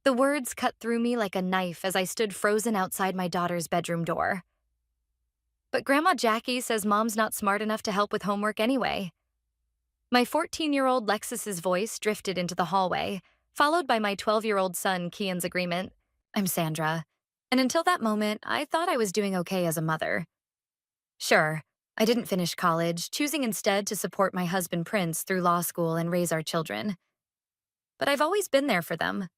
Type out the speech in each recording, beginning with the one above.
The words cut through me like a knife as I stood frozen outside my daughter's bedroom door. But Grandma Jackie says Mom's not smart enough to help with homework anyway. My 14-year-old Lexus's voice drifted into the hallway, followed by my 12-year-old son Kian's agreement. I'm Sandra. And until that moment, I thought I was doing okay as a mother. Sure, I didn't finish college, choosing instead to support my husband Prince through law school and raise our children. But I've always been there for them.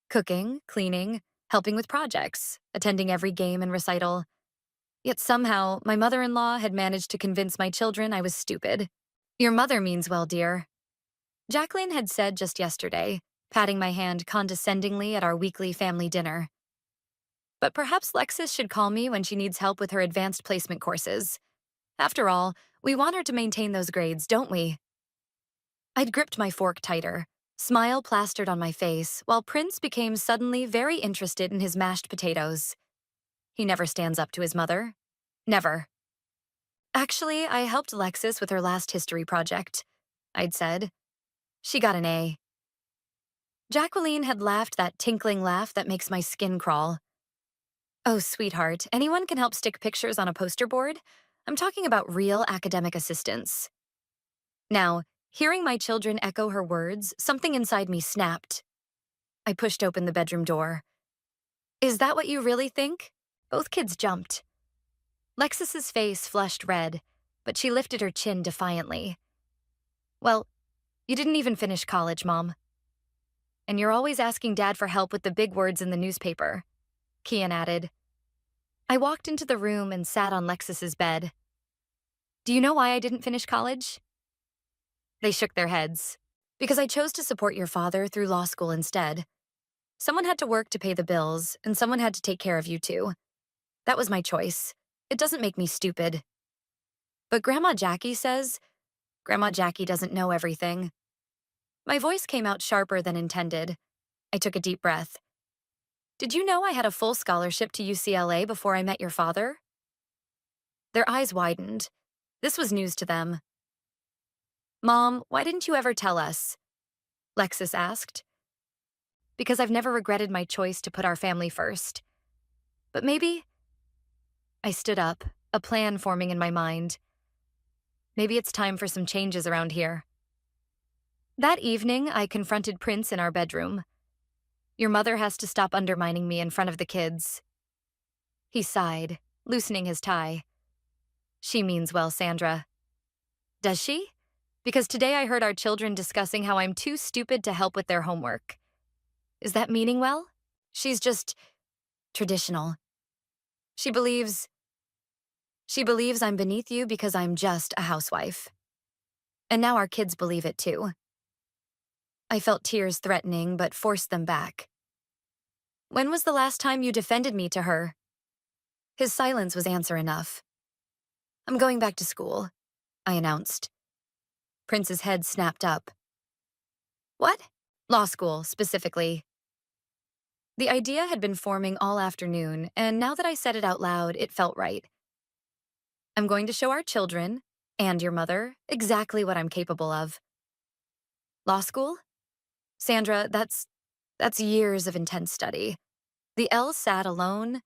Cooking, cleaning, helping with projects, attending every game and recital. Yet somehow, my mother-in-law had managed to convince my children I was stupid. Your mother means well, dear, Jacqueline had said just yesterday, patting my hand condescendingly at our weekly family dinner. But perhaps Lexus should call me when she needs help with her advanced placement courses. After all, we want her to maintain those grades, don't we? I'd gripped my fork tighter, smile plastered on my face, while Prince became suddenly very interested in his mashed potatoes. He never stands up to his mother. Never. Actually, I helped Lexus with her last history project, I'd said. She got an A. Jacqueline had laughed that tinkling laugh that makes my skin crawl. Oh, sweetheart, anyone can help stick pictures on a poster board. I'm talking about real academic assistance. Now, hearing my children echo her words, something inside me snapped. I pushed open the bedroom door. Is that what you really think? Both kids jumped. Lexus's face flushed red, but she lifted her chin defiantly. Well, you didn't even finish college, Mom. And you're always asking Dad for help with the big words in the newspaper, Kian added. I walked into the room and sat on Lexus's bed. Do you know why I didn't finish college? They shook their heads. Because I chose to support your father through law school instead. Someone had to work to pay the bills, and someone had to take care of you too. That was my choice. It doesn't make me stupid. But Grandma Jackie says, Grandma Jackie doesn't know everything. My voice came out sharper than intended. I took a deep breath. Did you know I had a full scholarship to UCLA before I met your father? Their eyes widened. This was news to them. Mom, why didn't you ever tell us? Lexus asked. Because I've never regretted my choice to put our family first. But maybe... I stood up, a plan forming in my mind. Maybe it's time for some changes around here. That evening, I confronted Prince in our bedroom. Your mother has to stop undermining me in front of the kids. He sighed, loosening his tie. She means well, Sandra. Does she? Because today I heard our children discussing how I'm too stupid to help with their homework. Is that meaning well? She's just traditional. She believes I'm beneath you because I'm just a housewife. And now our kids believe it too. I felt tears threatening, but forced them back. When was the last time you defended me to her? His silence was answer enough. I'm going back to school, I announced. Prince's head snapped up. What? Law school, specifically. The idea had been forming all afternoon, and now that I said it out loud, it felt right. I'm going to show our children, and your mother, exactly what I'm capable of. Law school? Sandra, that's years of intense study. The LSAT alone?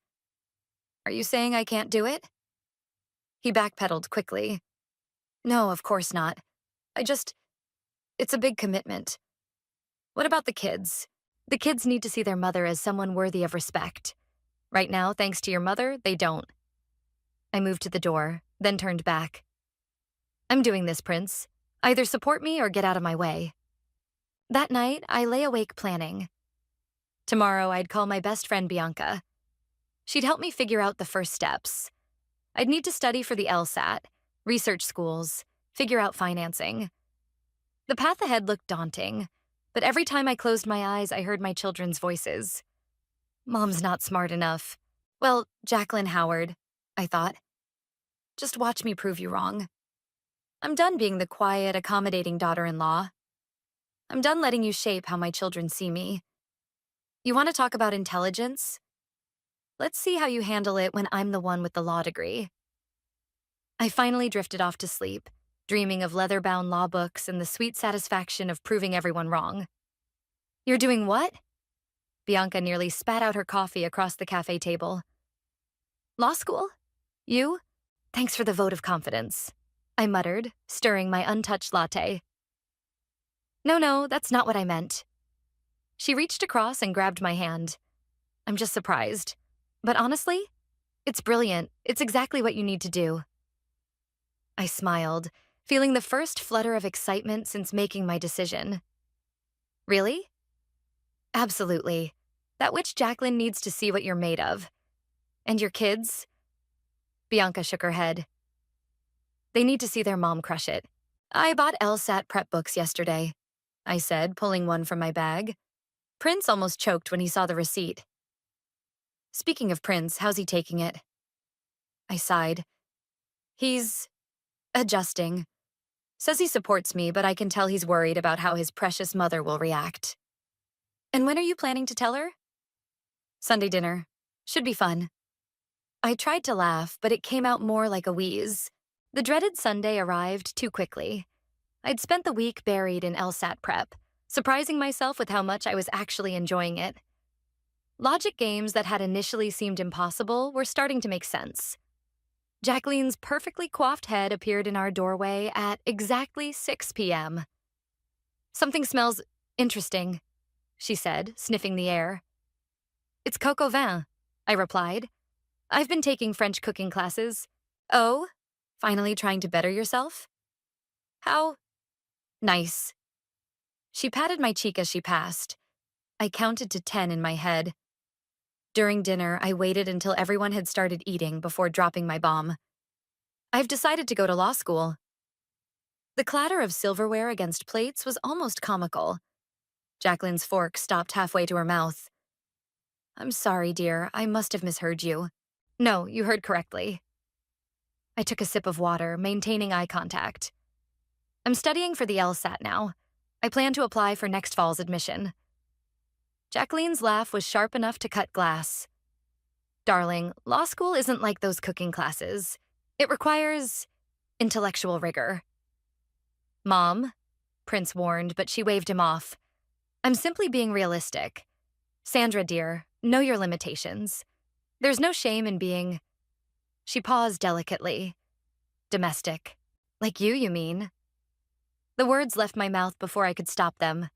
Are you saying I can't do it? He backpedaled quickly. No, of course not. It's a big commitment. What about the kids? The kids need to see their mother as someone worthy of respect. Right now, thanks to your mother, they don't. I moved to the door, then turned back. I'm doing this, Prince. Either support me or get out of my way. That night, I lay awake planning. Tomorrow, I'd call my best friend Bianca. She'd help me figure out the first steps. I'd need to study for the LSAT, research schools, figure out financing. The path ahead looked daunting, but every time I closed my eyes, I heard my children's voices. Mom's not smart enough. Well, Jacqueline Howard, I thought. Just watch me prove you wrong. I'm done being the quiet, accommodating daughter-in-law. I'm done letting you shape how my children see me. You want to talk about intelligence? Let's see how you handle it when I'm the one with the law degree. I finally drifted off to sleep, dreaming of leather-bound law books and the sweet satisfaction of proving everyone wrong. You're doing what? Bianca nearly spat out her coffee across the cafe table. Law school? You? Thanks for the vote of confidence, I muttered, stirring my untouched latte. No, that's not what I meant. She reached across and grabbed my hand. I'm just surprised. But honestly, it's brilliant. It's exactly what you need to do. I smiled, feeling the first flutter of excitement since making my decision. Really? Absolutely. That witch Jacqueline needs to see what you're made of. And your kids? Bianca shook her head. They need to see their mom crush it. I bought LSAT prep books yesterday, I said, pulling one from my bag. Prince almost choked when he saw the receipt. Speaking of Prince, how's he taking it? I sighed. He's adjusting. Says he supports me, but I can tell he's worried about how his precious mother will react. And when are you planning to tell her? Sunday dinner. Should be fun. I tried to laugh, but it came out more like a wheeze. The dreaded Sunday arrived too quickly. I'd spent the week buried in LSAT prep, surprising myself with how much I was actually enjoying it. Logic games that had initially seemed impossible were starting to make sense. Jacqueline's perfectly coiffed head appeared in our doorway at exactly 6 p.m. Something smells interesting, she said, sniffing the air. It's coq au vin, I replied. I've been taking French cooking classes. Oh? Finally trying to better yourself? How? Nice. She patted my cheek as she passed. I counted to 10 in my head. During dinner, I waited until everyone had started eating before dropping my bomb. I've decided to go to law school. The clatter of silverware against plates was almost comical. Jacqueline's fork stopped halfway to her mouth. I'm sorry, dear. I must have misheard you. No, you heard correctly. I took a sip of water, maintaining eye contact. I'm studying for the LSAT now. I plan to apply for next fall's admission. Jacqueline's laugh was sharp enough to cut glass. Darling, law school isn't like those cooking classes. It requires intellectual rigor. Mom, Prince warned, but she waved him off. I'm simply being realistic. Sandra, dear, know your limitations. There's no shame in being... She paused delicately. Domestic. Like you mean? The words left my mouth before I could stop them.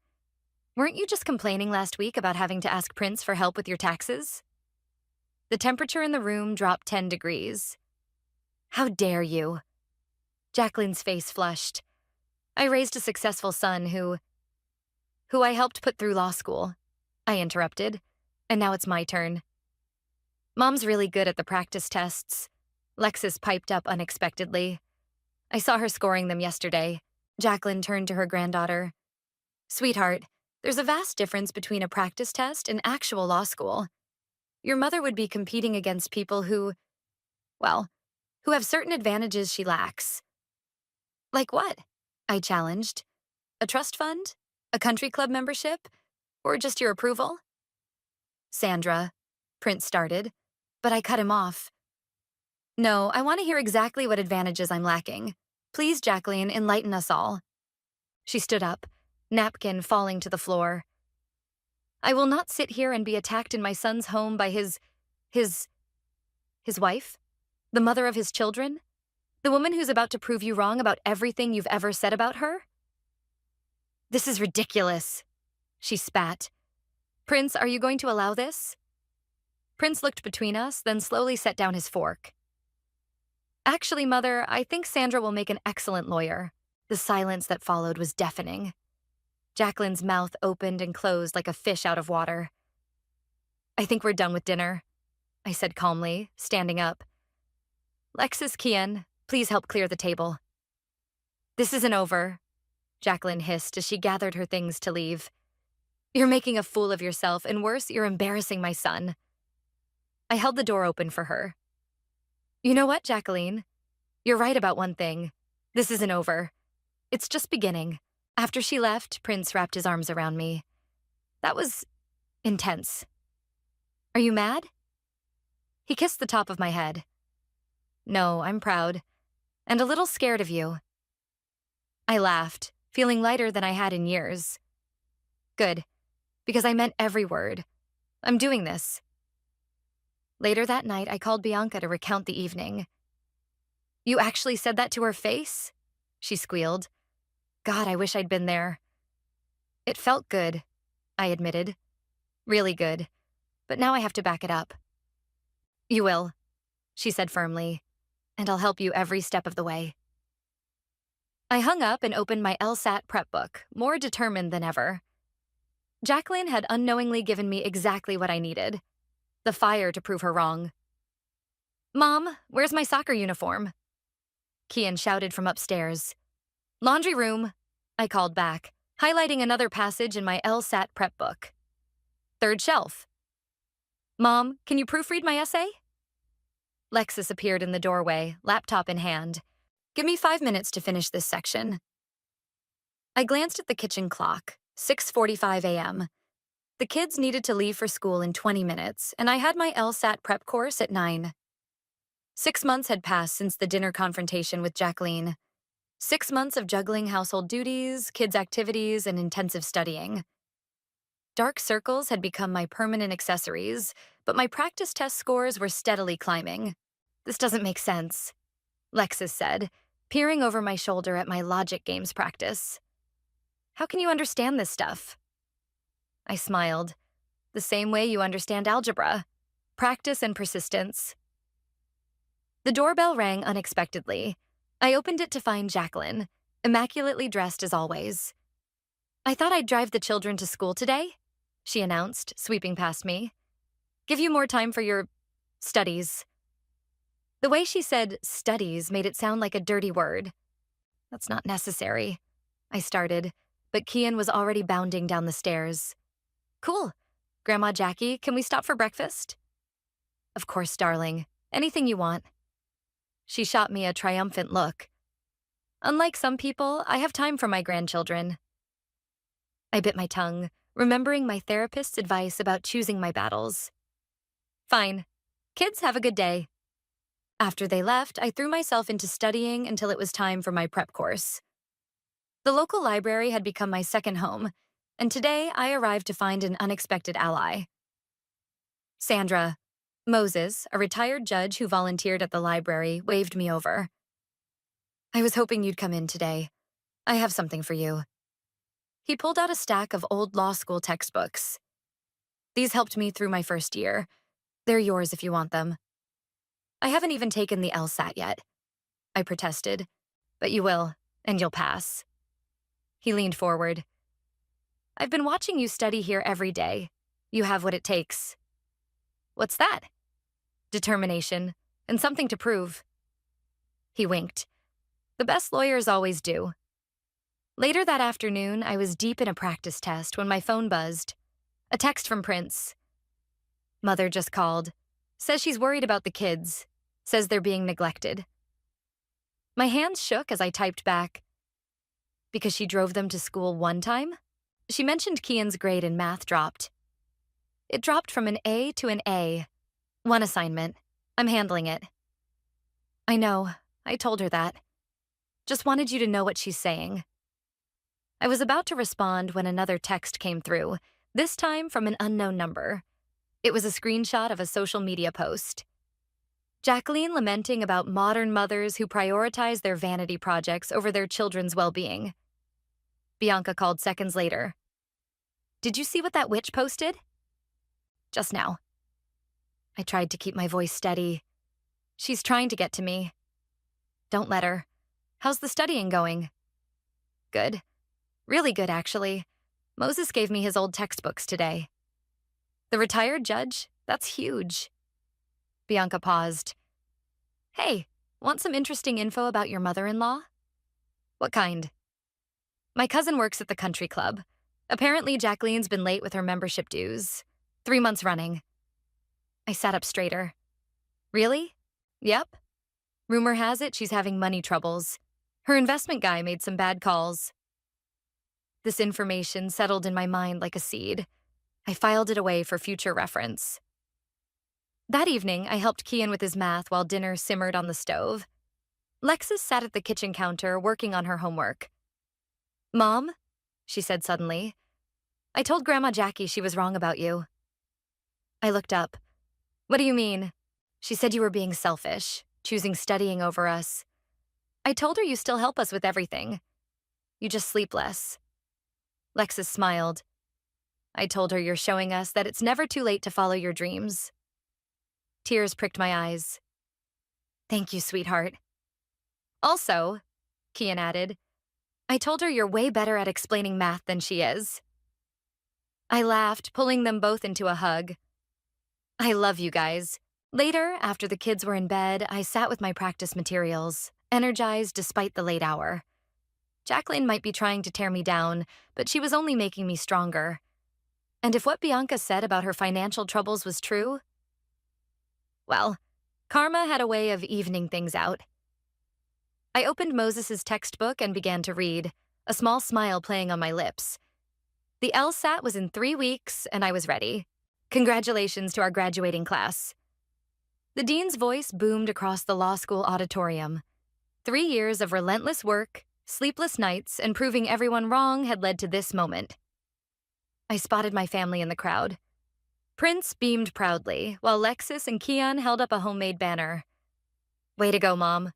Weren't you just complaining last week about having to ask Prince for help with your taxes? The temperature in the room dropped 10 degrees. How dare you? Jacqueline's face flushed. I raised a successful son who I helped put through law school. I interrupted, and now it's my turn. Mom's really good at the practice tests. Lexis piped up unexpectedly. I saw her scoring them yesterday. Jacqueline turned to her granddaughter. Sweetheart, there's a vast difference between a practice test and actual law school. Your mother would be competing against people who have certain advantages she lacks. Like what? I challenged. A trust fund? A country club membership? Or just your approval? Sandra, Prince started, but I cut him off. No, I want to hear exactly what advantages I'm lacking. Please, Jacqueline, enlighten us all. She stood up, napkin falling to the floor. I will not sit here and be attacked in my son's home by his wife? The mother of his children? The woman who's about to prove you wrong about everything you've ever said about her? This is ridiculous, she spat. Prince, are you going to allow this? Prince looked between us, then slowly set down his fork. Actually, Mother, I think Sandra will make an excellent lawyer. The silence that followed was deafening. Jacqueline's mouth opened and closed like a fish out of water. I think we're done with dinner, I said calmly, standing up. Lexis, Kian, please help clear the table. This isn't over, Jacqueline hissed as she gathered her things to leave. You're making a fool of yourself, and worse, you're embarrassing my son. I held the door open for her. You know what, Jacqueline? You're right about one thing. This isn't over. It's just beginning. After she left, Prince wrapped his arms around me. That was intense. Are you mad? He kissed the top of my head. No, I'm proud. And a little scared of you. I laughed, feeling lighter than I had in years. Good, because I meant every word. I'm doing this. Later that night, I called Bianca to recount the evening. You actually said that to her face? She squealed. God, I wish I'd been there. It felt good, I admitted. Really good. But now I have to back it up. You will, she said firmly, and I'll help you every step of the way. I hung up and opened my LSAT prep book, more determined than ever. Jacqueline had unknowingly given me exactly what I needed. The fire to prove her wrong. Mom, where's my soccer uniform? Kian shouted from upstairs. Laundry room, I called back, highlighting another passage in my LSAT prep book. Third shelf. Mom, can you proofread my essay? Lexus appeared in the doorway, laptop in hand. Give me 5 minutes to finish this section. I glanced at the kitchen clock, 6:45 a.m. The kids needed to leave for school in 20 minutes, and I had my LSAT prep course at 9. 6 months had passed since the dinner confrontation with Jacqueline. 6 months of juggling household duties, kids' activities, and intensive studying. Dark circles had become my permanent accessories, but my practice test scores were steadily climbing. This doesn't make sense, Lexus said, peering over my shoulder at my logic games practice. How can you understand this stuff? I smiled. The same way you understand algebra. Practice and persistence. The doorbell rang unexpectedly. I opened it to find Jacqueline, immaculately dressed as always. I thought I'd drive the children to school today, she announced, sweeping past me. Give you more time for your studies. The way she said studies made it sound like a dirty word. That's not necessary, I started, but Kian was already bounding down the stairs. Cool. Grandma Jackie, can we stop for breakfast? Of course, darling. Anything you want. She shot me a triumphant look. Unlike some people, I have time for my grandchildren. I bit my tongue, remembering my therapist's advice about choosing my battles. Fine. Kids, have a good day. After they left, I threw myself into studying until it was time for my prep course. The local library had become my second home, and today I arrived to find an unexpected ally. Sandra, Moses, a retired judge who volunteered at the library, waved me over. I was hoping you'd come in today. I have something for you. He pulled out a stack of old law school textbooks. These helped me through my first year. They're yours if you want them. I haven't even taken the LSAT yet, I protested. But you will, and you'll pass. He leaned forward. I've been watching you study here every day. You have what it takes. What's that? Determination, and something to prove. He winked. The best lawyers always do. Later that afternoon, I was deep in a practice test when my phone buzzed. A text from Prince. Mother just called. Says she's worried about the kids. Says they're being neglected. My hands shook as I typed back. Because she drove them to school one time? She mentioned Kian's grade in math dropped. It dropped from an A to an A. One assignment. I'm handling it. I know. I told her that. Just wanted you to know what she's saying. I was about to respond when another text came through, this time from an unknown number. It was a screenshot of a social media post. Jacqueline lamenting about modern mothers who prioritize their vanity projects over their children's well-being. Bianca called seconds later. Did you see what that witch posted? Just now. I tried to keep my voice steady. She's trying to get to me. Don't let her. How's the studying going? Good. Really good, actually. Moses gave me his old textbooks today. The retired judge? That's huge. Bianca paused. Hey, want some interesting info about your mother-in-law? What kind? My cousin works at the country club. Apparently, Jacqueline's been late with her membership dues. 3 months running. I sat up straighter. Really? Yep. Rumor has it she's having money troubles. Her investment guy made some bad calls. This information settled in my mind like a seed. I filed it away for future reference. That evening, I helped Kian with his math while dinner simmered on the stove. Lexus sat at the kitchen counter working on her homework. Mom, she said suddenly, I told Grandma Jackie she was wrong about you. I looked up. What do you mean? She said you were being selfish, choosing studying over us. I told her you still help us with everything. You just sleep less. Lexus smiled. I told her you're showing us that it's never too late to follow your dreams. Tears pricked my eyes. Thank you, sweetheart. Also, Kian added, I told her you're way better at explaining math than she is. I laughed, pulling them both into a hug. I love you guys. Later, after the kids were in bed, I sat with my practice materials, energized despite the late hour. Jacqueline might be trying to tear me down, but she was only making me stronger. And if what Bianca said about her financial troubles was true, well, karma had a way of evening things out. I opened Moses's textbook and began to read, a small smile playing on my lips. The LSAT was in 3 weeks, and I was ready. Congratulations to our graduating class. The dean's voice boomed across the law school auditorium. 3 years of relentless work, sleepless nights, and proving everyone wrong had led to this moment. I spotted my family in the crowd. Prince beamed proudly, while Lexus and Kian held up a homemade banner. Way to go, Mom.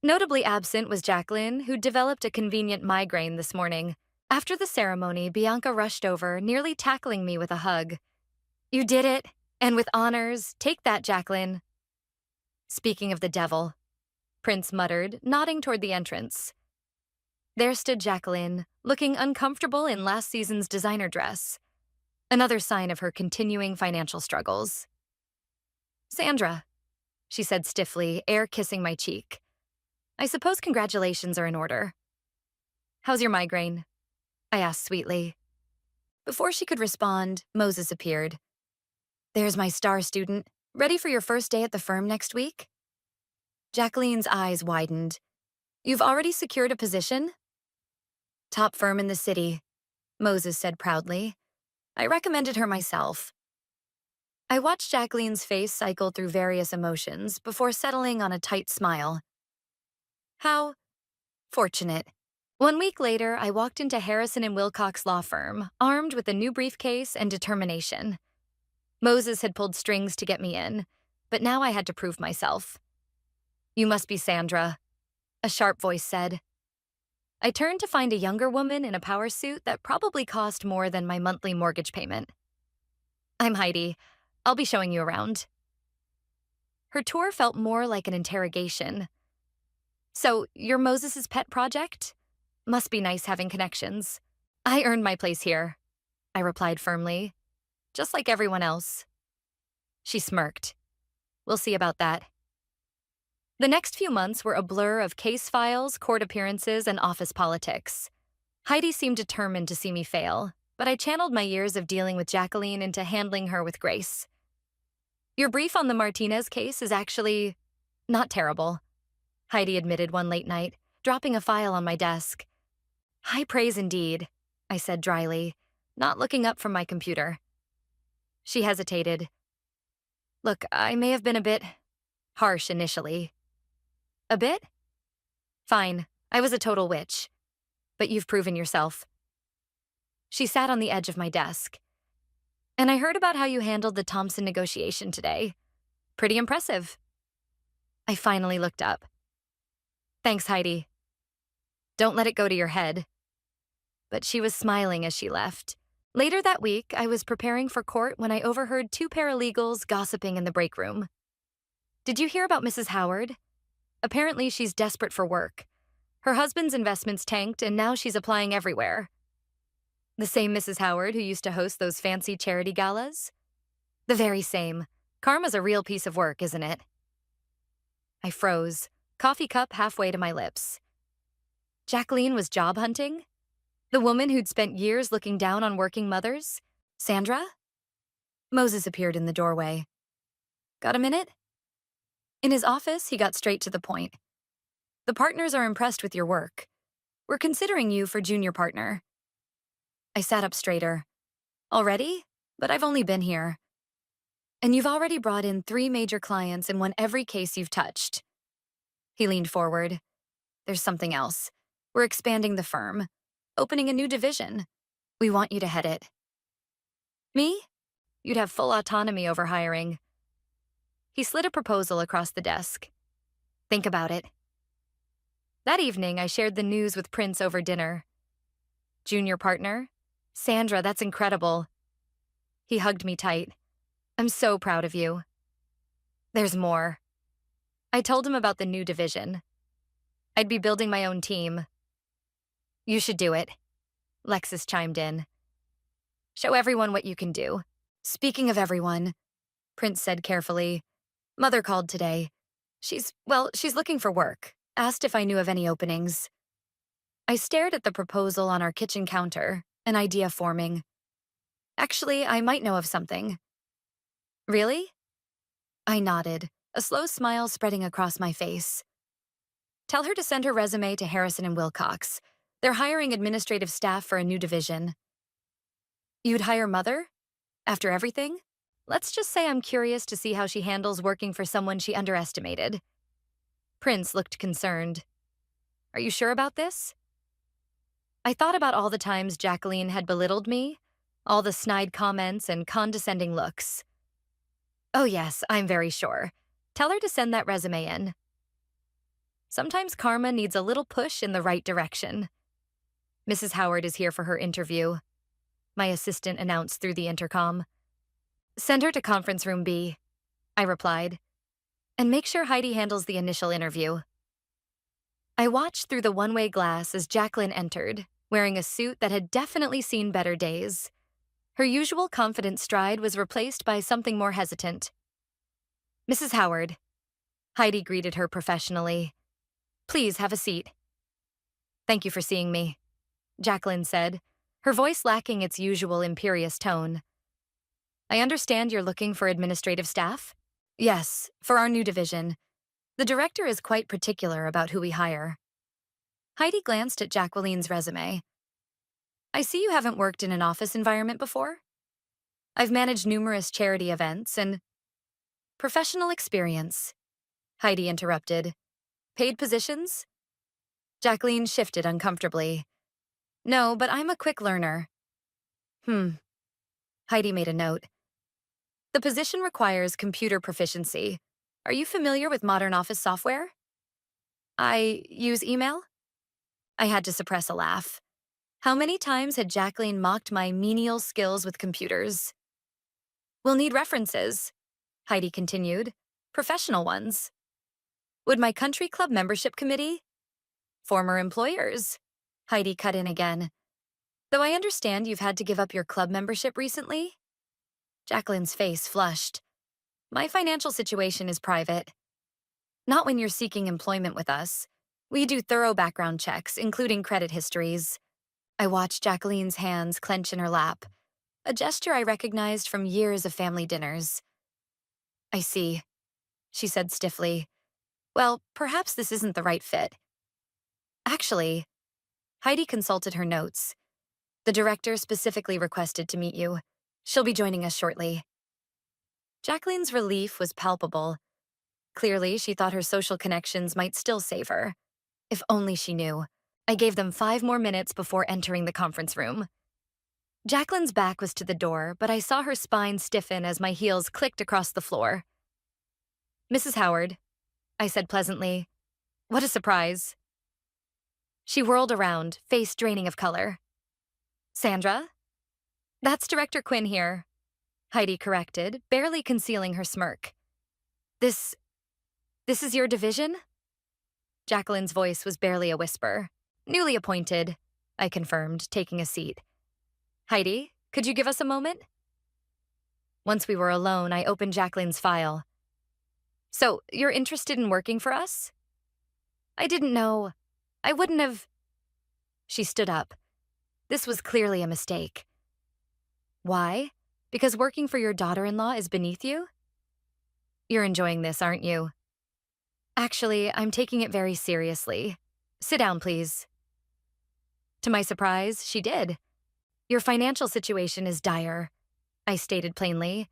Notably absent was Jacqueline, who'd developed a convenient migraine this morning. After the ceremony, Bianca rushed over, nearly tackling me with a hug. You did it, and with honors. Take that, Jacqueline. Speaking of the devil, Prince muttered, nodding toward the entrance. There stood Jacqueline, looking uncomfortable in last season's designer dress. Another sign of her continuing financial struggles. Sandra, she said stiffly, air kissing my cheek. I suppose congratulations are in order. How's your migraine? I asked sweetly. Before she could respond, Moses appeared. There's my star student. Ready for your first day at the firm next week? Jacqueline's eyes widened. You've already secured a position? Top firm in the city, Moses said proudly. I recommended her myself. I watched Jacqueline's face cycle through various emotions before settling on a tight smile. How fortunate. 1 week later, I walked into Harrison and Wilcox law firm, armed with a new briefcase and determination. Moses had pulled strings to get me in, but now I had to prove myself. You must be Sandra, a sharp voice said. I turned to find a younger woman in a power suit that probably cost more than my monthly mortgage payment. I'm Heidi. I'll be showing you around. Her tour felt more like an interrogation. So, you're Moses's pet project? Must be nice having connections. I earned my place here, I replied firmly, just like everyone else. She smirked. We'll see about that. The next few months were a blur of case files, court appearances, and office politics. Heidi seemed determined to see me fail, but I channeled my years of dealing with Jacqueline into handling her with grace. Your brief on the Martinez case is actually not terrible, Heidi admitted one late night, dropping a file on my desk. High praise indeed, I said dryly, not looking up from my computer. She hesitated. Look, I may have been a bit harsh initially. A bit? Fine, I was a total witch. But you've proven yourself. She sat on the edge of my desk. And I heard about how you handled the Thompson negotiation today. Pretty impressive. I finally looked up. Thanks, Heidi. Don't let it go to your head. But she was smiling as she left. Later that week, I was preparing for court when I overheard 2 paralegals gossiping in the break room. Did you hear about Mrs. Howard? Apparently, she's desperate for work. Her husband's investments tanked, and now she's applying everywhere. The same Mrs. Howard who used to host those fancy charity galas? The very same. Karma's a real piece of work, isn't it? I froze, coffee cup halfway to my lips. Jacqueline was job hunting? The woman who'd spent years looking down on working mothers? Sandra? Moses appeared in the doorway. Got a minute? In his office, he got straight to the point. The partners are impressed with your work. We're considering you for junior partner. I sat up straighter. Already? But I've only been here. And you've already brought in 3 major clients and won every case you've touched. He leaned forward. There's something else. We're expanding the firm, opening a new division. We want you to head it. Me? You'd have full autonomy over hiring. He slid a proposal across the desk. Think about it. That evening, I shared the news with Prince over dinner. Junior partner? Sandra, that's incredible. He hugged me tight. I'm so proud of you. There's more. I told him about the new division. I'd be building my own team. You should do it. Lexus chimed in. Show everyone what you can do. Speaking of everyone, Prince said carefully, Mother called today. She's looking for work. Asked if I knew of any openings. I stared at the proposal on our kitchen counter, an idea forming. Actually, I might know of something. Really? I nodded, a slow smile spreading across my face. Tell her to send her resume to Harrison and Wilcox. They're hiring administrative staff for a new division. You'd hire Mother? After everything? Let's just say I'm curious to see how she handles working for someone she underestimated. Prince looked concerned. Are you sure about this? I thought about all the times Jacqueline had belittled me, all the snide comments and condescending looks. Oh yes, I'm very sure. Tell her to send that resume in. Sometimes karma needs a little push in the right direction. Mrs. Howard is here for her interview, my assistant announced through the intercom. Send her to conference room B, I replied. And make sure Heidi handles the initial interview. I watched through the one-way glass as Jacqueline entered, wearing a suit that had definitely seen better days. Her usual confident stride was replaced by something more hesitant. Mrs. Howard. Heidi greeted her professionally. Please have a seat. Thank you for seeing me, Jacqueline said, her voice lacking its usual imperious tone. I understand you're looking for administrative staff? Yes, for our new division. The director is quite particular about who we hire. Heidi glanced at Jacqueline's resume. I see you haven't worked in an office environment before. I've managed numerous charity events and professional experience, Heidi interrupted. Paid positions? Jacqueline shifted uncomfortably. No, but I'm a quick learner. Heidi made a note. The position requires computer proficiency. Are you familiar with modern office software? I use email? I had to suppress a laugh. How many times had Jacqueline mocked my menial skills with computers? We'll need references, Heidi continued. Professional ones. Would my country club membership committee? Former employers, Heidi cut in again. Though I understand you've had to give up your club membership recently? Jacqueline's face flushed. My financial situation is private. Not when you're seeking employment with us. We do thorough background checks, including credit histories. I watched Jacqueline's hands clench in her lap, a gesture I recognized from years of family dinners. I see, she said stiffly. Well, perhaps this isn't the right fit. Actually, Heidi consulted her notes. The director specifically requested to meet you. She'll be joining us shortly. Jacqueline's relief was palpable. Clearly, she thought her social connections might still save her. If only she knew. I gave them 5 more minutes before entering the conference room. Jacqueline's back was to the door, but I saw her spine stiffen as my heels clicked across the floor. Mrs. Howard, I said pleasantly. What a surprise. She whirled around, face draining of color. Sandra? That's Director Quinn here, Heidi corrected, barely concealing her smirk. This is your division? Jacqueline's voice was barely a whisper. Newly appointed, I confirmed, taking a seat. Heidi, could you give us a moment? Once we were alone, I opened Jacqueline's file. So, you're interested in working for us? I didn't know. I wouldn't have. She stood up. This was clearly a mistake. Why? Because working for your daughter-in-law is beneath you? You're enjoying this, aren't you? Actually, I'm taking it very seriously. Sit down, please. To my surprise, she did. Your financial situation is dire, I stated plainly.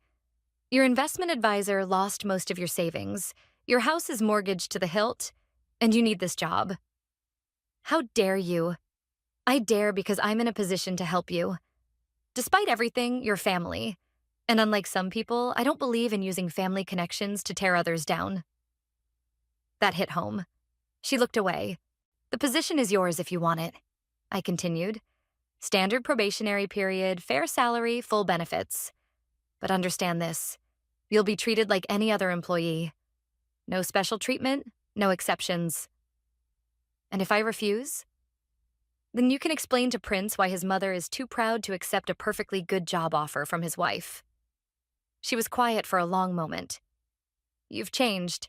Your investment advisor lost most of your savings. Your house is mortgaged to the hilt, and you need this job. How dare you? I dare because I'm in a position to help you. Despite everything, you're family. And unlike some people, I don't believe in using family connections to tear others down. That hit home. She looked away. The position is yours if you want it, I continued. Standard probationary period, fair salary, full benefits. But understand this. You'll be treated like any other employee. No special treatment, no exceptions. And if I refuse, then you can explain to Prince why his mother is too proud to accept a perfectly good job offer from his wife. She was quiet for a long moment. You've changed.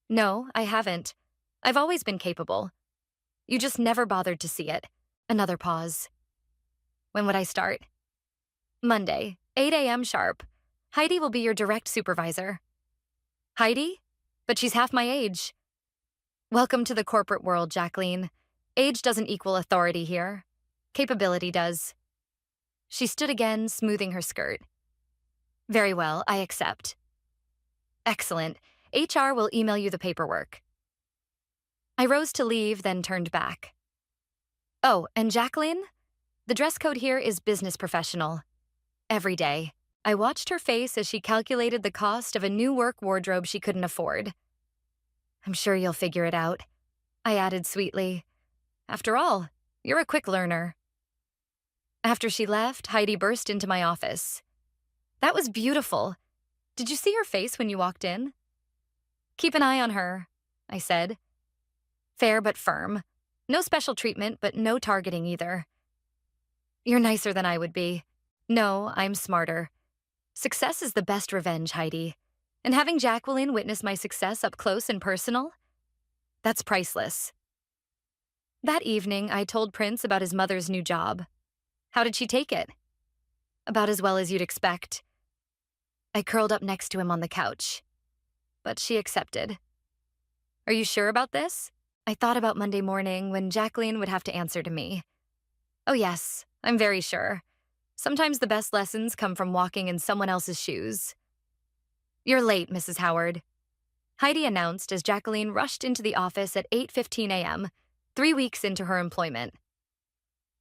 No, I haven't. I've always been capable. You just never bothered to see it. Another pause. When would I start? Monday, 8 a.m. sharp. Heidi will be your direct supervisor. Heidi? But she's half my age. Welcome to the corporate world, Jacqueline. Age doesn't equal authority here. Capability does. She stood again, smoothing her skirt. Very well, I accept. Excellent. HR will email you the paperwork. I rose to leave, then turned back. Oh, and Jacqueline? The dress code here is business professional. Every day. I watched her face as she calculated the cost of a new work wardrobe she couldn't afford. I'm sure you'll figure it out, I added sweetly. After all, you're a quick learner. After she left, Heidi burst into my office. That was beautiful. Did you see her face when you walked in? Keep an eye on her, I said. Fair but firm. No special treatment, but no targeting either. You're nicer than I would be. No, I'm smarter. Success is the best revenge, Heidi. And having Jacqueline witness my success up close and personal? That's priceless. That evening, I told Prince about his mother's new job. How did she take it? About as well as you'd expect. I curled up next to him on the couch. But she accepted. Are you sure about this? I thought about Monday morning when Jacqueline would have to answer to me. Oh yes, I'm very sure. Sometimes the best lessons come from walking in someone else's shoes. You're late, Mrs. Howard, Heidi announced as Jacqueline rushed into the office at 8:15 a.m., 3 weeks into her employment.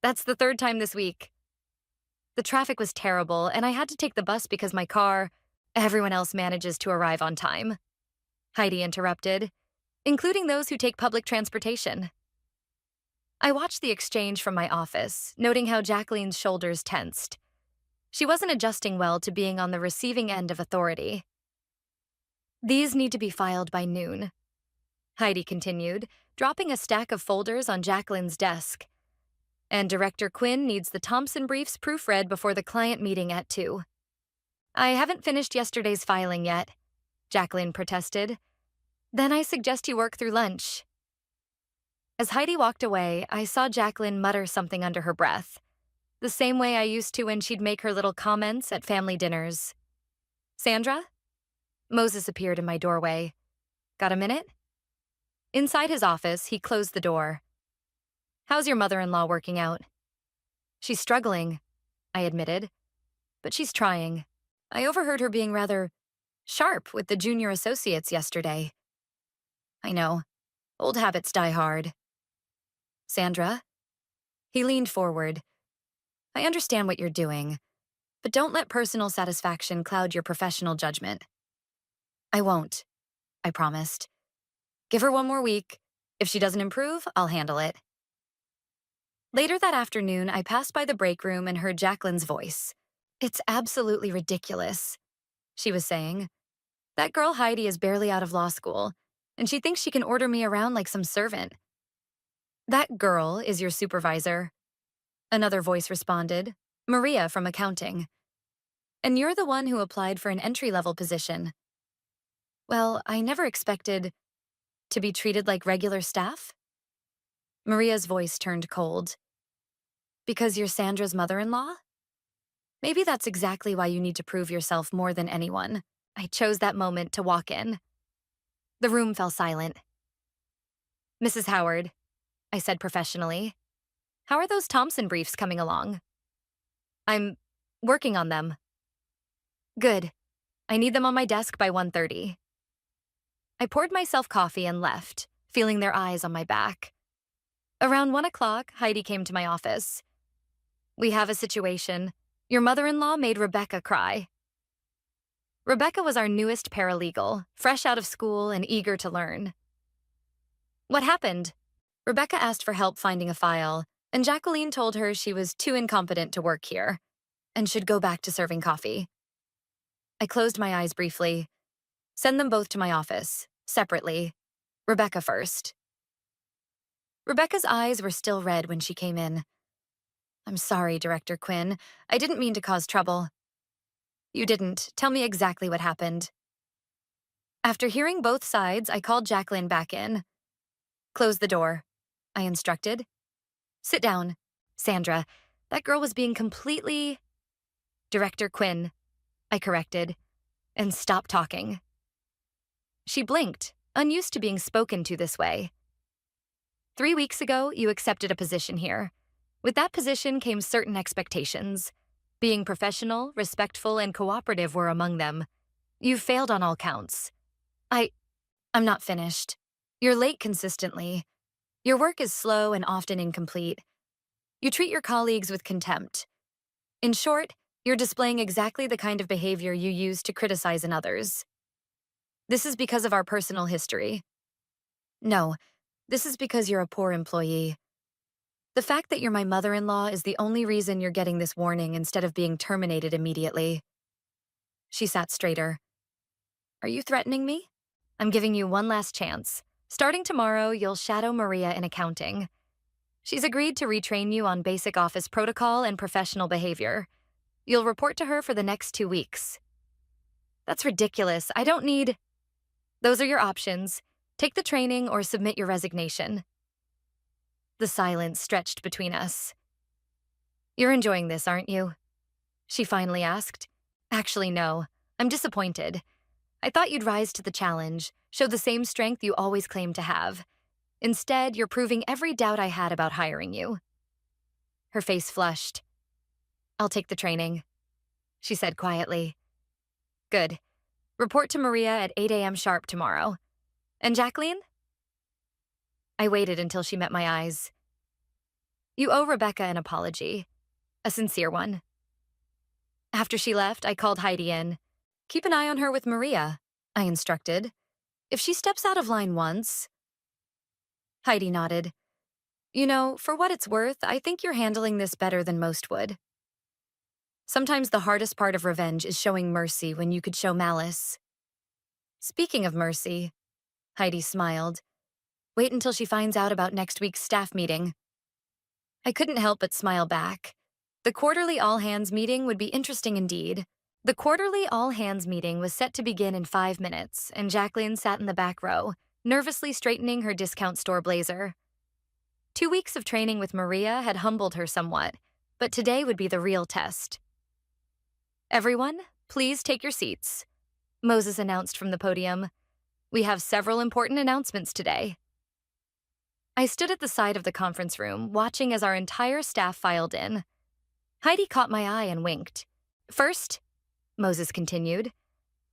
That's the third time this week. The traffic was terrible, and I had to take the bus because my car, everyone else manages to arrive on time. Heidi interrupted, including those who take public transportation. I watched the exchange from my office, noting how Jacqueline's shoulders tensed. She wasn't adjusting well to being on the receiving end of authority. These need to be filed by noon, Heidi continued, dropping a stack of folders on Jacqueline's desk. And Director Quinn needs the Thompson briefs proofread before the client meeting at 2. I haven't finished yesterday's filing yet, Jacqueline protested. Then I suggest you work through lunch. As Heidi walked away, I saw Jacqueline mutter something under her breath, the same way I used to when she'd make her little comments at family dinners. Sandra? Moses appeared in my doorway. Got a minute? Inside his office, he closed the door. How's your mother-in-law working out? She's struggling, I admitted. But she's trying. I overheard her being rather sharp with the junior associates yesterday. I know. Old habits die hard. Sandra? He leaned forward. I understand what you're doing, but don't let personal satisfaction cloud your professional judgment. I won't, I promised. Give her 1 more week. If she doesn't improve, I'll handle it. Later that afternoon, I passed by the break room and heard Jacqueline's voice. It's absolutely ridiculous, she was saying. That girl Heidi is barely out of law school, and she thinks she can order me around like some servant. That girl is your supervisor, another voice responded, Maria from accounting. And you're the one who applied for an entry-level position. Well, I never expected to be treated like regular staff? Maria's voice turned cold. Because you're Sandra's mother-in-law? Maybe that's exactly why you need to prove yourself more than anyone. I chose that moment to walk in. The room fell silent. Mrs. Howard, I said professionally, how are those Thompson briefs coming along? I'm working on them. Good. I need them on my desk by 1:30. I poured myself coffee and left, feeling their eyes on my back. Around 1 o'clock, Heidi came to my office. We have a situation. Your mother-in-law made Rebecca cry. Rebecca was our newest paralegal, fresh out of school and eager to learn. What happened? Rebecca asked for help finding a file, and Jacqueline told her she was too incompetent to work here and should go back to serving coffee. I closed my eyes briefly. Send them both to my office, separately. Rebecca first. Rebecca's eyes were still red when she came in. I'm sorry, Director Quinn. I didn't mean to cause trouble. You didn't. Tell me exactly what happened. After hearing both sides, I called Jacqueline back in. Close the door, I instructed. Sit down. Sandra, that girl was being completely… Director Quinn, I corrected, and stop talking. She blinked, unused to being spoken to this way. 3 weeks ago, you accepted a position here. With that position came certain expectations. Being professional, respectful, and cooperative were among them. You've failed on all counts. I'm not finished. You're late consistently. Your work is slow and often incomplete. You treat your colleagues with contempt. In short, you're displaying exactly the kind of behavior you use to criticize in others. This is because of our personal history. No, this is because you're a poor employee. The fact that you're my mother-in-law is the only reason you're getting this warning instead of being terminated immediately. She sat straighter. Are you threatening me? I'm giving you one last chance. Starting tomorrow, you'll shadow Maria in accounting. She's agreed to retrain you on basic office protocol and professional behavior. You'll report to her for the next 2 weeks. That's ridiculous. I don't need… Those are your options. Take the training or submit your resignation. The silence stretched between us. You're enjoying this, aren't you? She finally asked. Actually, no. I'm disappointed. I thought you'd rise to the challenge, show the same strength you always claimed to have. Instead, you're proving every doubt I had about hiring you. Her face flushed. I'll take the training, she said quietly. Good. Report to Maria at 8 a.m. sharp tomorrow. And Jacqueline? I waited until she met my eyes. You owe Rebecca an apology. A sincere one. After she left, I called Heidi in. Keep an eye on her with Maria, I instructed. If she steps out of line once… Heidi nodded. You know, for what it's worth, I think you're handling this better than most would. Sometimes the hardest part of revenge is showing mercy when you could show malice. Speaking of mercy, Heidi smiled. Wait until she finds out about next week's staff meeting. I couldn't help but smile back. The quarterly all-hands meeting would be interesting indeed. The quarterly all-hands meeting was set to begin in 5 minutes, and Jacqueline sat in the back row, nervously straightening her discount store blazer. 2 weeks of training with Maria had humbled her somewhat, but today would be the real test. Everyone, please take your seats, Moses announced from the podium. We have several important announcements today. I stood at the side of the conference room, watching as our entire staff filed in. Heidi caught my eye and winked. First, Moses continued,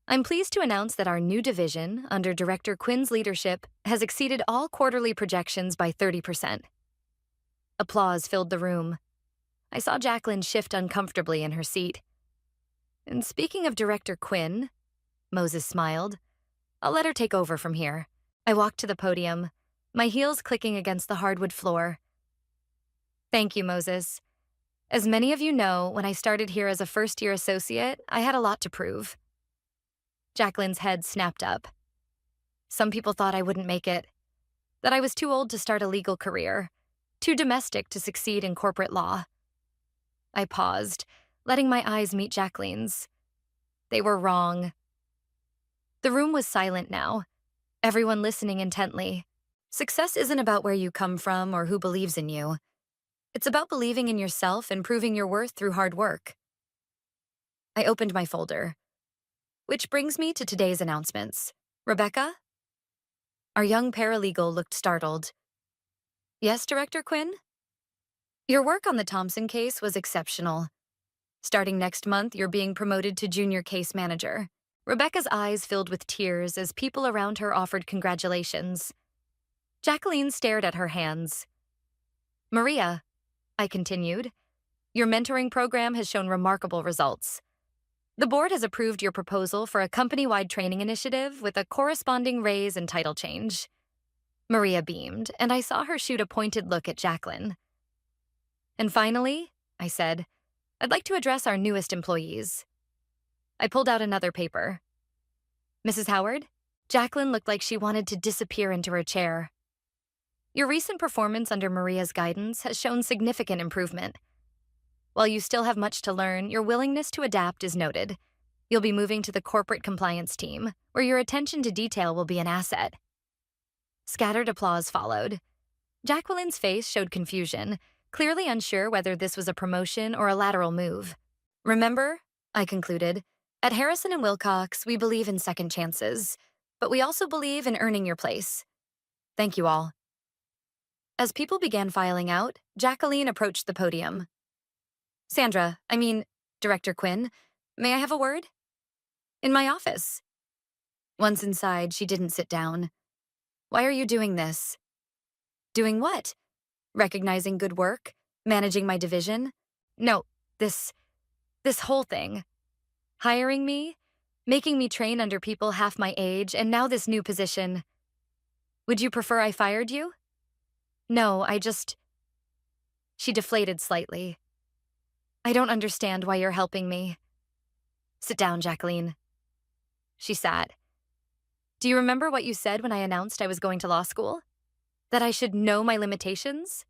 I'm pleased to announce that our new division, under Director Quinn's leadership, has exceeded all quarterly projections by 30%. Applause filled the room. I saw Jacqueline shift uncomfortably in her seat. And speaking of Director Quinn, Moses smiled, I'll let her take over from here. I walked to the podium, my heels clicking against the hardwood floor. Thank you, Moses. As many of you know, when I started here as a first-year associate, I had a lot to prove. Jacqueline's head snapped up. Some people thought I wouldn't make it, that I was too old to start a legal career, too domestic to succeed in corporate law. I paused, letting my eyes meet Jacqueline's. They were wrong. The room was silent now, everyone listening intently. Success isn't about where you come from or who believes in you. It's about believing in yourself and proving your worth through hard work. I opened my folder. Which brings me to today's announcements. Rebecca? Our young paralegal looked startled. Yes, Director Quinn? Your work on the Thompson case was exceptional. Starting next month, you're being promoted to junior case manager. Rebecca's eyes filled with tears as people around her offered congratulations. Jacqueline stared at her hands. Maria, I continued, your mentoring program has shown remarkable results. The board has approved your proposal for a company-wide training initiative with a corresponding raise and title change. Maria beamed, and I saw her shoot a pointed look at Jacqueline. And finally, I said, I'd like to address our newest employees. I pulled out another paper. Mrs. Howard? Jacqueline looked like she wanted to disappear into her chair. Your recent performance under Maria's guidance has shown significant improvement. While you still have much to learn, your willingness to adapt is noted. You'll be moving to the corporate compliance team, where your attention to detail will be an asset. Scattered applause followed. Jacqueline's face showed confusion, clearly unsure whether this was a promotion or a lateral move. Remember, I concluded, at Harrison and Wilcox, we believe in second chances, but we also believe in earning your place. Thank you all. As people began filing out, Jacqueline approached the podium. Director Quinn, may I have a word? In my office. Once inside, she didn't sit down. Why are you doing this? Doing what? Recognizing good work? Managing my division? No, this whole thing. Hiring me? Making me train under people half my age, and now this new position. Would you prefer I fired you? No, She deflated slightly. I don't understand why you're helping me. Sit down, Jacqueline. She sat. Do you remember what you said when I announced I was going to law school? That I should know my limitations?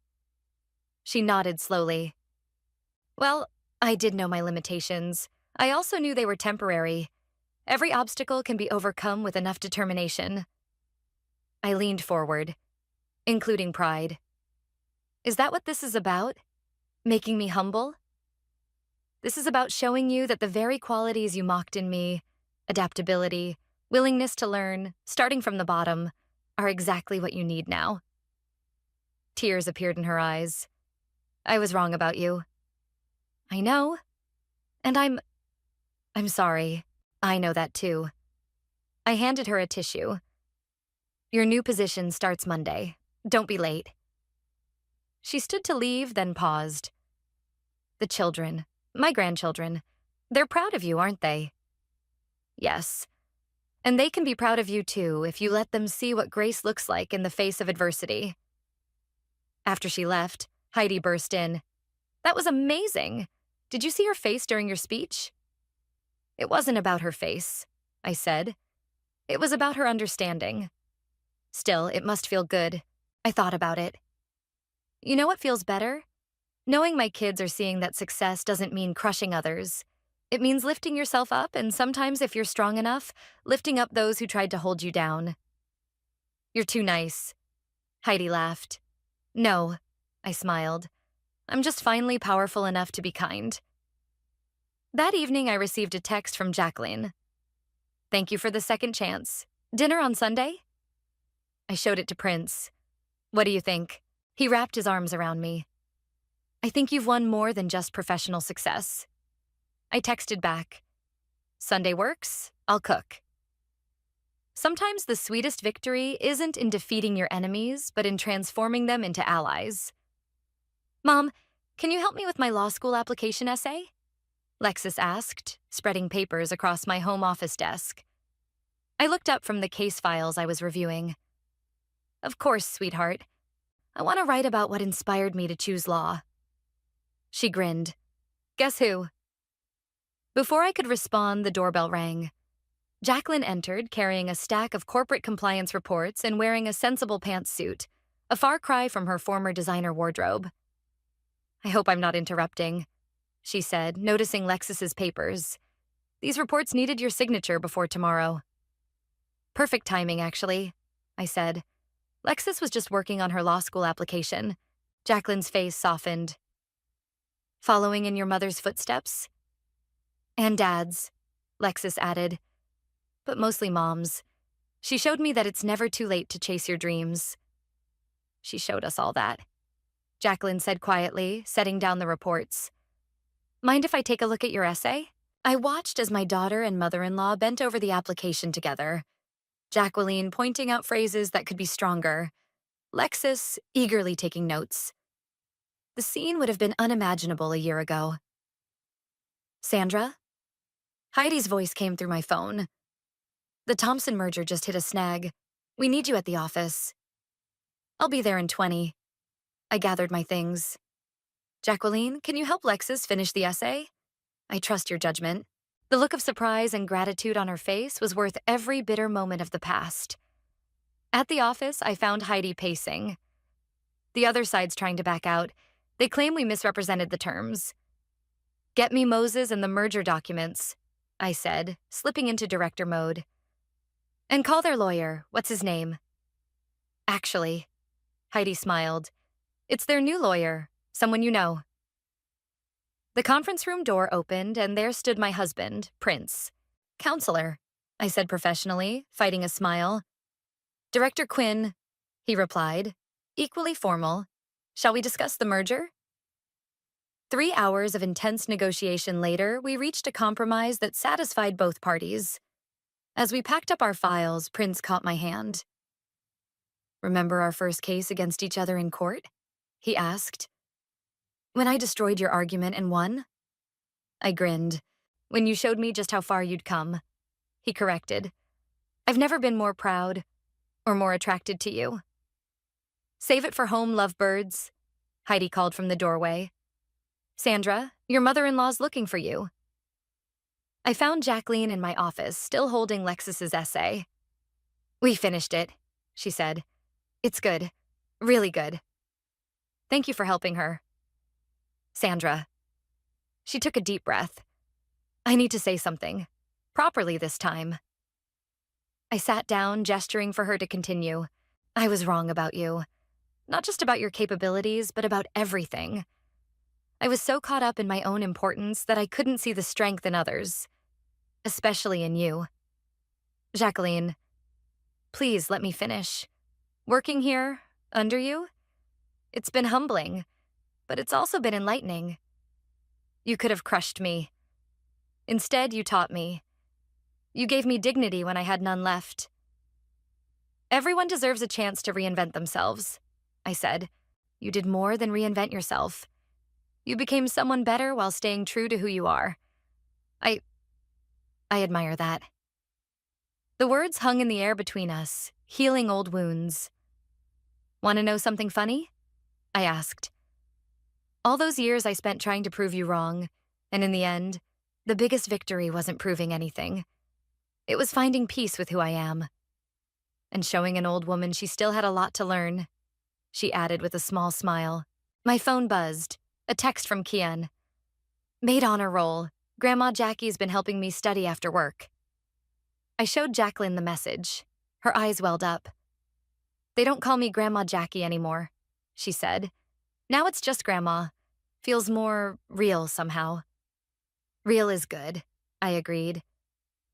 She nodded slowly. Well, I did know my limitations. I also knew they were temporary. Every obstacle can be overcome with enough determination. I leaned forward, including pride. Is that what this is about? Making me humble? This is about showing you that the very qualities you mocked in me, adaptability, willingness to learn, starting from the bottom, are exactly what you need now. Tears appeared in her eyes. I was wrong about you. I know. And I'm sorry. I know that too. I handed her a tissue. Your new position starts Monday. Don't be late. She stood to leave, then paused. The children, my grandchildren, they're proud of you, aren't they? Yes. And they can be proud of you too if you let them see what grace looks like in the face of adversity. After she left, Heidi burst in. That was amazing. Did you see her face during your speech? It wasn't about her face, I said. It was about her understanding. Still, it must feel good. I thought about it. You know what feels better? Knowing my kids are seeing that success doesn't mean crushing others. It means lifting yourself up, and sometimes, if you're strong enough, lifting up those who tried to hold you down. You're too nice. Heidi laughed. No, I smiled. I'm just finally powerful enough to be kind. That evening, I received a text from Jacqueline. Thank you for the second chance. Dinner on Sunday? I showed it to Prince. What do you think? He wrapped his arms around me. I think you've won more than just professional success. I texted back. Sunday works, I'll cook. Sometimes the sweetest victory isn't in defeating your enemies, but in transforming them into allies. Mom, can you help me with my law school application essay? Lexus asked, spreading papers across my home office desk. I looked up from the case files I was reviewing. Of course, sweetheart. I want to write about what inspired me to choose law. She grinned. Guess who? Before I could respond, the doorbell rang. Jacqueline entered, carrying a stack of corporate compliance reports and wearing a sensible pantsuit, a far cry from her former designer wardrobe. I hope I'm not interrupting, she said, noticing Lexus's papers. These reports needed your signature before tomorrow. Perfect timing, actually, I said. Lexus was just working on her law school application. Jacqueline's face softened. Following in your mother's footsteps? And Dad's, Lexus added. But mostly Mom's. She showed me that it's never too late to chase your dreams. She showed us all that, Jacqueline said quietly, setting down the reports. Mind if I take a look at your essay? I watched as my daughter and mother-in-law bent over the application together. Jacqueline pointing out phrases that could be stronger. Lexus eagerly taking notes. The scene would have been unimaginable a year ago. Sandra? Heidi's voice came through my phone. The Thompson merger just hit a snag. We need you at the office. I'll be there in 20. I gathered my things. Jacqueline, can you help Lexis finish the essay? I trust your judgment. The look of surprise and gratitude on her face was worth every bitter moment of the past. At the office, I found Heidi pacing. The other side's trying to back out. They claim we misrepresented the terms. Get me Moses and the merger documents, I said, slipping into director mode. And call their lawyer. What's his name? Actually, Heidi smiled. It's their new lawyer, someone you know. The conference room door opened, and there stood my husband, Prince. Counselor, I said professionally, fighting a smile. Director Quinn, he replied, equally formal. Shall we discuss the merger? 3 hours of intense negotiation later, we reached a compromise that satisfied both parties. As we packed up our files, Prince caught my hand. Remember our first case against each other in court? He asked. When I destroyed your argument and won? I grinned. When you showed me just how far you'd come. He corrected. I've never been more proud or more attracted to you. Save it for home, lovebirds, Heidi called from the doorway. Sandra, your mother-in-law's looking for you. I found Jacqueline in my office, still holding Lexis's essay. We finished it, she said. It's good. Really good. Thank you for helping her. Sandra. She took a deep breath. I need to say something. Properly this time. I sat down, gesturing for her to continue. I was wrong about you. Not just about your capabilities, but about everything. I was so caught up in my own importance that I couldn't see the strength in others. Especially in you. Jacqueline, please let me finish. Working here, under you, it's been humbling, but it's also been enlightening. You could have crushed me. Instead, you taught me. You gave me dignity when I had none left. Everyone deserves a chance to reinvent themselves, I said. You did more than reinvent yourself. You became someone better while staying true to who you are. I admire that. The words hung in the air between us, healing old wounds. Want to know something funny? I asked. All those years I spent trying to prove you wrong, and in the end, the biggest victory wasn't proving anything. It was finding peace with who I am. And showing an old woman she still had a lot to learn, she added with a small smile. My phone buzzed. A text from Kian. Maid honor roll. Grandma Jackie's been helping me study after work. I showed Jacqueline the message. Her eyes welled up. They don't call me Grandma Jackie anymore, she said. Now it's just Grandma. Feels more real somehow. Real is good, I agreed.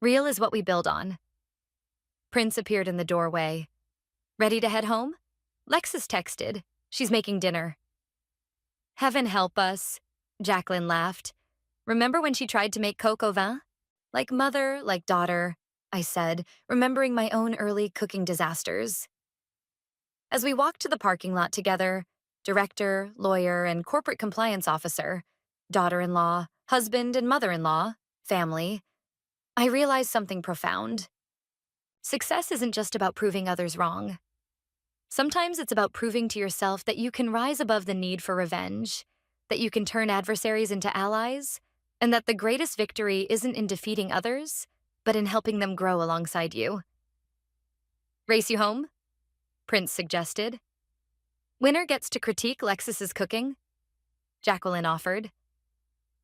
Real is what we build on. Prince appeared in the doorway. Ready to head home? Lexis texted. She's making dinner. Heaven help us, Jacqueline laughed. Remember when she tried to make coq au vin? Like mother, like daughter, I said, remembering my own early cooking disasters. As we walked to the parking lot together, director, lawyer, and corporate compliance officer, daughter-in-law, husband and mother-in-law, family, I realized something profound. Success isn't just about proving others wrong. Sometimes it's about proving to yourself that you can rise above the need for revenge, that you can turn adversaries into allies, and that the greatest victory isn't in defeating others, but in helping them grow alongside you. Race you home? Prince suggested. Winner gets to critique Lexis's cooking? Jacqueline offered.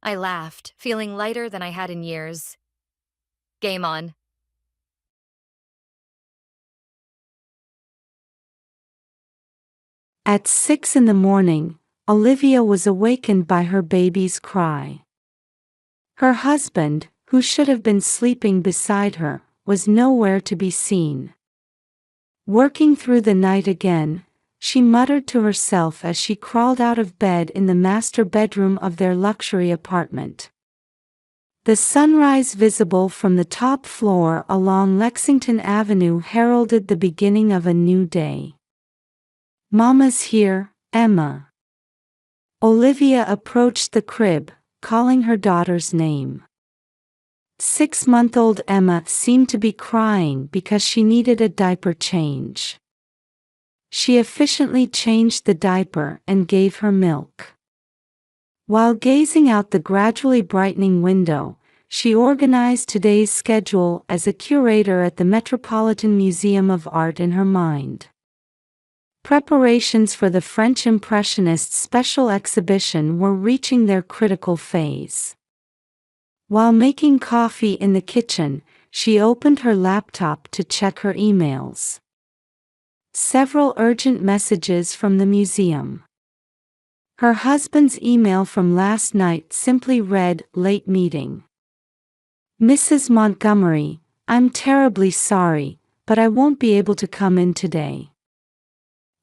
I laughed, feeling lighter than I had in years. Game on. At 6 in the morning, Olivia was awakened by her baby's cry. Her husband, who should have been sleeping beside her, was nowhere to be seen. Working through the night again, she muttered to herself as she crawled out of bed in the master bedroom of their luxury apartment. The sunrise visible from the top floor along Lexington Avenue heralded the beginning of a new day. Mama's here, Emma. Olivia approached the crib, calling her daughter's name. 6-month-old Emma seemed to be crying because she needed a diaper change. She efficiently changed the diaper and gave her milk. While gazing out the gradually brightening window, she organized today's schedule as a curator at the Metropolitan Museum of Art in her mind. Preparations for the French Impressionists' special exhibition were reaching their critical phase. While making coffee in the kitchen, she opened her laptop to check her emails. Several urgent messages from the museum. Her husband's email from last night simply read, "Late meeting. Mrs. Montgomery, I'm terribly sorry, but I won't be able to come in today."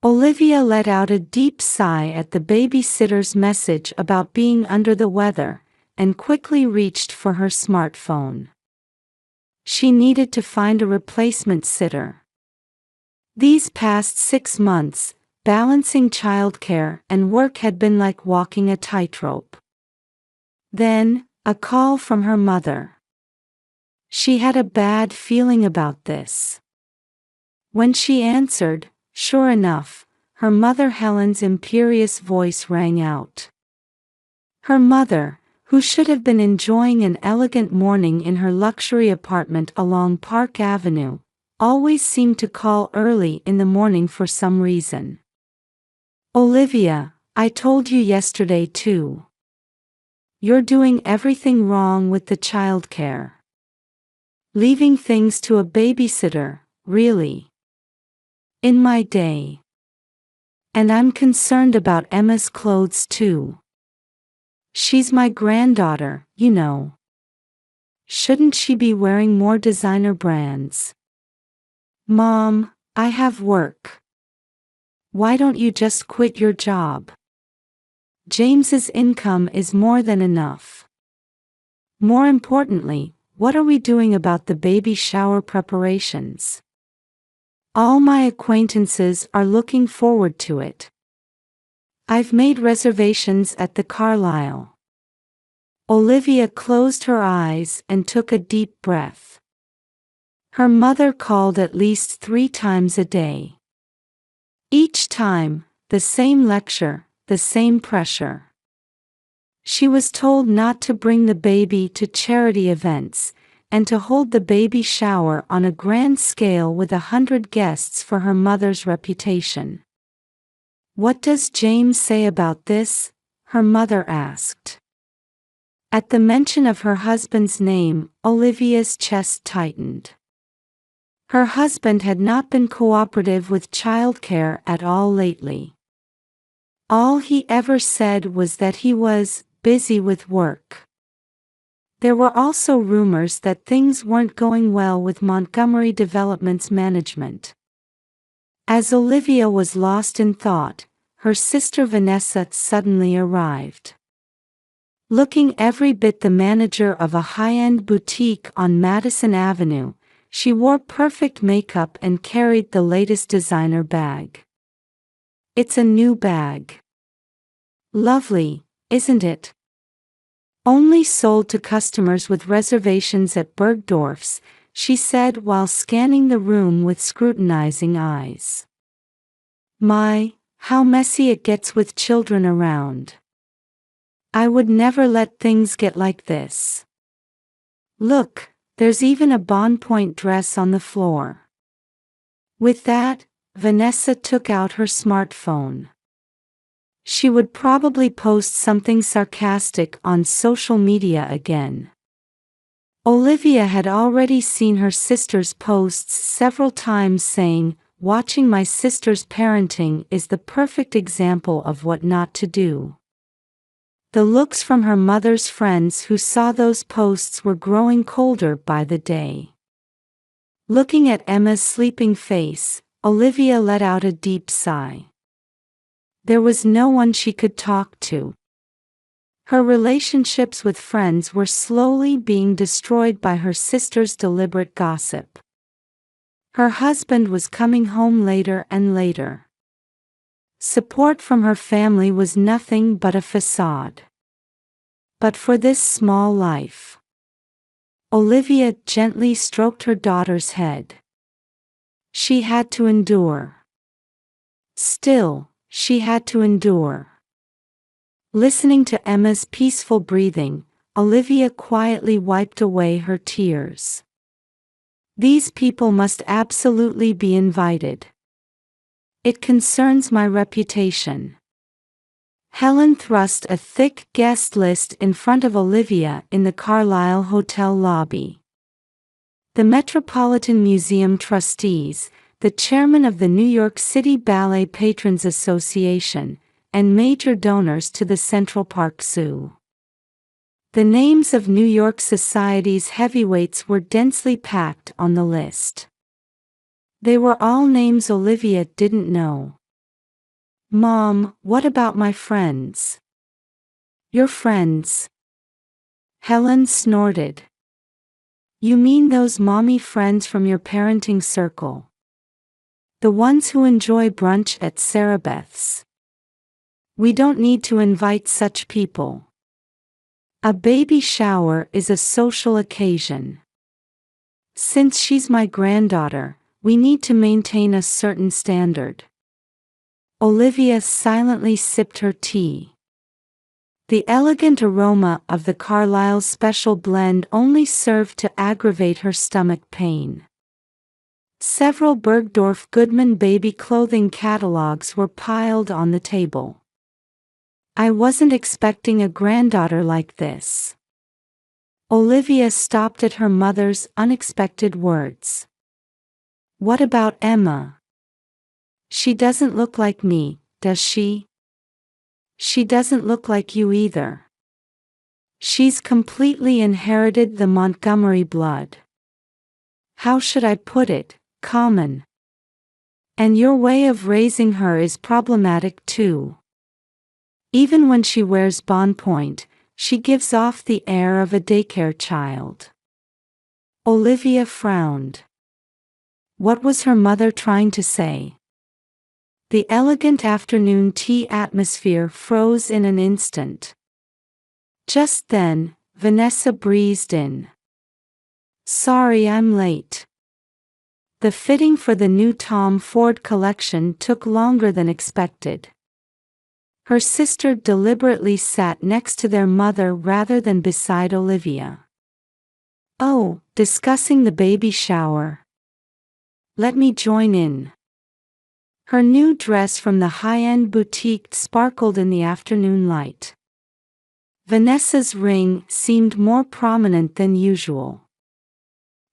Olivia let out a deep sigh at the babysitter's message about being under the weather, and quickly reached for her smartphone. She needed to find a replacement sitter. These past 6 months, balancing childcare and work had been like walking a tightrope. Then, a call from her mother. She had a bad feeling about this. When she answered, sure enough, her mother Helen's imperious voice rang out. Her mother, who should have been enjoying an elegant morning in her luxury apartment along Park Avenue, always seemed to call early in the morning for some reason. "Olivia, I told you yesterday too. You're doing everything wrong with the childcare. Leaving things to a babysitter, really. In my day. And I'm concerned about Emma's clothes too. She's my granddaughter, you know. Shouldn't she be wearing more designer brands? Mom, I have work. Why don't you just quit your job? James's income is more than enough. More importantly, what are we doing about the baby shower preparations? All my acquaintances are looking forward to it. I've made reservations at the Carlisle." Olivia closed her eyes and took a deep breath. Her mother called at least 3 times a day. Each time, the same lecture, the same pressure. She was told not to bring the baby to charity events, and to hold the baby shower on a grand scale with 100 guests for her mother's reputation. "What does James say about this?" her mother asked. At the mention of her husband's name, Olivia's chest tightened. Her husband had not been cooperative with childcare at all lately. All he ever said was that he was busy with work. There were also rumors that things weren't going well with Montgomery Development's management. As Olivia was lost in thought, her sister Vanessa suddenly arrived. Looking every bit the manager of a high-end boutique on Madison Avenue, she wore perfect makeup and carried the latest designer bag. "It's a new bag. Lovely, isn't it? Only sold to customers with reservations at Bergdorf's," she said while scanning the room with scrutinizing eyes. "My, how messy it gets with children around. I would never let things get like this. Look, there's even a Bond Point dress on the floor." With that, Vanessa took out her smartphone. She would probably post something sarcastic on social media again. Olivia had already seen her sister's posts several times saying, "Watching my sister's parenting is the perfect example of what not to do." The looks from her mother's friends who saw those posts were growing colder by the day. Looking at Emma's sleeping face, Olivia let out a deep sigh. There was no one she could talk to. Her relationships with friends were slowly being destroyed by her sister's deliberate gossip. Her husband was coming home later and later. Support from her family was nothing but a facade. But for this small life, Olivia gently stroked her daughter's head. She had to endure. Still, she had to endure. Listening to Emma's peaceful breathing, Olivia quietly wiped away her tears. These people must absolutely be invited. It concerns my reputation. Helen thrust a thick guest list in front of Olivia in the Carlisle Hotel lobby. The Metropolitan Museum trustees, the chairman of the New York City Ballet Patrons Association, and major donors to the Central Park Zoo. The names of New York society's heavyweights were densely packed on the list. They were all names Olivia didn't know. "Mom, what about my friends?" "Your friends?" Helen snorted. "You mean those mommy friends from your parenting circle? The ones who enjoy brunch at Sarah Beth's? We don't need to invite such people. A baby shower is a social occasion. Since she's my granddaughter, we need to maintain a certain standard." Olivia silently sipped her tea. The elegant aroma of the Carlisle Special Blend only served to aggravate her stomach pain. Several Bergdorf Goodman baby clothing catalogs were piled on the table. "I wasn't expecting a granddaughter like this." Olivia stopped at her mother's unexpected words. "What about Emma? She doesn't look like me, does she?" "She doesn't look like you either. She's completely inherited the Montgomery blood. How should I put it, common. And your way of raising her is problematic too. Even when she wears Bonpoint, she gives off the air of a daycare child." Olivia frowned. What was her mother trying to say? The elegant afternoon tea atmosphere froze in an instant. Just then, Vanessa breezed in. "Sorry I'm late. The fitting for the new Tom Ford collection took longer than expected." Her sister deliberately sat next to their mother rather than beside Olivia. "Oh, discussing the baby shower. Let me join in." Her new dress from the high-end boutique sparkled in the afternoon light. Vanessa's ring seemed more prominent than usual.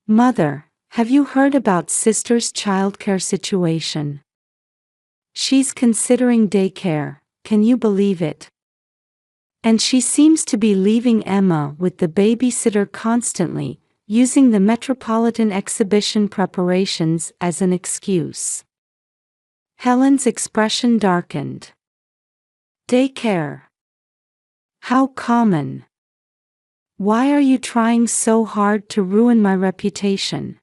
"Mother, have you heard about sister's childcare situation? She's considering daycare, can you believe it? And she seems to be leaving Emma with the babysitter constantly, using the Metropolitan exhibition preparations as an excuse." Helen's expression darkened. "Daycare? How common. Why are you trying so hard to ruin my reputation?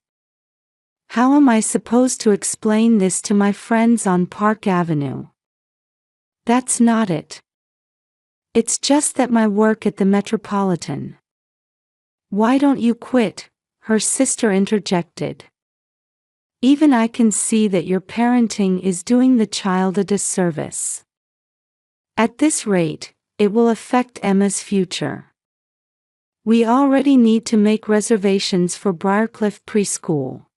How am I supposed to explain this to my friends on Park Avenue?" "That's not it. It's just that my work at the Metropolitan." "Why don't you quit?" her sister interjected. "Even I can see that your parenting is doing the child a disservice. At this rate, it will affect Emma's future. We already need to make reservations for Briarcliff Preschool."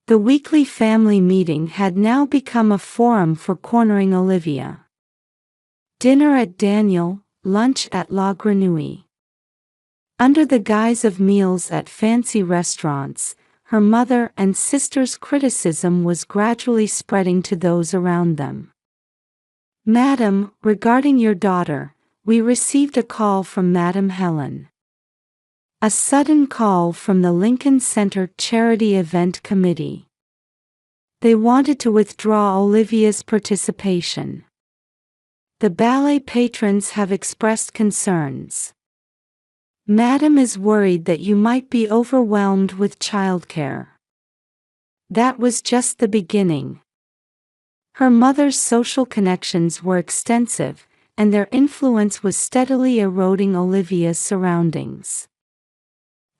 The weekly family meeting had now become a forum for cornering Olivia. Dinner at Daniel, lunch at La Grenouille. Under the guise of meals at fancy restaurants, her mother and sister's criticism was gradually spreading to those around them. "Madam, regarding your daughter, we received a call from Madam Helen. A sudden call from the Lincoln Center Charity Event Committee. They wanted to withdraw Olivia's participation. The ballet patrons have expressed concerns. Madam is worried that you might be overwhelmed with childcare." That was just the beginning. Her mother's social connections were extensive, and their influence was steadily eroding Olivia's surroundings.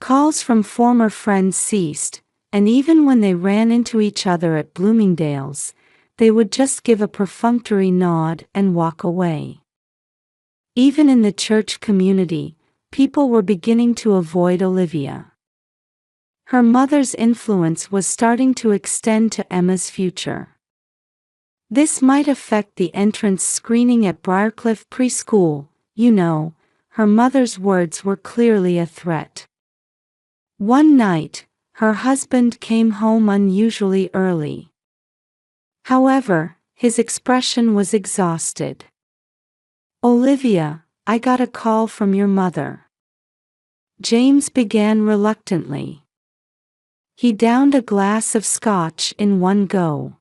Calls from former friends ceased, and even when they ran into each other at Bloomingdale's, they would just give a perfunctory nod and walk away. Even in the church community, people were beginning to avoid Olivia. Her mother's influence was starting to extend to Emma's future. This might affect the entrance screening at Briarcliff Preschool, you know. Her mother's words were clearly a threat. One night, her husband came home unusually early. However, his expression was exhausted. "Olivia, I got a call from your mother." James began reluctantly. He downed a glass of scotch in one go.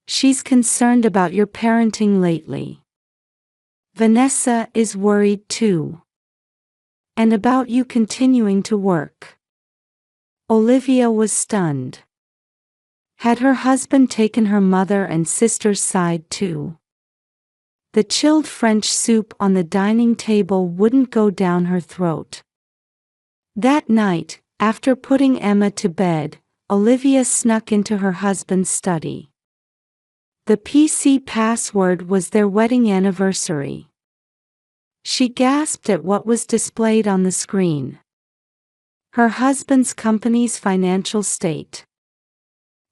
"She's concerned about your parenting lately. Vanessa is worried too. And about you continuing to work." Olivia was stunned. Had her husband taken her mother and sister's side too? The chilled French soup on the dining table wouldn't go down her throat. That night, after putting Emma to bed, Olivia snuck into her husband's study. The PC password was their wedding anniversary. She gasped at what was displayed on the screen. Her husband's company's financial state.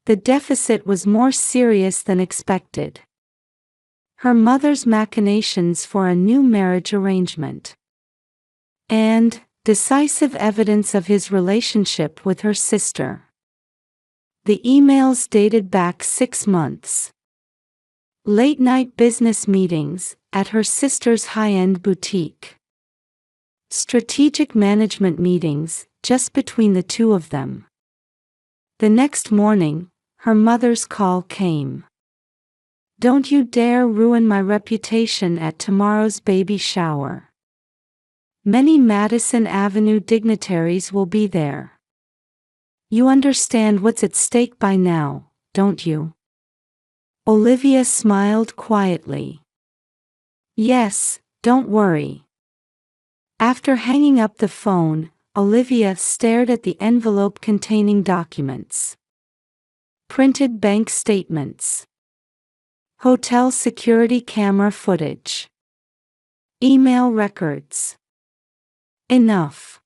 The deficit was more serious than expected. Her mother's machinations for a new marriage arrangement. And decisive evidence of his relationship with her sister. The emails dated back 6 months. Late-night business meetings at her sister's high-end boutique. Strategic management meetings just between the two of them. The next morning, her mother's call came. "Don't you dare ruin my reputation at tomorrow's baby shower. Many Madison Avenue dignitaries will be there. You understand what's at stake by now, don't you?" Olivia smiled quietly. "Yes, don't worry." After hanging up the phone, Olivia stared at the envelope containing documents. Printed bank statements. Hotel security camera footage. Email records. Enough.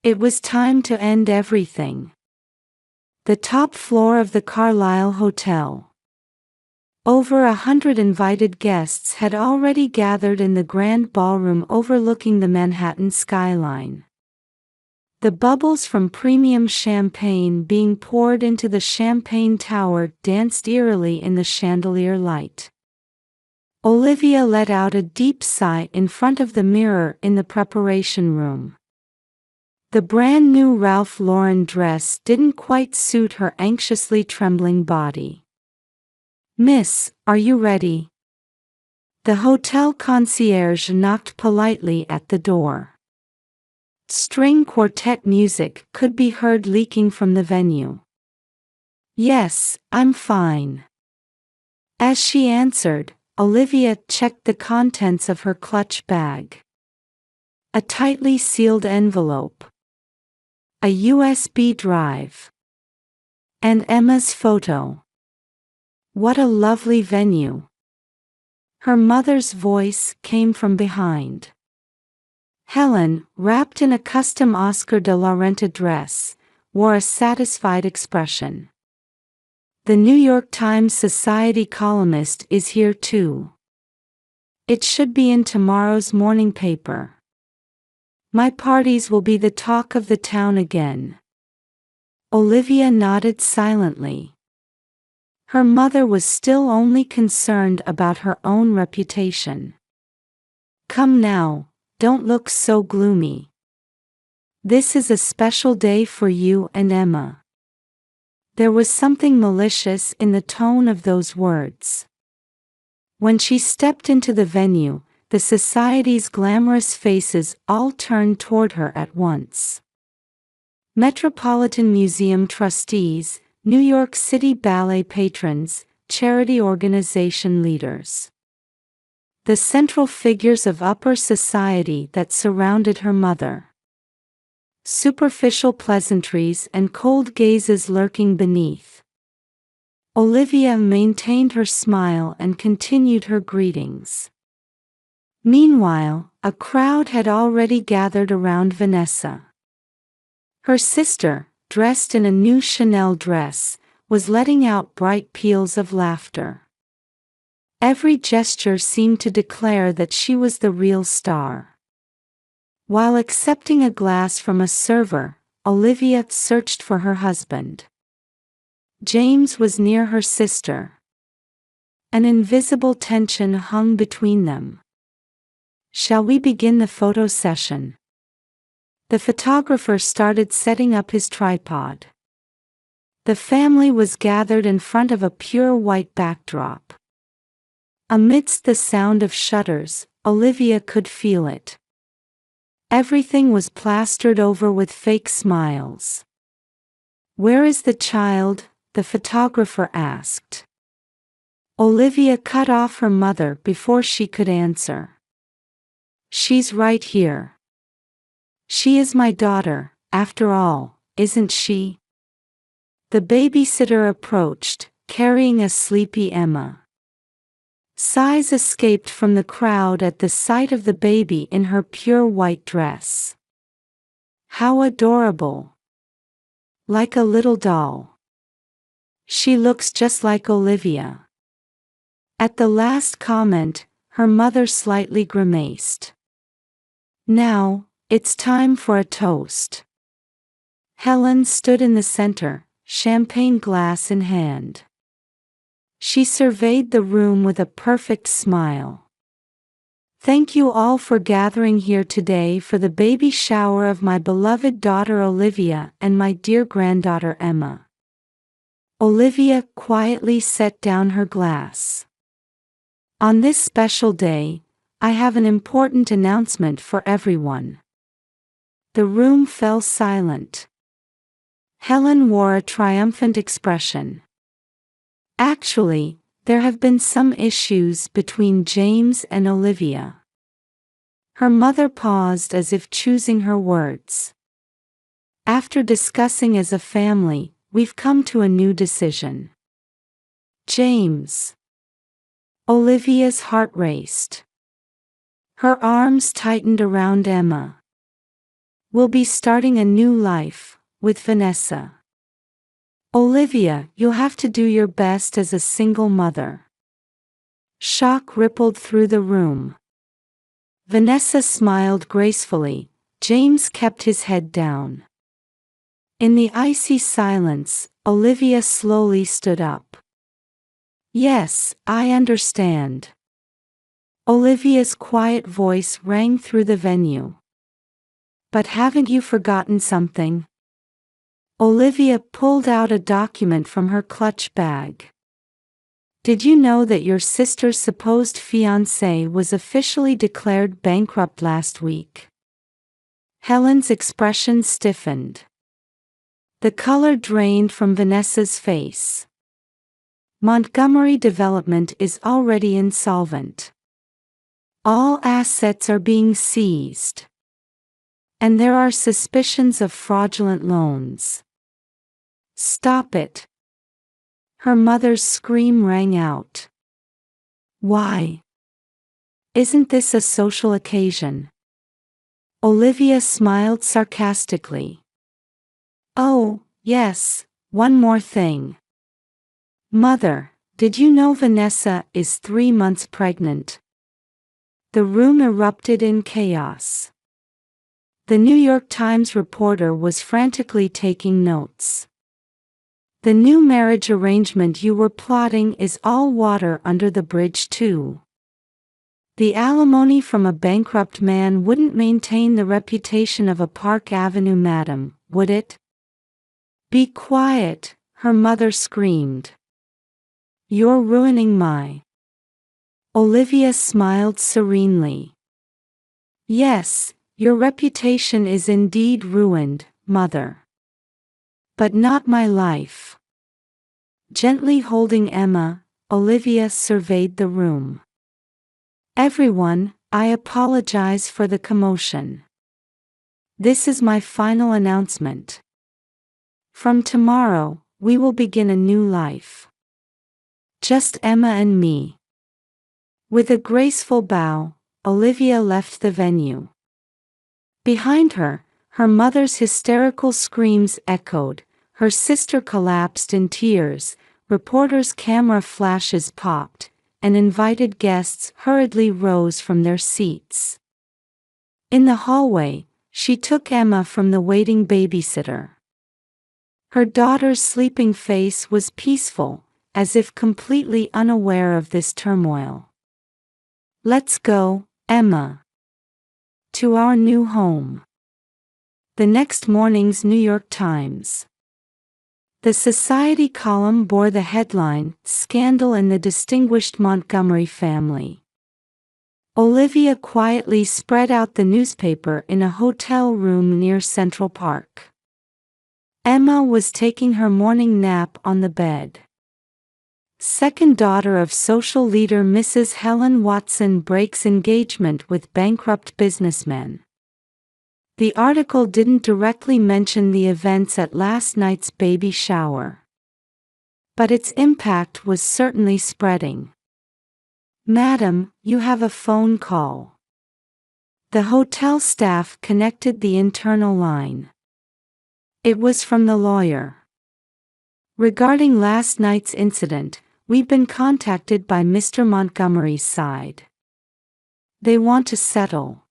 It was time to end everything. The top floor of the Carlisle Hotel. Over 100 invited guests had already gathered in the grand ballroom overlooking the Manhattan skyline. The bubbles from premium champagne being poured into the champagne tower danced eerily in the chandelier light. Olivia let out a deep sigh in front of the mirror in the preparation room. The brand new Ralph Lauren dress didn't quite suit her anxiously trembling body. "Miss, are you ready?" The hotel concierge knocked politely at the door. String quartet music could be heard leaking from the venue. "Yes, I'm fine." As she answered, Olivia checked the contents of her clutch bag. A tightly sealed envelope. A USB drive. And Emma's photo. What a lovely venue. Her mother's voice came from behind. Helen, wrapped in a custom Oscar de la Renta dress, wore a satisfied expression. "The New York Times Society columnist is here too. It should be in tomorrow's morning paper. My parties will be the talk of the town again." Olivia nodded silently. Her mother was still only concerned about her own reputation. "Come now, don't look so gloomy. This is a special day for you and Emma." There was something malicious in the tone of those words. When she stepped into the venue, the society's glamorous faces all turned toward her at once. Metropolitan Museum trustees, New York City Ballet patrons, charity organization leaders. The central figures of upper society that surrounded her mother. superficial pleasantries and cold gazes lurking beneath. Olivia maintained her smile and continued her greetings. Meanwhile, a crowd had already gathered around Vanessa. Her sister, dressed in a new Chanel dress, was letting out bright peals of laughter. Every gesture seemed to declare that she was the real star. While accepting a glass from a server, Olivia searched for her husband. James was near her sister. An invisible tension hung between them. "Shall we begin the photo session?" The photographer started setting up his tripod. The family was gathered in front of a pure white backdrop. Amidst the sound of shutters, Olivia could feel it. Everything was plastered over with fake smiles. "Where is the child?" the photographer asked. Olivia cut off her mother before she could answer. "She's right here. She is my daughter, after all, isn't she?" The babysitter approached, carrying a sleepy Emma. Sighs escaped from the crowd at the sight of the baby in her pure white dress. "How adorable! Like a little doll. She looks just like Olivia." At the last comment, her mother slightly grimaced. "Now, it's time for a toast." Helen stood in the center, champagne glass in hand. She surveyed the room with a perfect smile. "Thank you all for gathering here today for the baby shower of my beloved daughter Olivia and my dear granddaughter Emma." Olivia quietly set down her glass. "On this special day, I have an important announcement for everyone." The room fell silent. Helen wore a triumphant expression. "Actually, there have been some issues between James and Olivia." Her mother paused as if choosing her words. "After discussing as a family, we've come to a new decision." "James." Olivia's heart raced. Her arms tightened around Emma. "We'll be starting a new life, with Vanessa. Olivia, you'll have to do your best as a single mother." Shock rippled through the room. Vanessa smiled gracefully. James kept his head down. In the icy silence, Olivia slowly stood up. "Yes, I understand." Olivia's quiet voice rang through the venue. "But haven't you forgotten something?" Olivia pulled out a document from her clutch bag. "Did you know that your sister's supposed fiancé was officially declared bankrupt last week?" Helen's expression stiffened. The color drained from Vanessa's face. "Montgomery Development is already insolvent. All assets are being seized. And there are suspicions of fraudulent loans." "Stop it." Her mother's scream rang out. "Why? Isn't this a social occasion?" Olivia smiled sarcastically. "Oh, yes, one more thing. Mother, did you know Vanessa is 3 months pregnant?" The room erupted in chaos. The New York Times reporter was frantically taking notes. "The new marriage arrangement you were plotting is all water under the bridge too. The alimony from a bankrupt man wouldn't maintain the reputation of a Park Avenue madam, would it?" "Be quiet," her mother screamed. "You're ruining my—" Olivia smiled serenely. "Yes, your reputation is indeed ruined, mother. But not my life." Gently holding Emma, Olivia surveyed the room. "Everyone, I apologize for the commotion. This is my final announcement. From tomorrow, we will begin a new life. Just Emma and me." With a graceful bow, Olivia left the venue. Behind her, her mother's hysterical screams echoed, her sister collapsed in tears, reporters' camera flashes popped, and invited guests hurriedly rose from their seats. In the hallway, she took Emma from the waiting babysitter. Her daughter's sleeping face was peaceful, as if completely unaware of this turmoil. "Let's go, Emma. To our new home." The next morning's New York Times. The Society column bore the headline, "Scandal in the Distinguished Montgomery Family." Olivia quietly spread out the newspaper in a hotel room near Central Park. Emma was taking her morning nap on the bed. Second daughter of social leader Mrs. Helen Watson breaks engagement with bankrupt businessman. The article didn't directly mention the events at last night's baby shower. But its impact was certainly spreading. "Madam, you have a phone call." The hotel staff connected the internal line. It was from the lawyer. "Regarding last night's incident, we've been contacted by Mr. Montgomery's side. They want to settle."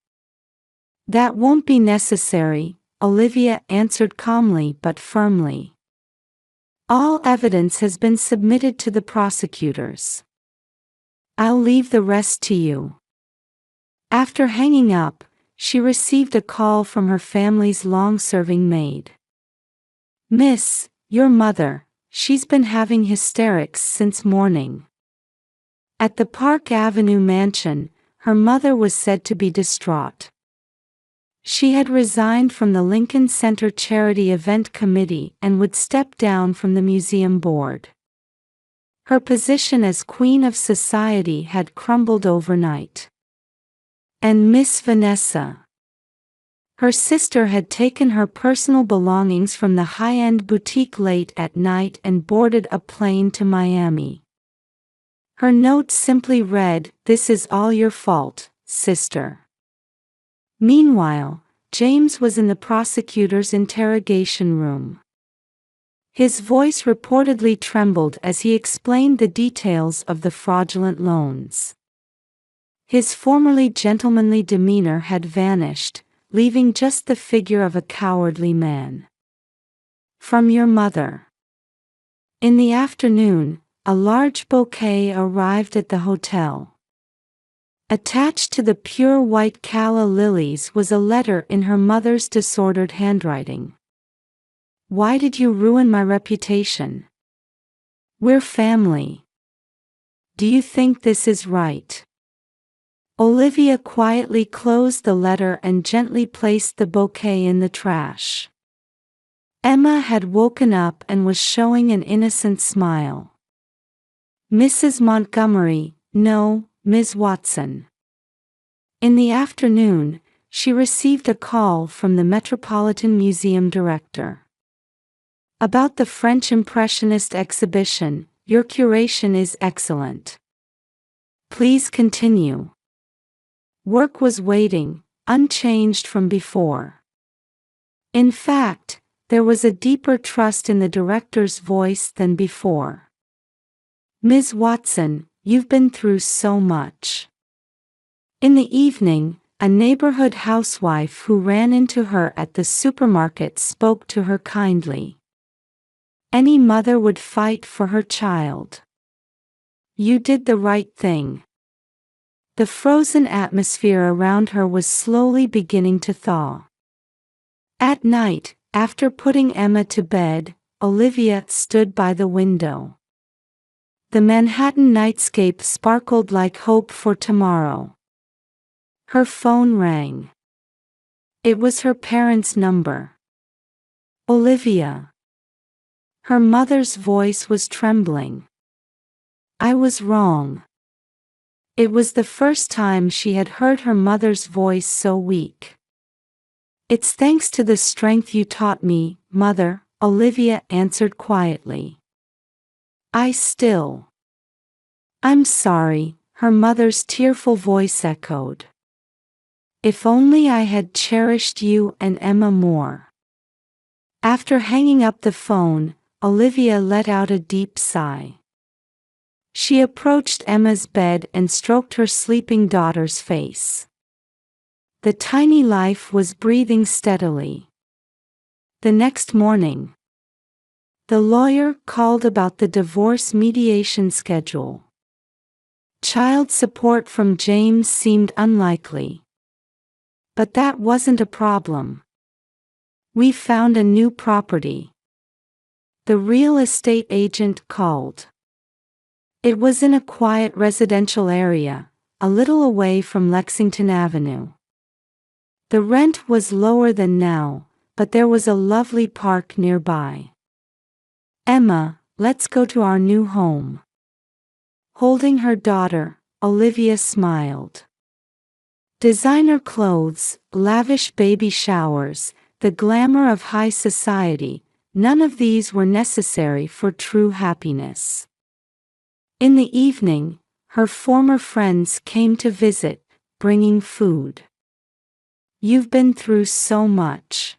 "That won't be necessary," Olivia answered calmly but firmly. "All evidence has been submitted to the prosecutors. I'll leave the rest to you." After hanging up, she received a call from her family's long-serving maid. "Miss, your mother, she's been having hysterics since morning." At the Park Avenue mansion, her mother was said to be distraught. She had resigned from the Lincoln Center Charity Event Committee and would step down from the museum board. Her position as Queen of Society had crumbled overnight. And Miss Vanessa. Her sister had taken her personal belongings from the high-end boutique late at night and boarded a plane to Miami. Her note simply read, "This is all your fault, sister." Meanwhile, James was in the prosecutor's interrogation room. His voice reportedly trembled as he explained the details of the fraudulent loans. His formerly gentlemanly demeanor had vanished, leaving just the figure of a cowardly man. "From your mother." In the afternoon, a large bouquet arrived at the hotel. Attached to the pure white calla lilies was a letter in her mother's disordered handwriting. "Why did you ruin my reputation? We're family. Do you think this is right?" Olivia quietly closed the letter and gently placed the bouquet in the trash. Emma had woken up and was showing an innocent smile. "Mrs. Montgomery, no, Ms. Watson." In the afternoon, she received a call from the Metropolitan Museum director. "About the French Impressionist exhibition, your curation is excellent. Please continue." Work was waiting, unchanged from before. In fact, there was a deeper trust in the director's voice than before. "Ms. Watson, you've been through so much." In the evening, a neighborhood housewife who ran into her at the supermarket spoke to her kindly. "Any mother would fight for her child. You did the right thing." The frozen atmosphere around her was slowly beginning to thaw. At night, after putting Emma to bed, Olivia stood by the window. The Manhattan nightscape sparkled like hope for tomorrow. Her phone rang. It was her parents' number. "Olivia." Her mother's voice was trembling. "I was wrong." It was the first time she had heard her mother's voice so weak. It's thanks to the strength you taught me, Mother, Olivia answered quietly. I'm sorry, her mother's tearful voice echoed. If only I had cherished you and Emma more. After hanging up the phone, Olivia let out a deep sigh. She approached Emma's bed and stroked her sleeping daughter's face. The tiny life was breathing steadily. The next morning, the lawyer called about the divorce mediation schedule. Child support from James seemed unlikely. But that wasn't a problem. We found a new property. The real estate agent called. It was in a quiet residential area, a little away from Lexington Avenue. The rent was lower than now, but there was a lovely park nearby. Emma, let's go to our new home. Holding her daughter, Olivia smiled. Designer clothes, lavish baby showers, the glamour of high society, none of these were necessary for true happiness. In the evening, her former friends came to visit, bringing food. You've been through so much.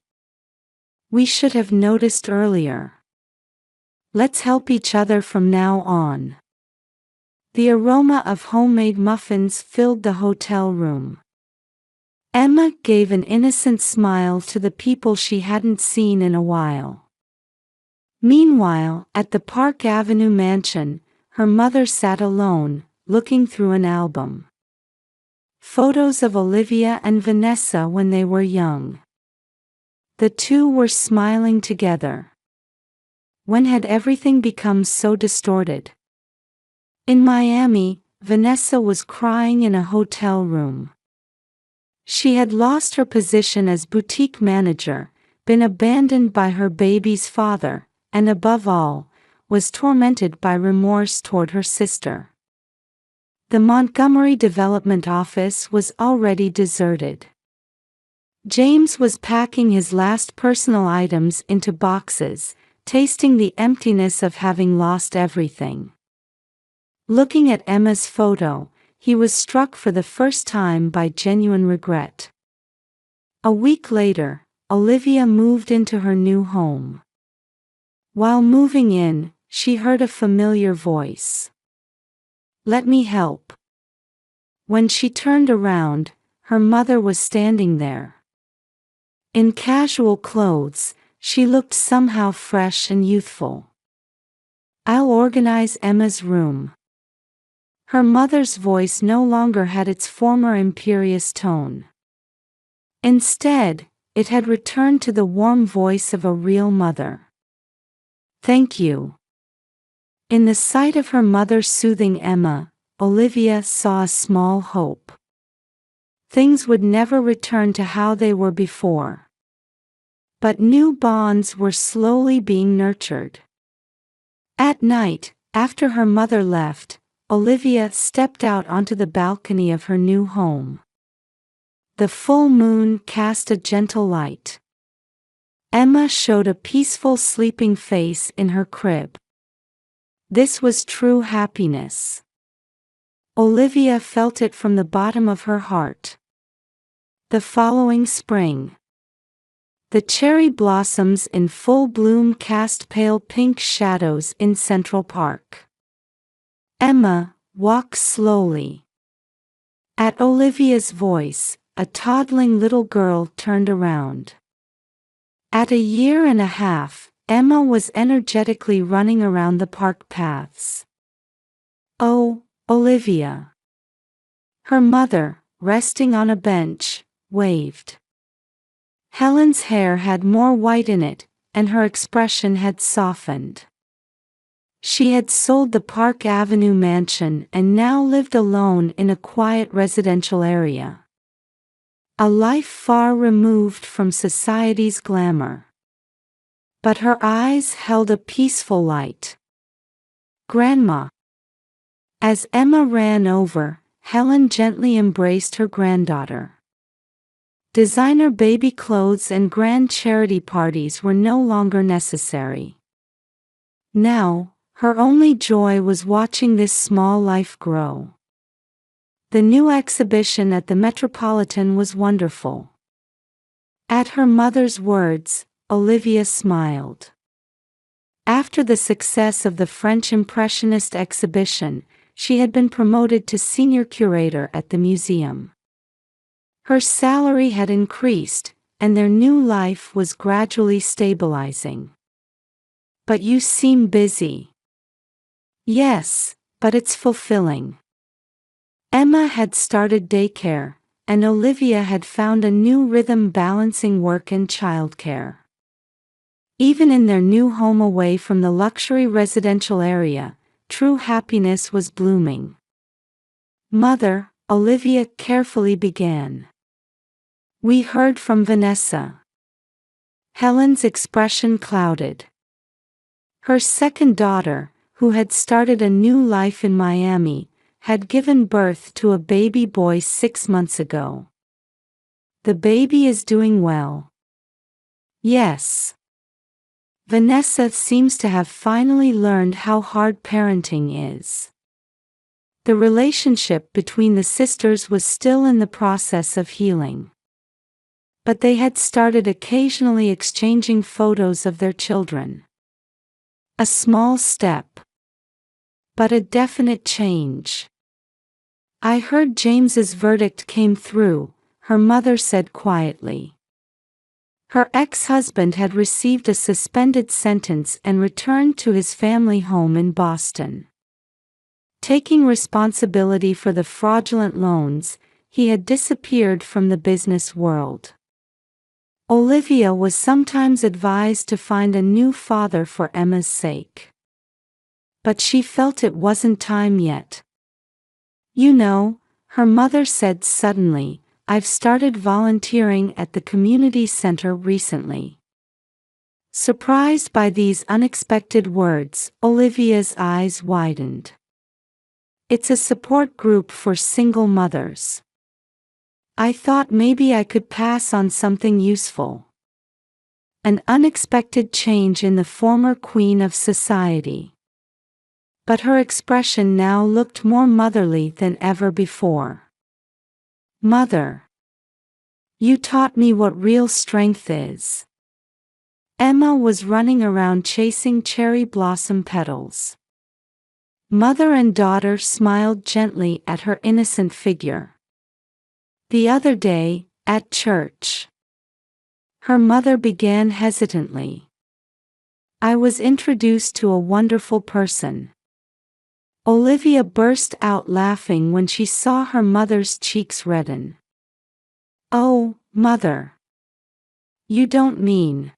We should have noticed earlier. Let's help each other from now on. The aroma of homemade muffins filled the hotel room. Emma gave an innocent smile to the people she hadn't seen in a while. Meanwhile, at the Park Avenue mansion, her mother sat alone, looking through an album. Photos of Olivia and Vanessa when they were young. The two were smiling together. When had everything become so distorted? In Miami, Vanessa was crying in a hotel room. She had lost her position as boutique manager, been abandoned by her baby's father, and above all, was tormented by remorse toward her sister. The Montgomery development office was already deserted. James was packing his last personal items into boxes, tasting the emptiness of having lost everything. Looking at Emma's photo, he was struck for the first time by genuine regret. A week later, Olivia moved into her new home. While moving in, she heard a familiar voice. Let me help. When she turned around, her mother was standing there. In casual clothes, she looked somehow fresh and youthful. I'll organize Emma's room. Her mother's voice no longer had its former imperious tone. Instead, it had returned to the warm voice of a real mother. Thank you. In the sight of her mother soothing Emma, Olivia saw a small hope. Things would never return to how they were before. But new bonds were slowly being nurtured. At night, after her mother left, Olivia stepped out onto the balcony of her new home. The full moon cast a gentle light. Emma showed a peaceful sleeping face in her crib. This was true happiness. Olivia felt it from the bottom of her heart. The following spring, the cherry blossoms in full bloom cast pale pink shadows in Central Park. Emma walked slowly. At Olivia's voice, a toddling little girl turned around. At 1.5 years, Emma was energetically running around the park paths. Oh, Olivia. Her mother, resting on a bench, waved. Helen's hair had more white in it, and her expression had softened. She had sold the Park Avenue mansion and now lived alone in a quiet residential area. A life far removed from society's glamour. But her eyes held a peaceful light. Grandma. As Emma ran over, Helen gently embraced her granddaughter. Designer baby clothes and grand charity parties were no longer necessary. Now, her only joy was watching this small life grow. The new exhibition at the Metropolitan was wonderful. At her mother's words, Olivia smiled. After the success of the French Impressionist exhibition, she had been promoted to senior curator at the museum. Her salary had increased, and their new life was gradually stabilizing. "But you seem busy." "Yes, but it's fulfilling." Emma had started daycare, and Olivia had found a new rhythm balancing work and childcare. Even in their new home away from the luxury residential area, true happiness was blooming. "Mother," Olivia carefully began. "We heard from Vanessa." Helen's expression clouded. Her second daughter, who had started a new life in Miami, had given birth to a baby boy 6 months ago. "The baby is doing well." "Yes." Vanessa seems to have finally learned how hard parenting is. The relationship between the sisters was still in the process of healing. But they had started occasionally exchanging photos of their children. A small step. But a definite change. "I heard James's verdict came through," her mother said quietly. Her ex-husband had received a suspended sentence and returned to his family home in Boston. Taking responsibility for the fraudulent loans, he had disappeared from the business world. Olivia was sometimes advised to find a new father for Emma's sake. But she felt it wasn't time yet. "You know," her mother said suddenly, "I've started volunteering at the community center recently." Surprised by these unexpected words, Olivia's eyes widened. "It's a support group for single mothers." "I thought maybe I could pass on something useful." An unexpected change in the former queen of society. But her expression now looked more motherly than ever before. "Mother, you taught me what real strength is." Emma was running around chasing cherry blossom petals. Mother and daughter smiled gently at her innocent figure. "The other day, at church," her mother began hesitantly, "I was introduced to a wonderful person." Olivia burst out laughing when she saw her mother's cheeks redden. "Oh, Mother. You don't mean..."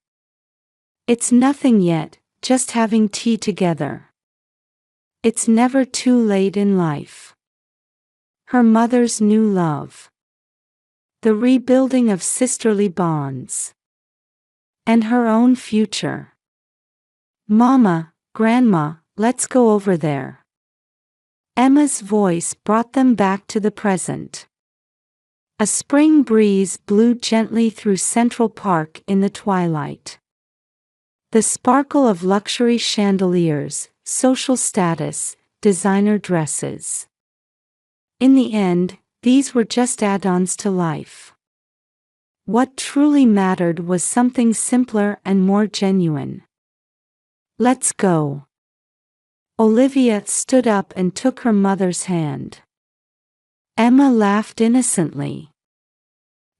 "It's nothing yet, just having tea together. It's never too late in life." Her mother's new love. The rebuilding of sisterly bonds. And her own future. "Mama, Grandma, let's go over there." Emma's voice brought them back to the present. A spring breeze blew gently through Central Park in the twilight. The sparkle of luxury chandeliers, social status, designer dresses. In the end, these were just add-ons to life. What truly mattered was something simpler and more genuine. "Let's go." Olivia stood up and took her mother's hand. Emma laughed innocently.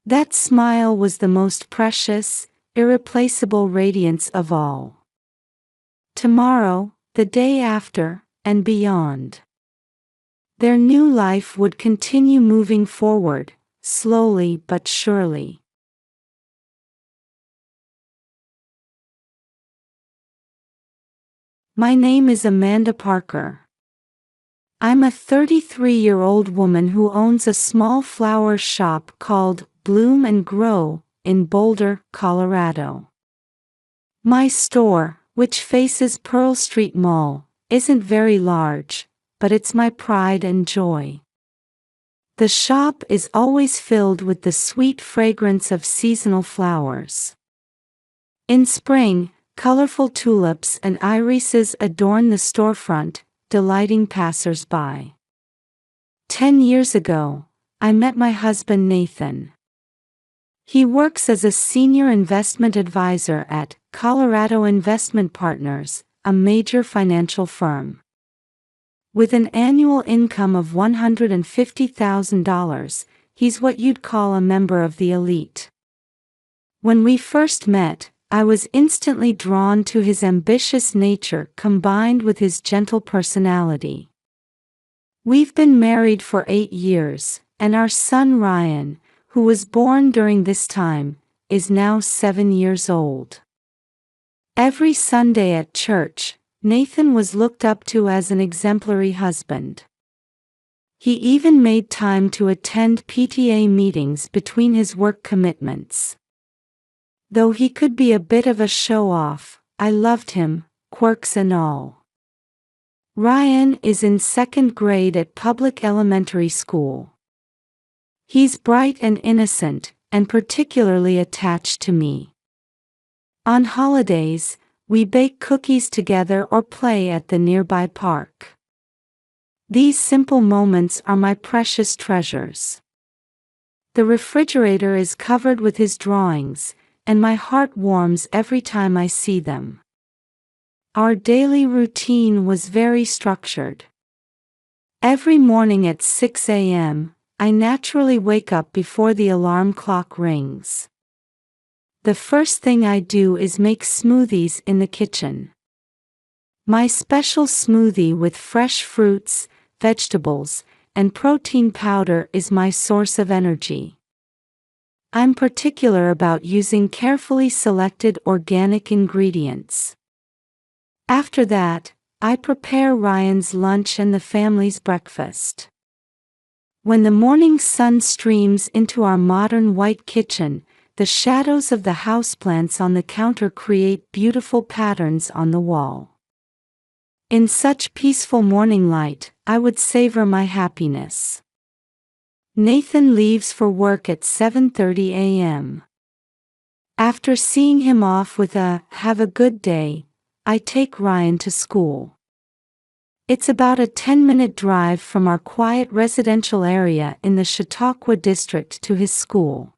That smile was the most precious, irreplaceable radiance of all. Tomorrow, the day after, and beyond. Their new life would continue moving forward, slowly but surely. My name is Amanda Parker. I'm a 33-year-old woman who owns a small flower shop called Bloom and Grow in Boulder, Colorado. My store, which faces Pearl Street Mall, isn't very large, but it's my pride and joy. The shop is always filled with the sweet fragrance of seasonal flowers. In spring, colorful tulips and irises adorn the storefront, delighting passers-by. 10 years ago, I met my husband Nathan. He works as a senior investment advisor at Colorado Investment Partners, a major financial firm. With an annual income of $150,000, he's what you'd call a member of the elite. When we first met, I was instantly drawn to his ambitious nature combined with his gentle personality. We've been married for 8 years, and our son Ryan, who was born during this time, is now 7 years old. Every Sunday at church, Nathan was looked up to as an exemplary husband. He even made time to attend PTA meetings between his work commitments. Though he could be a bit of a show-off, I loved him, quirks and all. Ryan is in 2nd grade at public elementary school. He's bright and innocent, and particularly attached to me. On holidays, we bake cookies together or play at the nearby park. These simple moments are my precious treasures. The refrigerator is covered with his drawings, and my heart warms every time I see them. Our daily routine was very structured. Every morning at 6 a.m., I naturally wake up before the alarm clock rings. The first thing I do is make smoothies in the kitchen. My special smoothie with fresh fruits, vegetables, and protein powder is my source of energy. I'm particular about using carefully selected organic ingredients. After that, I prepare Ryan's lunch and the family's breakfast. When the morning sun streams into our modern white kitchen, the shadows of the houseplants on the counter create beautiful patterns on the wall. In such peaceful morning light, I would savor my happiness. Nathan leaves for work at 7:30 a.m. After seeing him off with a "have a good day," I take Ryan to school. It's about a 10-minute drive from our quiet residential area in the Chautauqua district to his school.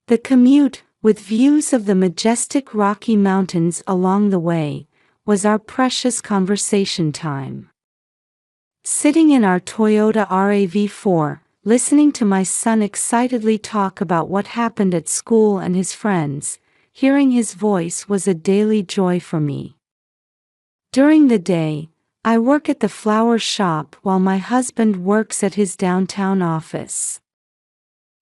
The commute, with views of the majestic Rocky Mountains along the way, was our precious conversation time. Sitting in our Toyota RAV4, listening to my son excitedly talk about what happened at school and his friends, hearing his voice was a daily joy for me. During the day, I work at the flower shop while my husband works at his downtown office.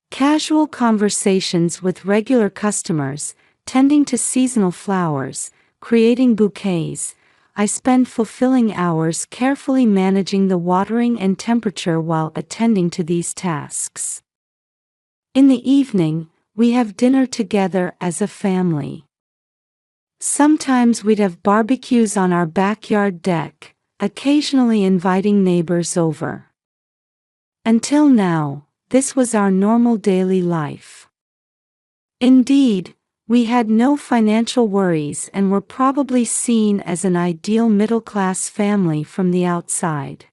Casual conversations with regular customers, tending to seasonal flowers, creating bouquets. I spend fulfilling hours carefully managing the watering and temperature while attending to these tasks. In the evening, we have dinner together as a family. Sometimes we'd have barbecues on our backyard deck, occasionally inviting neighbors over. Until now, this was our normal daily life. Indeed, we had no financial worries and were probably seen as an ideal middle-class family from the outside.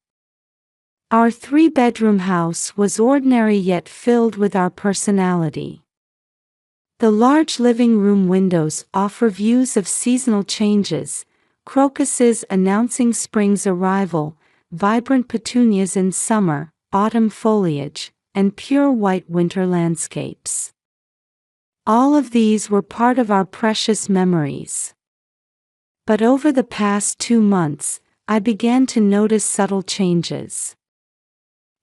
Our 3-bedroom house was ordinary yet filled with our personality. The large living room windows offer views of seasonal changes, crocuses announcing spring's arrival, vibrant petunias in summer, autumn foliage, and pure white winter landscapes. All of these were part of our precious memories. But over the past 2 months, I began to notice subtle changes.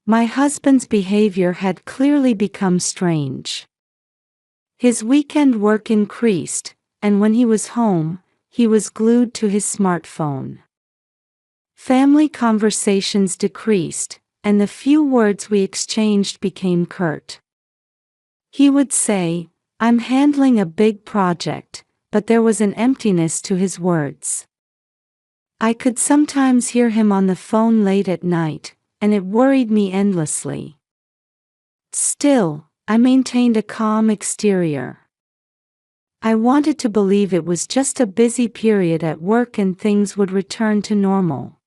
My husband's behavior had clearly become strange. His weekend work increased, and when he was home, he was glued to his smartphone. Family conversations decreased, and the few words we exchanged became curt. He would say, "I'm handling a big project," but there was an emptiness to his words. I could sometimes hear him on the phone late at night, and it worried me endlessly. Still, I maintained a calm exterior. I wanted to believe it was just a busy period at work and things would return to normal.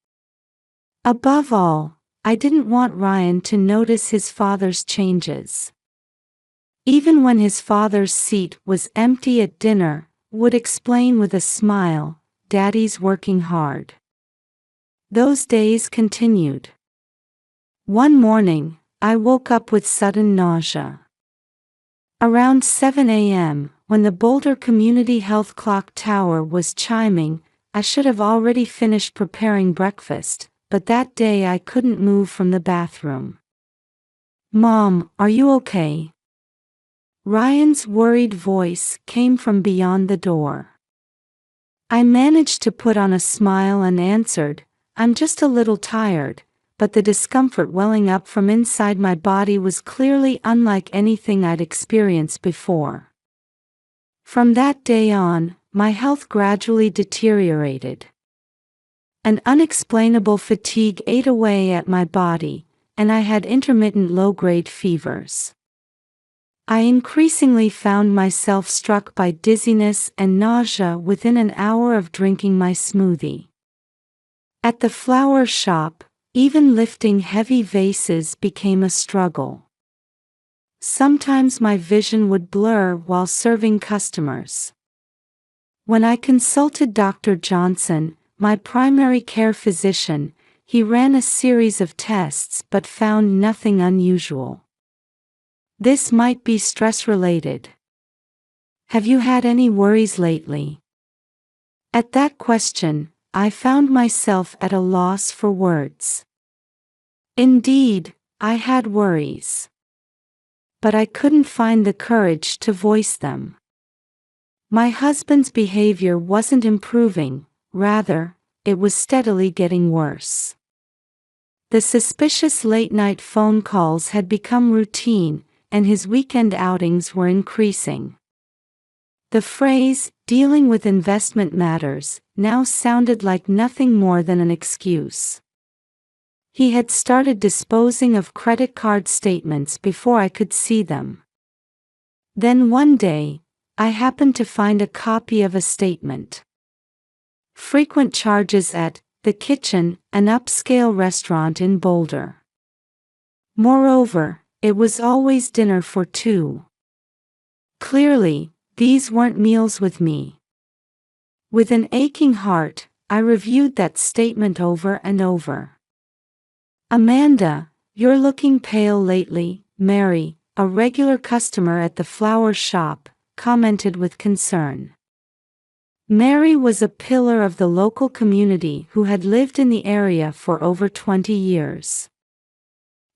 Above all, I didn't want Ryan to notice his father's changes. Even when his father's seat was empty at dinner, would explain with a smile, "Daddy's working hard." Those days continued. One morning, I woke up with sudden nausea. Around 7 a.m., when the Boulder Community Health Clock Tower was chiming, I should have already finished preparing breakfast, but that day I couldn't move from the bathroom. "Mom, are you okay?" Ryan's worried voice came from beyond the door. I managed to put on a smile and answered, "I'm just a little tired," but the discomfort welling up from inside my body was clearly unlike anything I'd experienced before. From that day on, my health gradually deteriorated. An unexplainable fatigue ate away at my body, and I had intermittent low-grade fevers. I increasingly found myself struck by dizziness and nausea within an hour of drinking my smoothie. At the flower shop, even lifting heavy vases became a struggle. Sometimes my vision would blur while serving customers. When I consulted Dr. Johnson, my primary care physician, he ran a series of tests but found nothing unusual. "This might be stress-related. Have you had any worries lately?" At that question, I found myself at a loss for words. Indeed, I had worries. But I couldn't find the courage to voice them. My husband's behavior wasn't improving, rather, it was steadily getting worse. The suspicious late-night phone calls had become routine, and his weekend outings were increasing. The phrase, "dealing with investment matters," now sounded like nothing more than an excuse. He had started disposing of credit card statements before I could see them. Then one day, I happened to find a copy of a statement. Frequent charges at The Kitchen, an upscale restaurant in Boulder. Moreover, it was always dinner for two. Clearly, these weren't meals with me. With an aching heart, I reviewed that statement over and over. "Amanda, you're looking pale lately," Mary, a regular customer at the flower shop, commented with concern. Mary was a pillar of the local community who had lived in the area for over 20 years.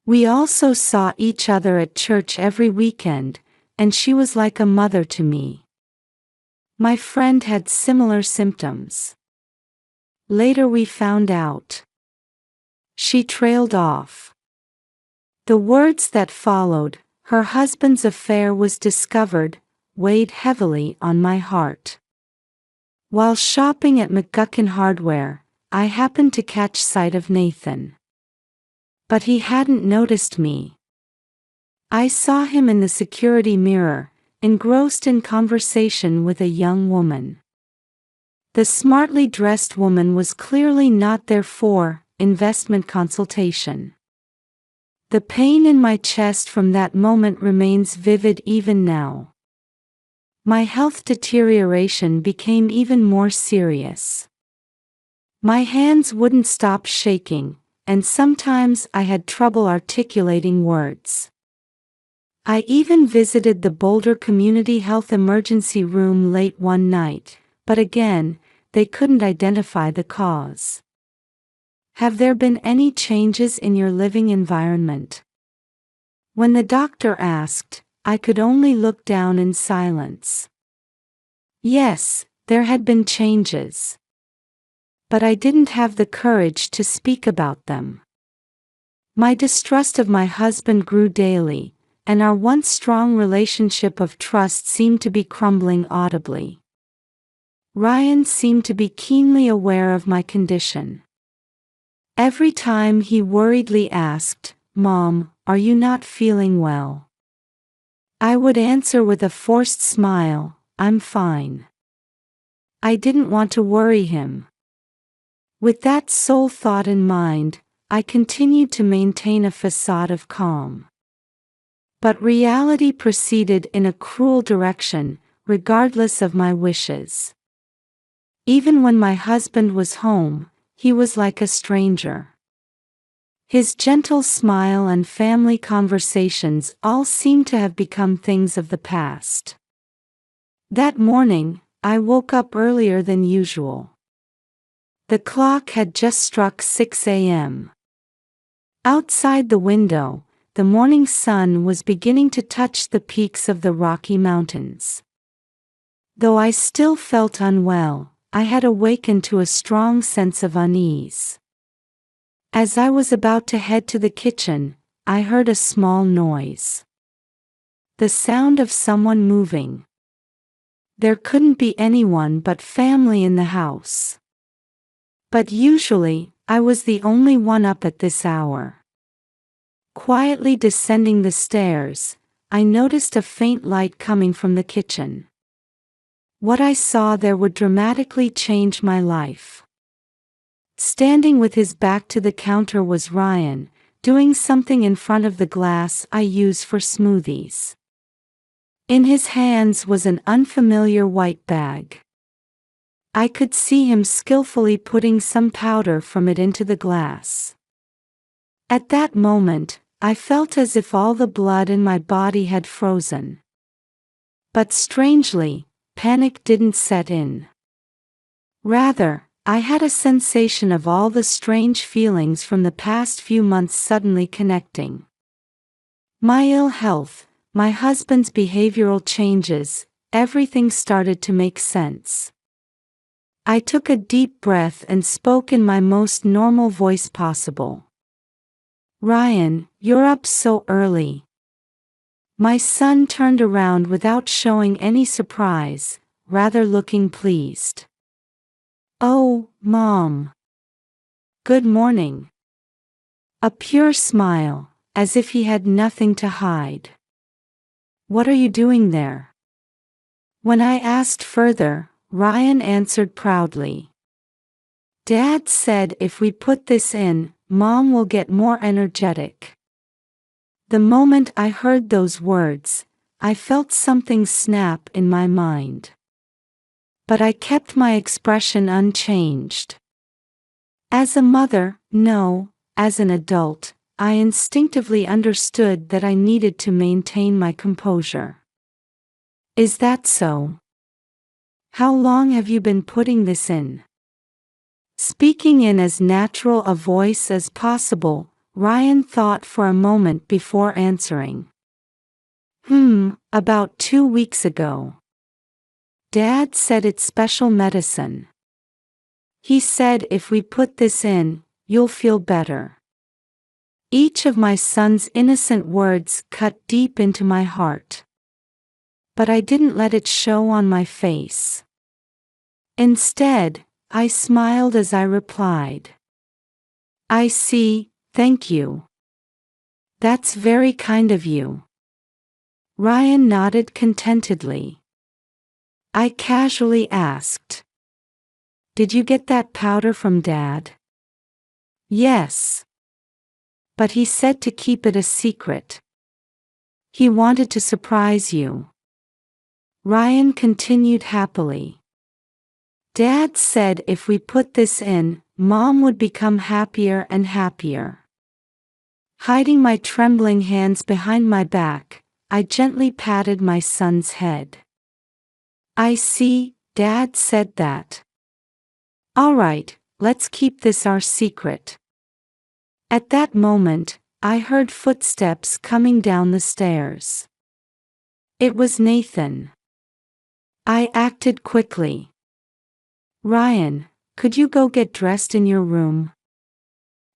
We also saw each other at church every weekend, and she was like a mother to me. My friend had similar symptoms. Later we found out. She trailed off. The words that followed, "her husband's affair was discovered," weighed heavily on my heart. While shopping at McGuckin Hardware, I happened to catch sight of Nathan. But he hadn't noticed me. I saw him in the security mirror, engrossed in conversation with a young woman. The smartly dressed woman was clearly not there for investment consultation. The pain in my chest from that moment remains vivid even now. My health deterioration became even more serious. My hands wouldn't stop shaking, and sometimes I had trouble articulating words. I even visited the Boulder Community Health Emergency Room late one night, but again, they couldn't identify the cause. Have there been any changes in your living environment? When the doctor asked, I could only look down in silence. Yes, there had been changes. But I didn't have the courage to speak about them. My distrust of my husband grew daily, and our once strong relationship of trust seemed to be crumbling audibly. Ryan seemed to be keenly aware of my condition. Every time he worriedly asked, "Mom, are you not feeling well?" I would answer with a forced smile, "I'm fine." I didn't want to worry him. With that sole thought in mind, I continued to maintain a facade of calm. But reality proceeded in a cruel direction, regardless of my wishes. Even when my husband was home, he was like a stranger. His gentle smile and family conversations all seemed to have become things of the past. That morning, I woke up earlier than usual. The clock had just struck 6 a.m. Outside the window, the morning sun was beginning to touch the peaks of the Rocky Mountains. Though I still felt unwell, I had awakened to a strong sense of unease. As I was about to head to the kitchen, I heard a small noise. The sound of someone moving. There couldn't be anyone but family in the house. But usually, I was the only one up at this hour. Quietly descending the stairs, I noticed a faint light coming from the kitchen. What I saw there would dramatically change my life. Standing with his back to the counter was Ryan, doing something in front of the glass I use for smoothies. In his hands was an unfamiliar white bag. I could see him skillfully putting some powder from it into the glass. At that moment, I felt as if all the blood in my body had frozen. But strangely, panic didn't set in. Rather, I had a sensation of all the strange feelings from the past few months suddenly connecting. My ill health, my husband's behavioral changes, everything started to make sense. I took a deep breath and spoke in my most normal voice possible. "Ryan, you're up so early." My son turned around without showing any surprise, rather looking pleased. "Oh, Mom. Good morning." A pure smile, as if he had nothing to hide. "What are you doing there?" When I asked further, Ryan answered proudly. "Dad said if we put this in, Mom will get more energetic." The moment I heard those words, I felt something snap in my mind. But I kept my expression unchanged. As a mother, no, as an adult, I instinctively understood that I needed to maintain my composure. "Is that so? How long have you been putting this in?" Speaking in as natural a voice as possible, Ryan thought for a moment before answering. About 2 weeks ago. Dad said it's special medicine. He said if we put this in, you'll feel better." Each of my son's innocent words cut deep into my heart. But I didn't let it show on my face. Instead, I smiled as I replied. "I see, thank you. That's very kind of you." Ryan nodded contentedly. I casually asked, "Did you get that powder from Dad?" "Yes. But he said to keep it a secret. He wanted to surprise you." Ryan continued happily. "Dad said if we put this in, Mom would become happier and happier." Hiding my trembling hands behind my back, I gently patted my son's head. "I see, Dad said that. All right, let's keep this our secret." At that moment, I heard footsteps coming down the stairs. It was Nathan. I acted quickly. "Ryan, could you go get dressed in your room?"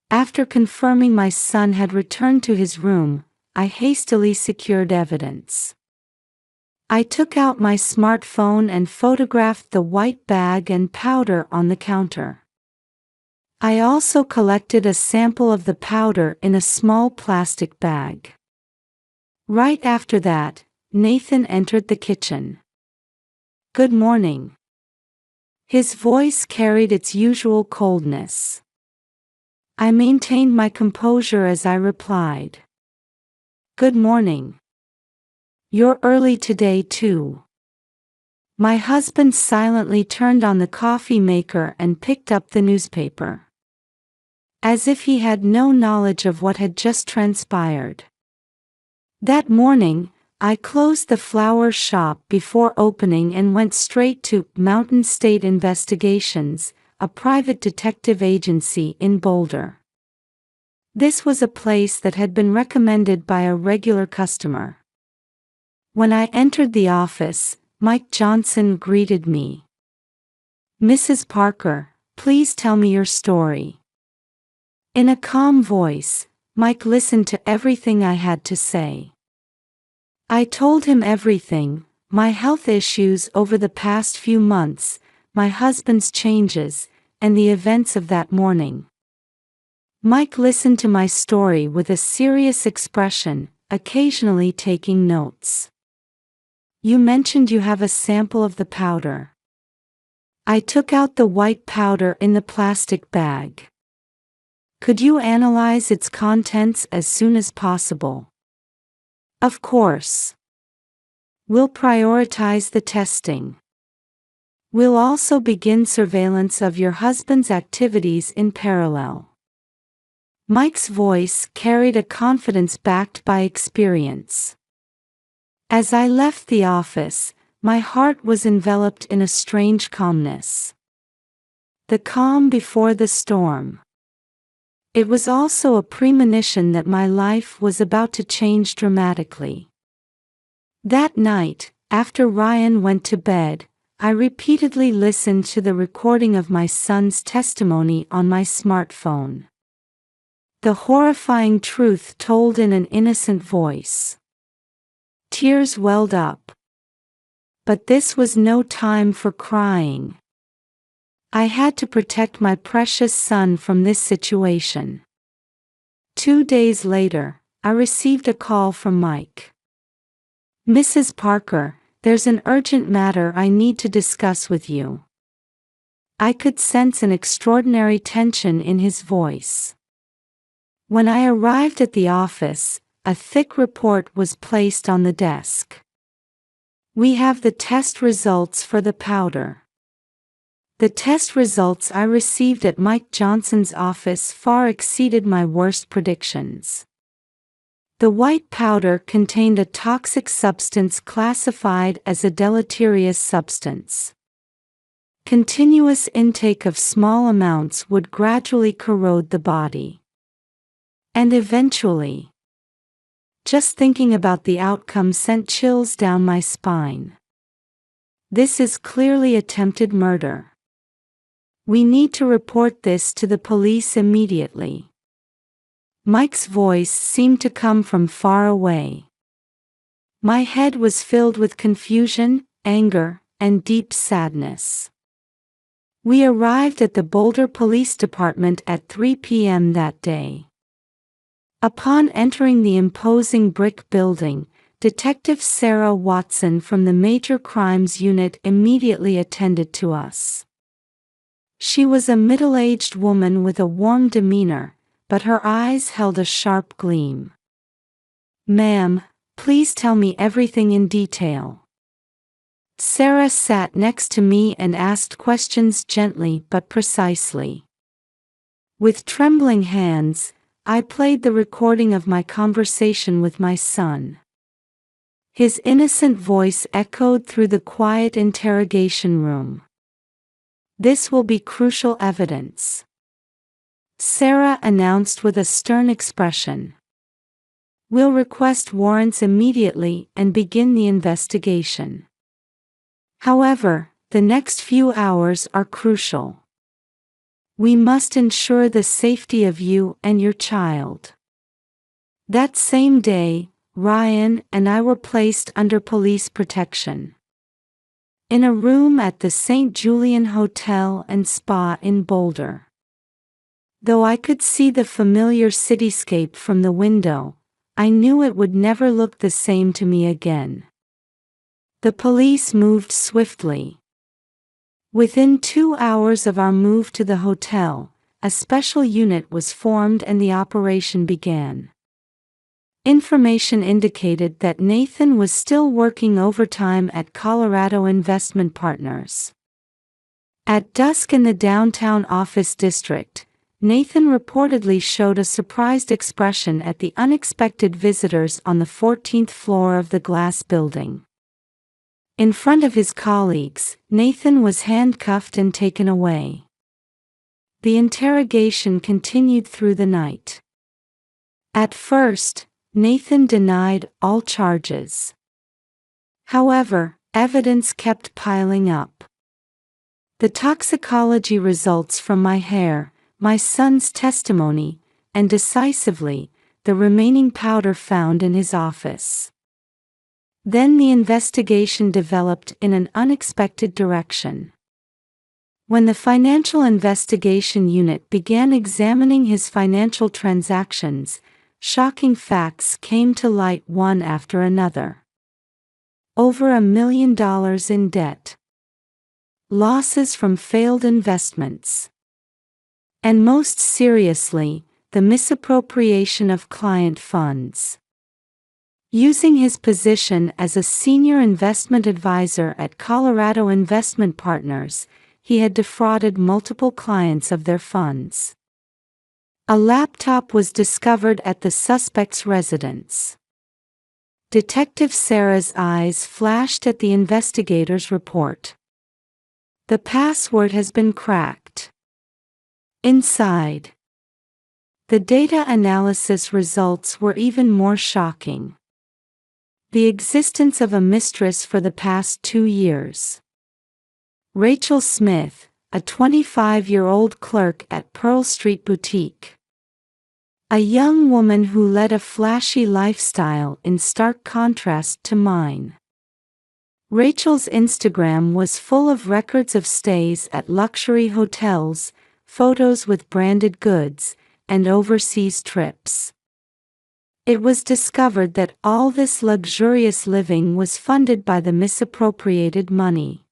After confirming my son had returned to his room, I hastily secured evidence. I took out my smartphone and photographed the white bag and powder on the counter. I also collected a sample of the powder in a small plastic bag. Right after that, Nathan entered the kitchen. "Good morning." His voice carried its usual coldness. I maintained my composure as I replied. "Good morning. You're early today too." My husband silently turned on the coffee maker and picked up the newspaper, as if he had no knowledge of what had just transpired. That morning, I closed the flower shop before opening and went straight to Mountain State Investigations, a private detective agency in Boulder. This was a place that had been recommended by a regular customer. When I entered the office, Mike Johnson greeted me. "Mrs. Parker, please tell me your story." In a calm voice, Mike listened to everything I had to say. I told him everything: my health issues over the past few months, my husband's changes, and the events of that morning. Mike listened to my story with a serious expression, occasionally taking notes. "You mentioned you have a sample of the powder." I took out the white powder in the plastic bag. "Could you analyze its contents as soon as possible?" "Of course. We'll prioritize the testing. We'll also begin surveillance of your husband's activities in parallel." Mike's voice carried a confidence backed by experience. As I left the office, my heart was enveloped in a strange calmness. The calm before the storm. It was also a premonition that my life was about to change dramatically. That night, after Ryan went to bed, I repeatedly listened to the recording of my son's testimony on my smartphone. The horrifying truth told in an innocent voice. Tears welled up. But this was no time for crying. I had to protect my precious son from this situation. 2 days later, I received a call from Mike. "Mrs. Parker, there's an urgent matter I need to discuss with you." I could sense an extraordinary tension in his voice. When I arrived at the office, a thick report was placed on the desk. "We have the test results for the powder." The test results I received at Mike Johnson's office far exceeded my worst predictions. The white powder contained a toxic substance classified as a deleterious substance. Continuous intake of small amounts would gradually corrode the body. And eventually. Just thinking about the outcome sent chills down my spine. This is clearly attempted murder. We need to report this to the police immediately. Mike's voice seemed to come from far away. My head was filled with confusion, anger, and deep sadness. We arrived at the Boulder Police Department at 3 p.m. that day. Upon entering the imposing brick building, Detective Sarah Watson from the Major Crimes Unit immediately attended to us. She was a middle-aged woman with a warm demeanor, but her eyes held a sharp gleam. "Ma'am, please tell me everything in detail." Sarah sat next to me and asked questions gently but precisely. With trembling hands, I played the recording of my conversation with my son. His innocent voice echoed through the quiet interrogation room. "This will be crucial evidence," Sarah announced with a stern expression. "We'll request warrants immediately and begin the investigation. However, the next few hours are crucial. We must ensure the safety of you and your child." That same day, Ryan and I were placed under police protection. In a room at the St. Julian Hotel and Spa in Boulder. Though I could see the familiar cityscape from the window, I knew it would never look the same to me again. The police moved swiftly. Within 2 hours of our move to the hotel, a special unit was formed and the operation began. Information indicated that Nathan was still working overtime at Colorado Investment Partners. At dusk in the downtown office district, Nathan reportedly showed a surprised expression at the unexpected visitors on the 14th floor of the glass building. In front of his colleagues, Nathan was handcuffed and taken away. The interrogation continued through the night. At first, Nathan denied all charges. However, evidence kept piling up. The toxicology results from my hair, my son's testimony, and decisively, the remaining powder found in his office. Then the investigation developed in an unexpected direction. When the Financial Investigation Unit began examining his financial transactions, shocking facts came to light one after another. Over $1 million in debt. Losses from failed investments. And most seriously, the misappropriation of client funds. Using his position as a senior investment advisor at Colorado Investment Partners, he had defrauded multiple clients of their funds. A laptop was discovered at the suspect's residence. Detective Sarah's eyes flashed at the investigator's report. The password has been cracked. Inside. The data analysis results were even more shocking. The existence of a mistress for the past 2 years. Rachel Smith, a 25-year-old clerk at Pearl Street Boutique. A young woman who led a flashy lifestyle in stark contrast to mine. Rachel's Instagram was full of records of stays at luxury hotels, photos with branded goods, and overseas trips. It was discovered that all this luxurious living was funded by the misappropriated money.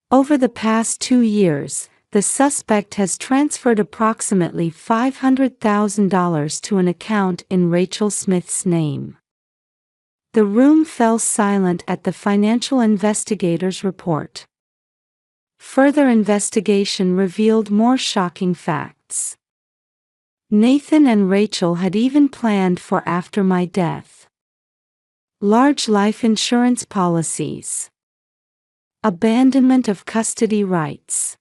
Over the past 2 years, the suspect has transferred approximately $500,000 to an account in Rachel Smith's name. The room fell silent at the financial investigator's report. Further investigation revealed more shocking facts. Nathan and Rachel had even planned for after my death. Large life insurance policies. Abandonment of custody rights.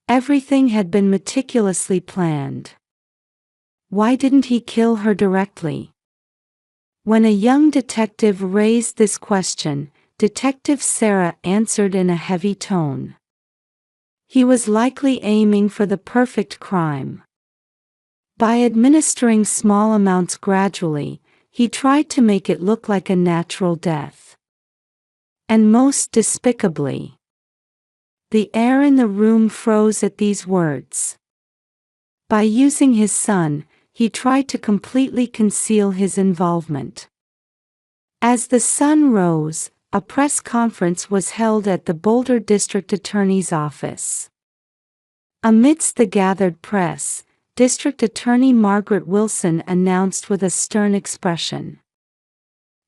Everything had been meticulously planned. Why didn't he kill her directly? When a young detective raised this question, Detective Sarah answered in a heavy tone. He was likely aiming for the perfect crime. By administering small amounts gradually, he tried to make it look like a natural death. And most despicably, the air in the room froze at these words. By using his son, he tried to completely conceal his involvement. As the sun rose, a press conference was held at the Boulder District Attorney's office. Amidst the gathered press, District Attorney Margaret Wilson announced with a stern expression.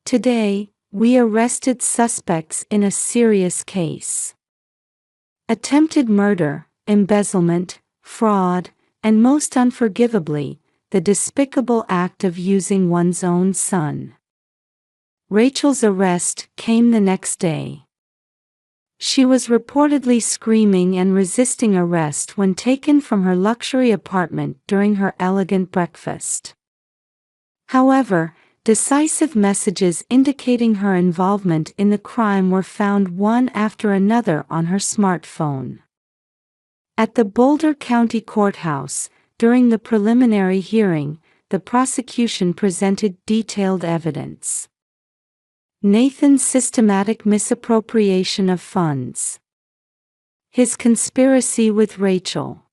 Today, we arrested suspects in a serious case. Attempted murder, embezzlement, fraud, and most unforgivably, the despicable act of using one's own son. Rachel's arrest came the next day. She was reportedly screaming and resisting arrest when taken from her luxury apartment during her elegant breakfast. However, decisive messages indicating her involvement in the crime were found one after another on her smartphone. At the Boulder County Courthouse, during the preliminary hearing, the prosecution presented detailed evidence. Nathan's systematic misappropriation of funds. His conspiracy with Rachel.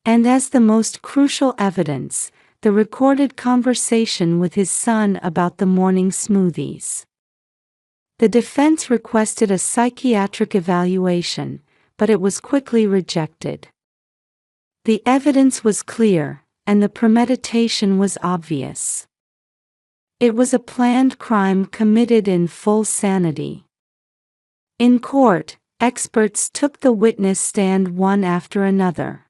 And as the most crucial evidence, the recorded conversation with his son about the morning smoothies. The defense requested a psychiatric evaluation, but it was quickly rejected. The evidence was clear, and the premeditation was obvious. It was a planned crime committed in full sanity. In court, experts took the witness stand one after another.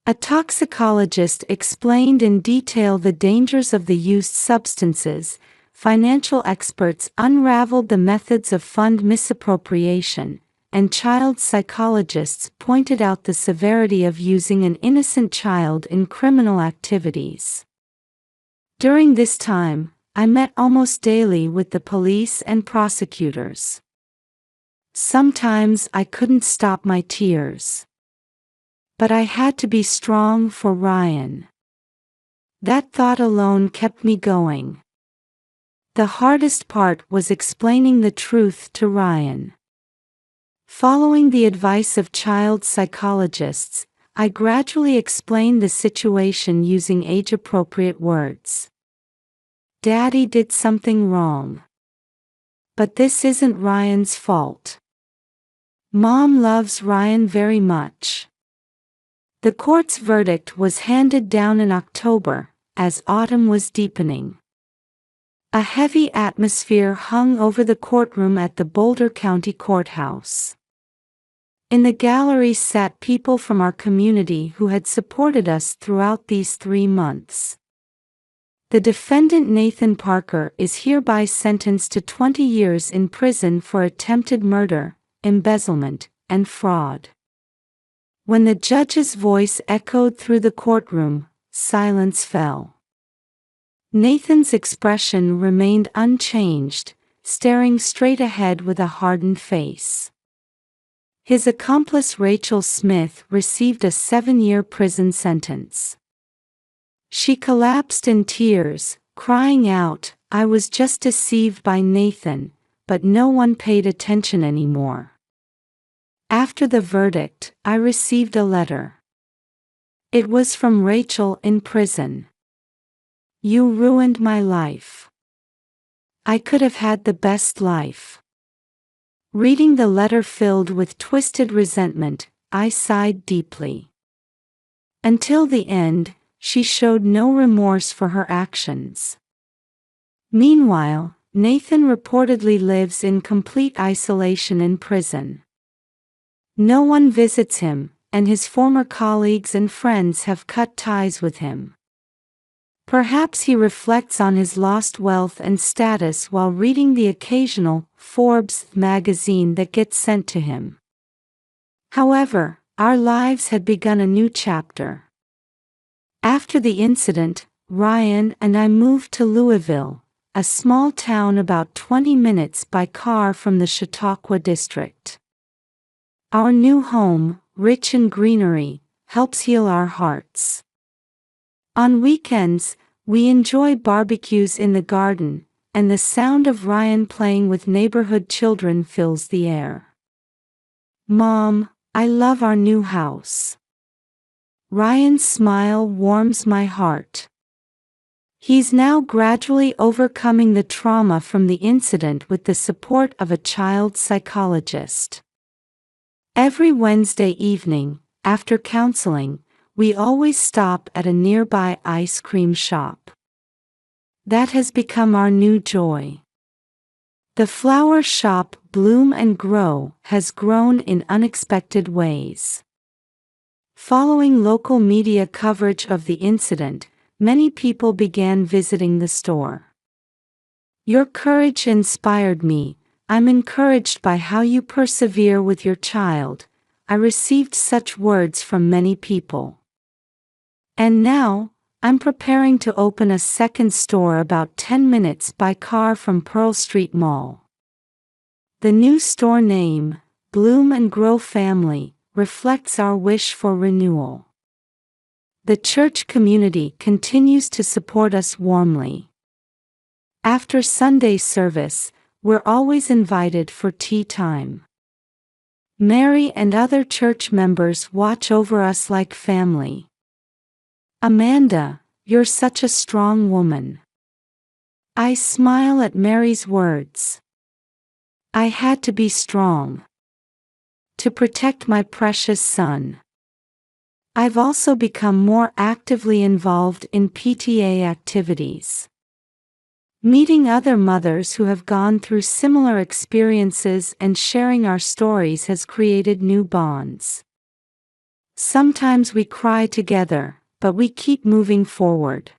A toxicologist explained in detail the dangers of the used substances. Financial experts unraveled the methods of fund misappropriation, and child psychologists pointed out the severity of using an innocent child in criminal activities. During this time, I met almost daily with the police and prosecutors. Sometimes I couldn't stop my tears. But I had to be strong for Ryan. That thought alone kept me going. The hardest part was explaining the truth to Ryan. Following the advice of child psychologists, I gradually explained the situation using age-appropriate words. Daddy did something wrong. But this isn't Ryan's fault. Mom loves Ryan very much. The court's verdict was handed down in October, as autumn was deepening. A heavy atmosphere hung over the courtroom at the Boulder County Courthouse. In the gallery sat people from our community who had supported us throughout these 3 months. The defendant Nathan Parker is hereby sentenced to 20 years in prison for attempted murder, embezzlement, and fraud. When the judge's voice echoed through the courtroom, silence fell. Nathan's expression remained unchanged, staring straight ahead with a hardened face. His accomplice Rachel Smith received a 7-year prison sentence. She collapsed in tears, crying out, "I was just deceived by Nathan, but no one paid attention anymore." After the verdict, I received a letter. It was from Rachel in prison. "You ruined my life. I could have had the best life." Reading the letter filled with twisted resentment, I sighed deeply. Until the end, she showed no remorse for her actions. Meanwhile, Nathan reportedly lives in complete isolation in prison. No one visits him, and his former colleagues and friends have cut ties with him. Perhaps he reflects on his lost wealth and status while reading the occasional Forbes magazine that gets sent to him. However, our lives had begun a new chapter. After the incident, Ryan and I moved to Louisville, a small town about 20 minutes by car from the Chautauqua district. Our new home, rich in greenery, helps heal our hearts. On weekends, we enjoy barbecues in the garden, and the sound of Ryan playing with neighborhood children fills the air. "Mom, I love our new house." Ryan's smile warms my heart. He's now gradually overcoming the trauma from the incident with the support of a child psychologist. Every Wednesday evening, after counseling, we always stop at a nearby ice cream shop. That has become our new joy. The flower shop Bloom and Grow has grown in unexpected ways. Following local media coverage of the incident, many people began visiting the store. "Your courage inspired me. I'm encouraged by how you persevere with your child." I received such words from many people. And now, I'm preparing to open a second store about 10 minutes by car from Pearl Street Mall. The new store name, Bloom and Grow Family, reflects our wish for renewal. The church community continues to support us warmly. After Sunday service, we're always invited for tea time. Mary and other church members watch over us like family. "Amanda, you're such a strong woman." I smile at Mary's words. I had to be strong to protect my precious son. I've also become more actively involved in PTA activities. Meeting other mothers who have gone through similar experiences and sharing our stories has created new bonds. Sometimes we cry together, but we keep moving forward.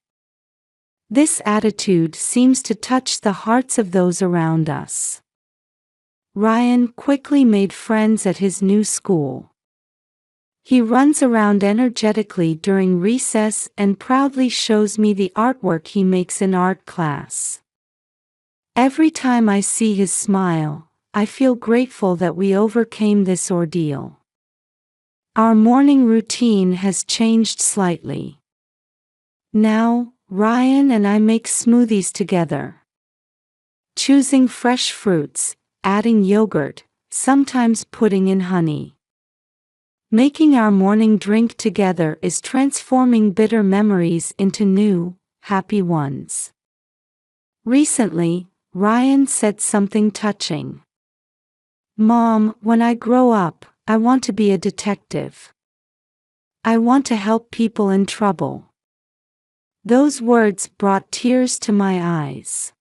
This attitude seems to touch the hearts of those around us. Ryan quickly made friends at his new school. He runs around energetically during recess and proudly shows me the artwork he makes in art class. Every time I see his smile, I feel grateful that we overcame this ordeal. Our morning routine has changed slightly. Now, Ryan and I make smoothies together. Choosing fresh fruits, adding yogurt, sometimes putting in honey. Making our morning drink together is transforming bitter memories into new, happy ones. Recently, Ryan said something touching. "Mom, when I grow up, I want to be a detective. I want to help people in trouble." Those words brought tears to my eyes.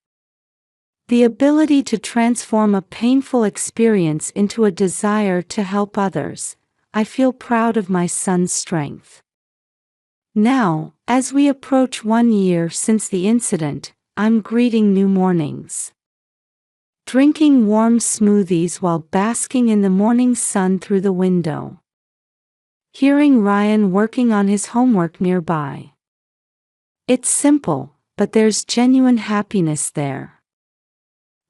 The ability to transform a painful experience into a desire to help others, I feel proud of my son's strength. Now, as we approach 1 year since the incident, I'm greeting new mornings. Drinking warm smoothies while basking in the morning sun through the window. Hearing Ryan working on his homework nearby. It's simple, but there's genuine happiness there.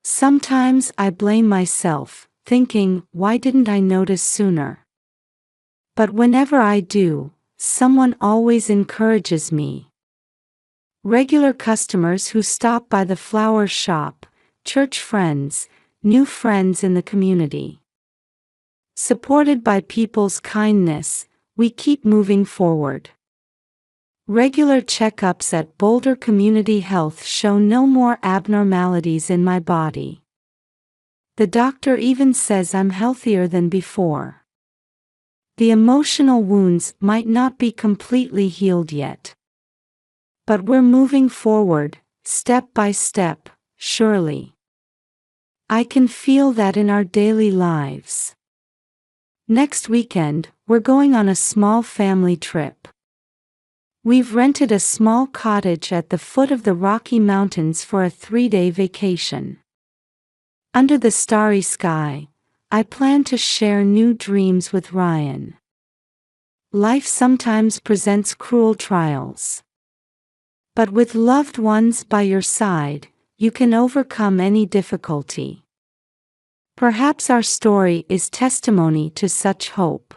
Sometimes I blame myself, thinking, why didn't I notice sooner? But whenever I do, someone always encourages me. Regular customers who stop by the flower shop, church friends, new friends in the community. Supported by people's kindness, we keep moving forward. Regular checkups at Boulder Community Health show no more abnormalities in my body. The doctor even says I'm healthier than before. The emotional wounds might not be completely healed yet. But we're moving forward, step by step, surely. I can feel that in our daily lives. Next weekend, we're going on a small family trip. We've rented a small cottage at the foot of the Rocky Mountains for a 3-day vacation. Under the starry sky, I plan to share new dreams with Ryan. Life sometimes presents cruel trials. But with loved ones by your side, you can overcome any difficulty. Perhaps our story is testimony to such hope.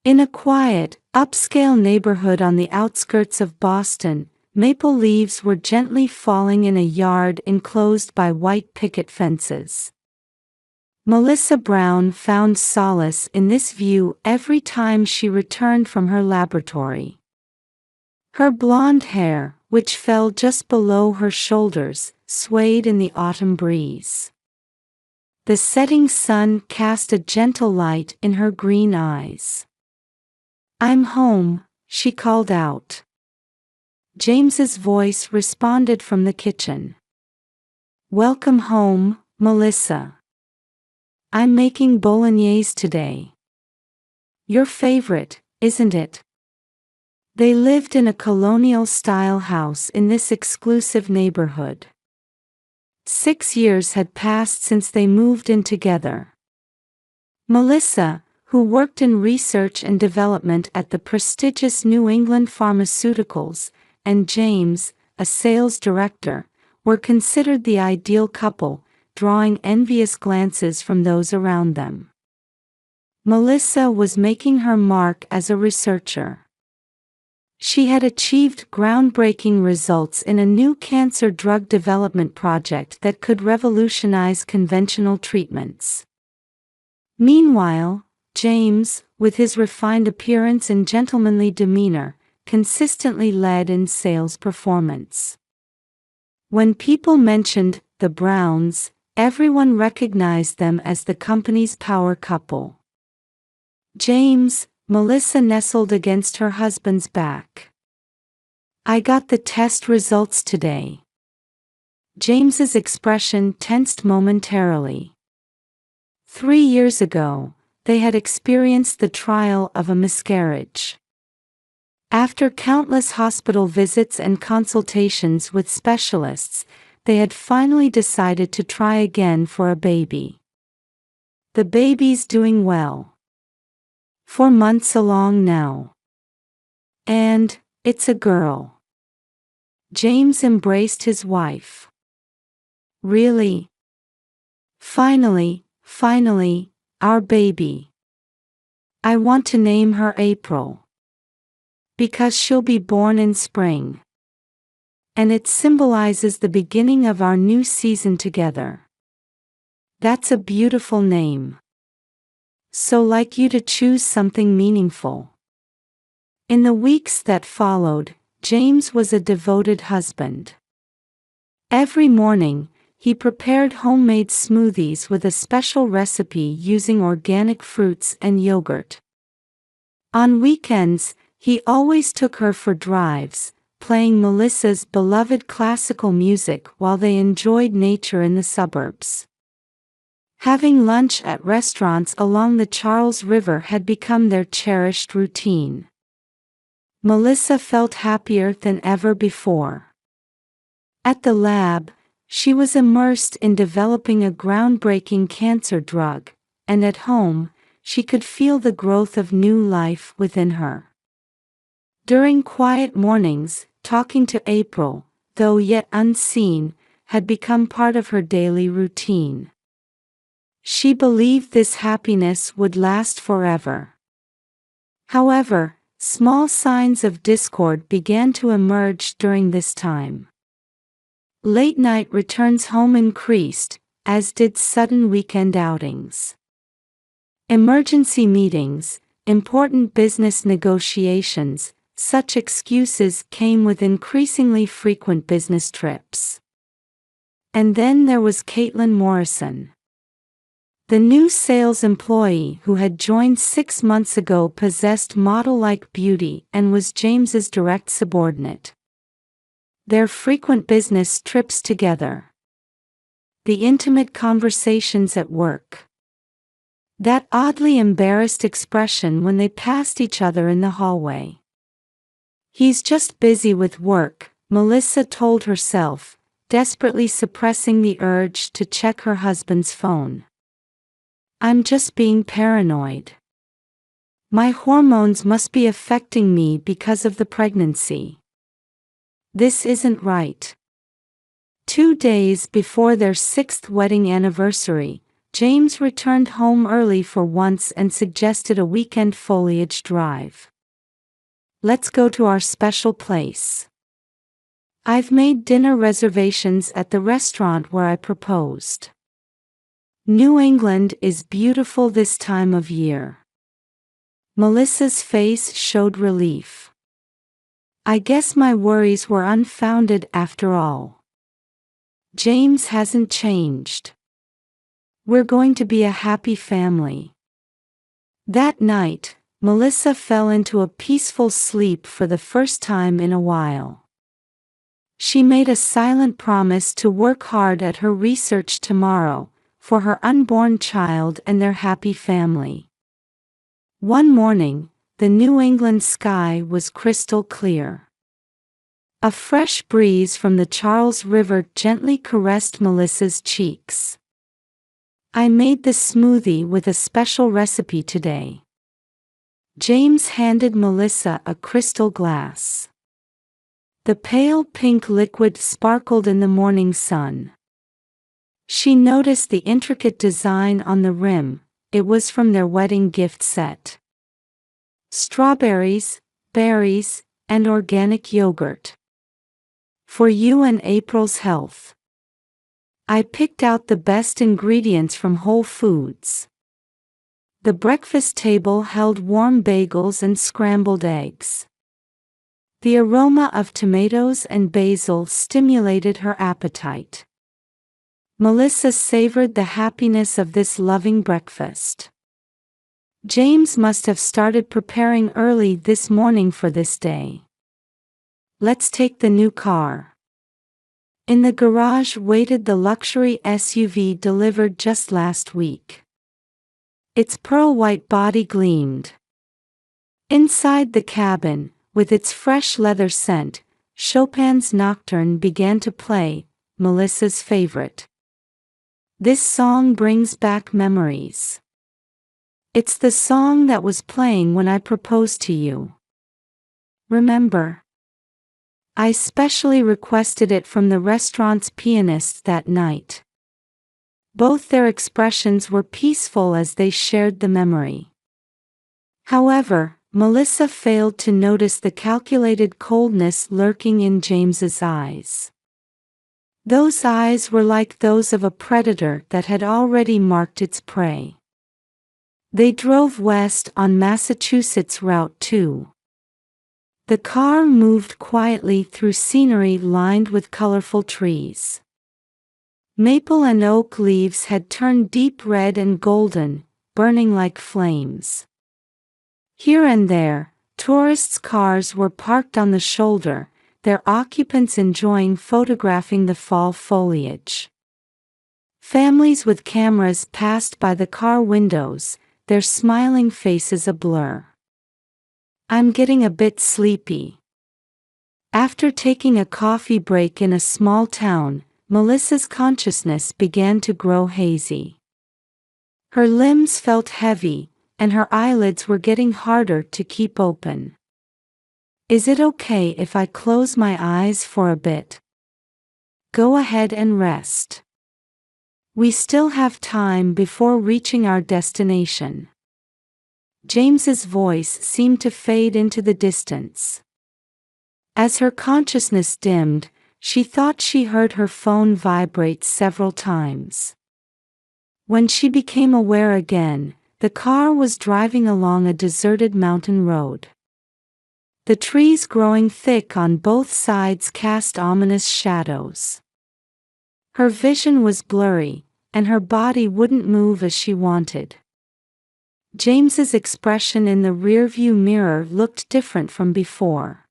In a quiet, upscale neighborhood on the outskirts of Boston, maple leaves were gently falling in a yard enclosed by white picket fences. Melissa Brown found solace in this view every time she returned from her laboratory. Her blonde hair, which fell just below her shoulders, swayed in the autumn breeze. The setting sun cast a gentle light in her green eyes. "I'm home," she called out. James's voice responded from the kitchen. "Welcome home, Melissa. I'm making bolognese today. Your favorite, isn't it?" They lived in a colonial-style house in this exclusive neighborhood. 6 years had passed since they moved in together. Melissa, who worked in research and development at the prestigious New England Pharmaceuticals, and James, a sales director, were considered the ideal couple, drawing envious glances from those around them. Melissa was making her mark as a researcher. She had achieved groundbreaking results in a new cancer drug development project that could revolutionize conventional treatments. Meanwhile, James, with his refined appearance and gentlemanly demeanor, consistently led in sales performance. When people mentioned the Browns, everyone recognized them as the company's power couple. James, Melissa nestled against her husband's back. "I got the test results today." James's expression tensed momentarily. 3 years ago, they had experienced the trial of a miscarriage. After countless hospital visits and consultations with specialists, they had finally decided to try again for a baby. The baby's doing well. 4 months along now. And it's a girl. James embraced his wife. "Really? Finally, our baby. I want to name her April. Because she'll be born in spring. And it symbolizes the beginning of our new season together." "That's a beautiful name. So like you to choose something meaningful." In the weeks that followed, James was a devoted husband. Every morning, he prepared homemade smoothies with a special recipe using organic fruits and yogurt. On weekends, he always took her for drives, playing Melissa's beloved classical music while they enjoyed nature in the suburbs. Having lunch at restaurants along the Charles River had become their cherished routine. Melissa felt happier than ever before. At the lab, she was immersed in developing a groundbreaking cancer drug, and at home, she could feel the growth of new life within her. During quiet mornings, talking to April, though yet unseen, had become part of her daily routine. She believed this happiness would last forever. However, small signs of discord began to emerge during this time. Late-night returns home increased, as did sudden weekend outings. Emergency meetings, important business negotiations, such excuses came with increasingly frequent business trips. And then there was Caitlin Morrison. The new sales employee who had joined 6 months ago possessed model-like beauty and was James's direct subordinate. Their frequent business trips together. The intimate conversations at work. That oddly embarrassed expression when they passed each other in the hallway. "He's just busy with work," Melissa told herself, desperately suppressing the urge to check her husband's phone. "I'm just being paranoid. My hormones must be affecting me because of the pregnancy. This isn't right." 2 days before their 6th wedding anniversary, James returned home early for once and suggested a weekend foliage drive. "Let's go to our special place. I've made dinner reservations at the restaurant where I proposed. New England is beautiful this time of year." Melissa's face showed relief. "I guess my worries were unfounded after all. James hasn't changed. We're going to be a happy family." That night, Melissa fell into a peaceful sleep for the first time in a while. She made a silent promise to work hard at her research tomorrow, for her unborn child and their happy family. One morning, the New England sky was crystal clear. A fresh breeze from the Charles River gently caressed Melissa's cheeks. "I made this smoothie with a special recipe today." James handed Melissa a crystal glass. The pale pink liquid sparkled in the morning sun. She noticed the intricate design on the rim. It was from their wedding gift set. Strawberries, berries, and organic yogurt. "For you and April's health. I picked out the best ingredients from Whole Foods." The breakfast table held warm bagels and scrambled eggs. The aroma of tomatoes and basil stimulated her appetite. Melissa savored the happiness of this loving breakfast. James must have started preparing early this morning for this day. Let's take the new car. In the garage waited the luxury SUV delivered just last week. Its pearl-white body gleamed. Inside the cabin, with its fresh leather scent, Chopin's Nocturne began to play, Melissa's favorite. This song brings back memories. It's the song that was playing when I proposed to you. Remember? I specially requested it from the restaurant's pianist that night. Both their expressions were peaceful as they shared the memory. However, Melissa failed to notice the calculated coldness lurking in James's eyes. Those eyes were like those of a predator that had already marked its prey. They drove west on Massachusetts Route 2. The car moved quietly through scenery lined with colorful trees. Maple and oak leaves had turned deep red and golden, burning like flames. Here and there, tourists' cars were parked on the shoulder, their occupants enjoying photographing the fall foliage. Families with cameras passed by the car windows, their smiling faces a blur. I'm getting a bit sleepy. After taking a coffee break in a small town, Melissa's consciousness began to grow hazy. Her limbs felt heavy, and her eyelids were getting harder to keep open. Is it okay if I close my eyes for a bit? Go ahead and rest. We still have time before reaching our destination. James's voice seemed to fade into the distance. As her consciousness dimmed, she thought she heard her phone vibrate several times. When she became aware again, the car was driving along a deserted mountain road. The trees growing thick on both sides cast ominous shadows. Her vision was blurry, and her body wouldn't move as she wanted. James's expression in the rearview mirror looked different from before.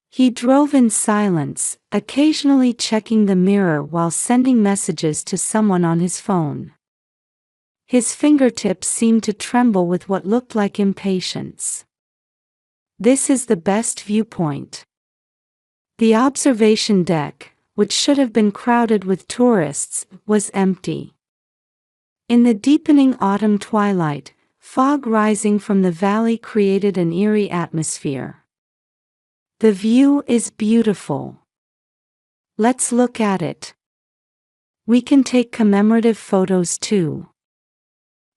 He drove in silence, occasionally checking the mirror while sending messages to someone on his phone. His fingertips seemed to tremble with what looked like impatience. This is the best viewpoint. The observation deck, which should have been crowded with tourists, was empty. In the deepening autumn twilight, fog rising from the valley created an eerie atmosphere. The view is beautiful. Let's look at it. We can take commemorative photos too.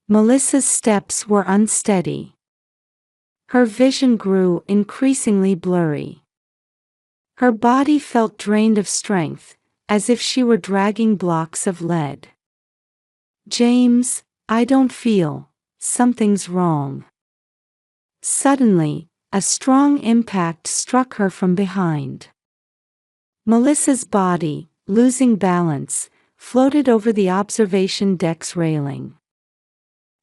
Melissa's steps were unsteady. Her vision grew increasingly blurry. Her body felt drained of strength, as if she were dragging blocks of lead. James, I don't feel, something's wrong. Suddenly, a strong impact struck her from behind. Melissa's body, losing balance, floated over the observation deck's railing.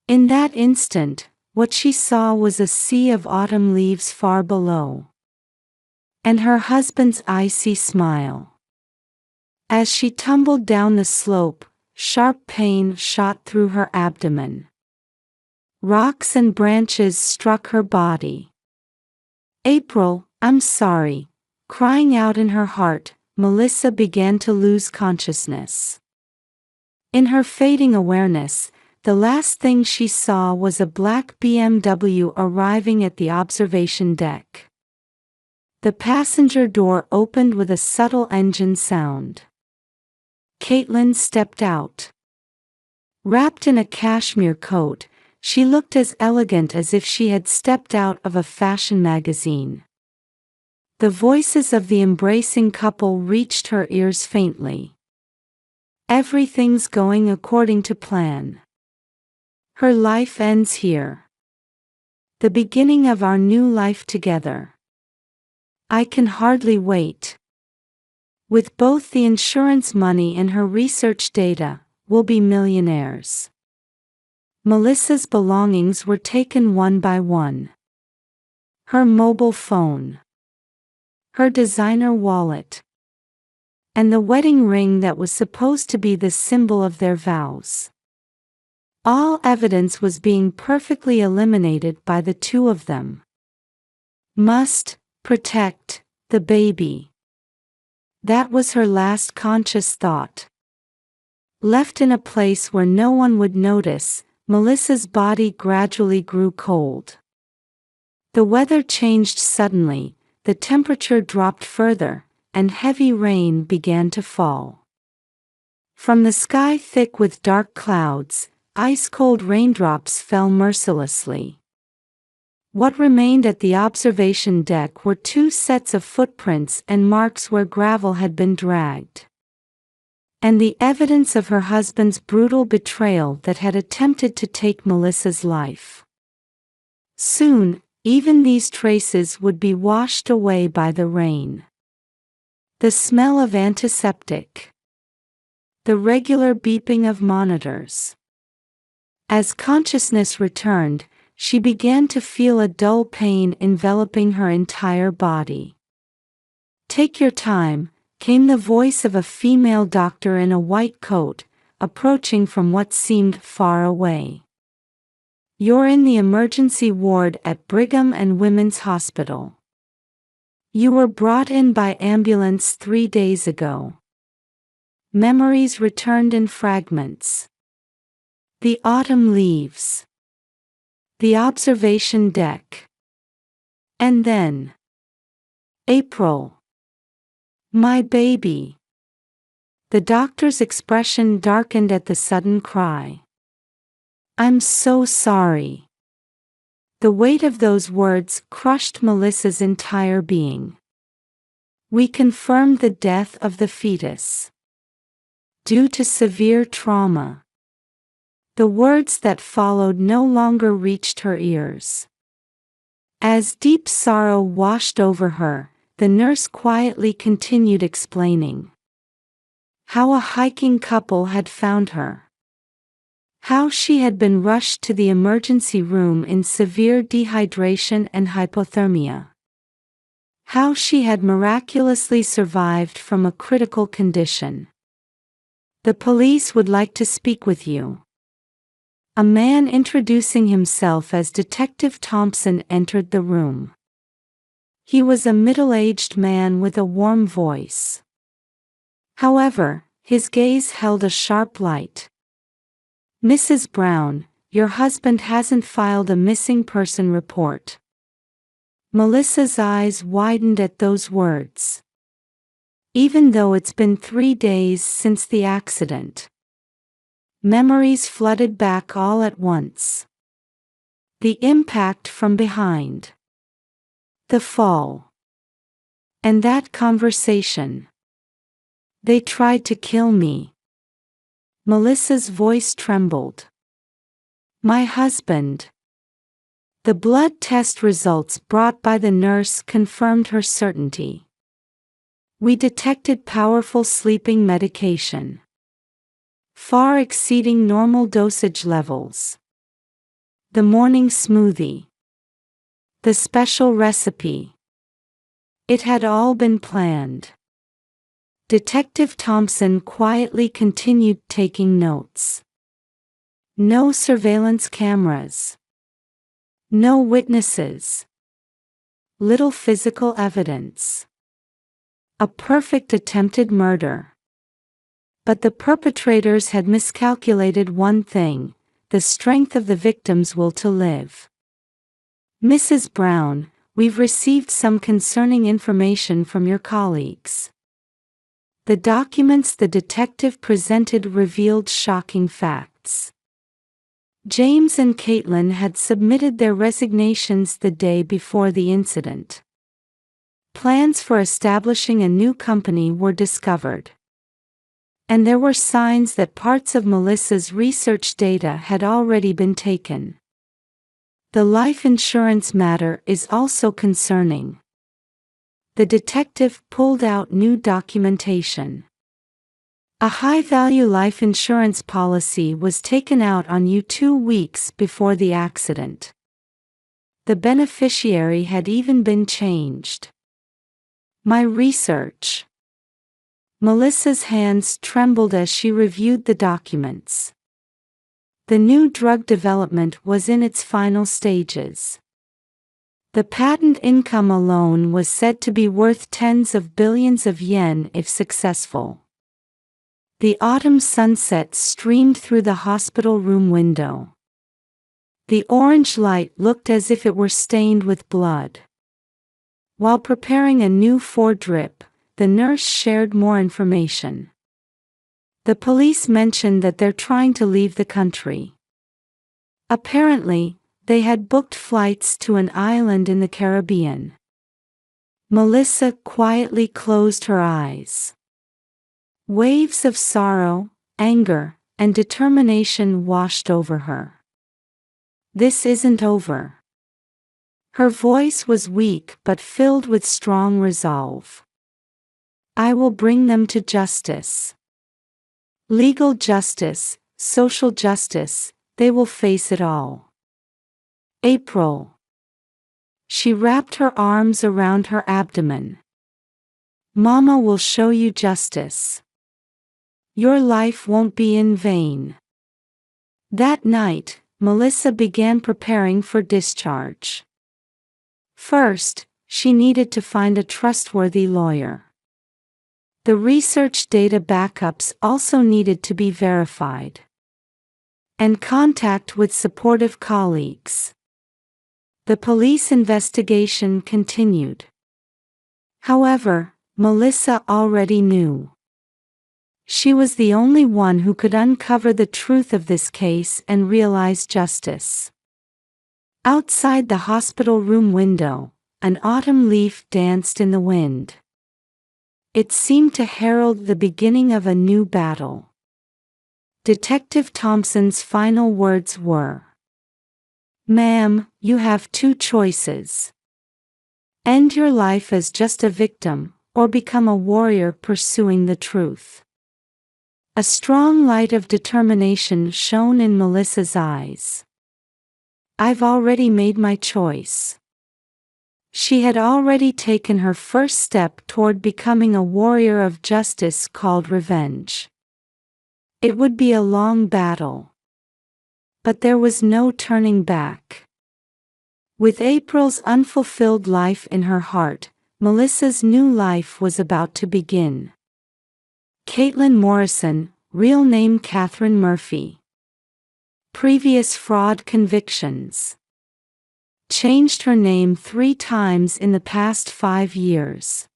In that instant, what she saw was a sea of autumn leaves far below. And her husband's icy smile. As she tumbled down the slope, sharp pain shot through her abdomen. Rocks and branches struck her body. April, I'm sorry. Crying out in her heart, Melissa began to lose consciousness. In her fading awareness, the last thing she saw was a black BMW arriving at the observation deck. The passenger door opened with a subtle engine sound. Caitlin stepped out. Wrapped in a cashmere coat, she looked as elegant as if she had stepped out of a fashion magazine. The voices of the embracing couple reached her ears faintly. Everything's going according to plan. Her life ends here. The beginning of our new life together. I can hardly wait. With both the insurance money and her research data, we'll be millionaires. Melissa's belongings were taken one by one. Her mobile phone, her designer wallet, and the wedding ring that was supposed to be the symbol of their vows. All evidence was being perfectly eliminated by the two of them. Must protect the baby. That was her last conscious thought. Left in a place where no one would notice, Melissa's body gradually grew cold. The weather changed suddenly, the temperature dropped further, and heavy rain began to fall. From the sky thick with dark clouds, ice-cold raindrops fell mercilessly. What remained at the observation deck were two sets of footprints and marks where gravel had been dragged. And the evidence of her husband's brutal betrayal that had attempted to take Melissa's life. Soon, even these traces would be washed away by the rain. The smell of antiseptic. The regular beeping of monitors. As consciousness returned, she began to feel a dull pain enveloping her entire body. "Take your time," came the voice of a female doctor in a white coat, approaching from what seemed far away. "You're in the emergency ward at Brigham and Women's Hospital. You were brought in by ambulance 3 days ago." Memories returned in fragments. The autumn leaves. The observation deck. And then. April. My baby. The doctor's expression darkened at the sudden cry. "I'm so sorry." The weight of those words crushed Melissa's entire being. "We confirmed the death of the fetus. Due to severe trauma." The words that followed no longer reached her ears. As deep sorrow washed over her, the nurse quietly continued explaining how a hiking couple had found her. How she had been rushed to the emergency room in severe dehydration and hypothermia. How she had miraculously survived from a critical condition. "The police would like to speak with you." A man introducing himself as Detective Thompson entered the room. He was a middle-aged man with a warm voice. However, his gaze held a sharp light. "Mrs. Brown, your husband hasn't filed a missing person report." Melissa's eyes widened at those words. Even though it's been 3 days since the accident. Memories flooded back all at once. The impact from behind. The fall. And that conversation. "They tried to kill me." Melissa's voice trembled. "My husband." The blood test results brought by the nurse confirmed her certainty. "We detected powerful sleeping medication. Far exceeding normal dosage levels. The morning smoothie. The special recipe. It had all been planned." Detective Thompson quietly continued taking notes. No surveillance cameras. No witnesses. Little physical evidence. A perfect attempted murder. But the perpetrators had miscalculated one thing: the strength of the victim's will to live. "Mrs. Brown, we've received some concerning information from your colleagues." The documents the detective presented revealed shocking facts. James and Caitlin had submitted their resignations the day before the incident. Plans for establishing a new company were discovered. And there were signs that parts of Melissa's research data had already been taken. The life insurance matter is also concerning. the detective pulled out new documentation. A high-value life insurance policy was taken out on you 2 weeks before the accident. The beneficiary had even been changed. My research. Melissa's hands trembled as she reviewed the documents. The new drug development was in its final stages. The patent income alone was said to be worth tens of billions of yen if successful. The autumn sunset streamed through the hospital room window. The orange light looked as if it were stained with blood. While preparing a new foredrip, the nurse shared more information. The police mentioned that they're trying to leave the country. Apparently, they had booked flights to an island in the Caribbean. Melissa quietly closed her eyes. Waves of sorrow, anger, and determination washed over her. This isn't over. Her voice was weak but filled with strong resolve. I will bring them to justice. Legal justice, social justice, they will face it all. April. She wrapped her arms around her abdomen. Mama will show you justice. Your life won't be in vain. That night, Melissa began preparing for discharge. First, she needed to find a trustworthy lawyer. The research data backups also needed to be verified. And contact with supportive colleagues. The police investigation continued. However, Melissa already knew. She was the only one who could uncover the truth of this case and realize justice. Outside the hospital room window, an autumn leaf danced in the wind. It seemed to herald the beginning of a new battle. Detective Thompson's final words were, "Ma'am, you have 2 choices. End your life as just a victim, or become a warrior pursuing the truth." A strong light of determination shone in Melissa's eyes. I've already made my choice. She had already taken her first step toward becoming a warrior of justice called revenge. It would be a long battle. But there was no turning back. With April's unfulfilled life in her heart, Melissa's new life was about to begin. Caitlin Morrison, real name Catherine Murphy. Previous fraud convictions. Changed her name 3 times in the past 5 years.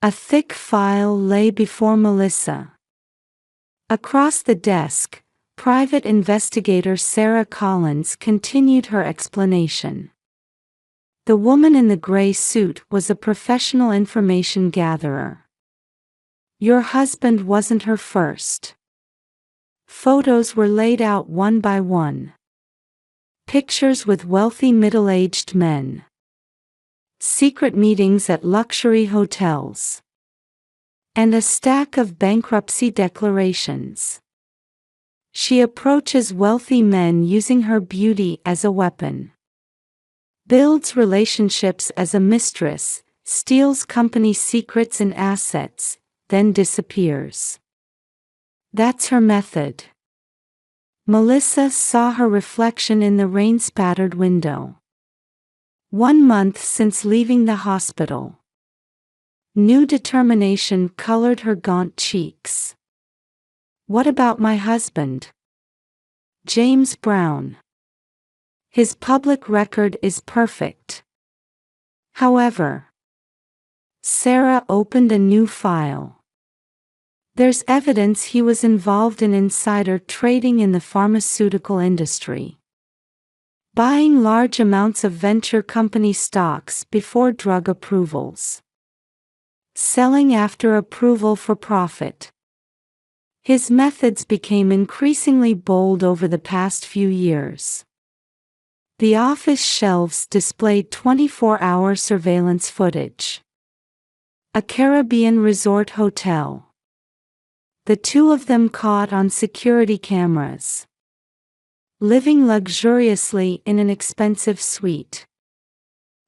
A thick file lay before Melissa. Across the desk, private investigator Sarah Collins continued her explanation. The woman in the gray suit was a professional information gatherer. Your husband wasn't her first. Photos were laid out one by one. Pictures with wealthy middle-aged men. Secret meetings at luxury hotels. And a stack of bankruptcy declarations. She approaches wealthy men using her beauty as a weapon. Builds relationships as a mistress, steals company secrets and assets, then disappears. That's her method. Melissa saw her reflection in the rain-spattered window. 1 month since leaving the hospital. New determination colored her gaunt cheeks. What about my husband? James Brown. His public record is perfect. However, Sarah opened a new file. There's evidence he was involved in insider trading in the pharmaceutical industry. Buying large amounts of venture company stocks before drug approvals. Selling after approval for profit. His methods became increasingly bold over the past few years. The office shelves displayed 24-hour surveillance footage. A Caribbean resort hotel. The two of them caught on security cameras. Living luxuriously in an expensive suite.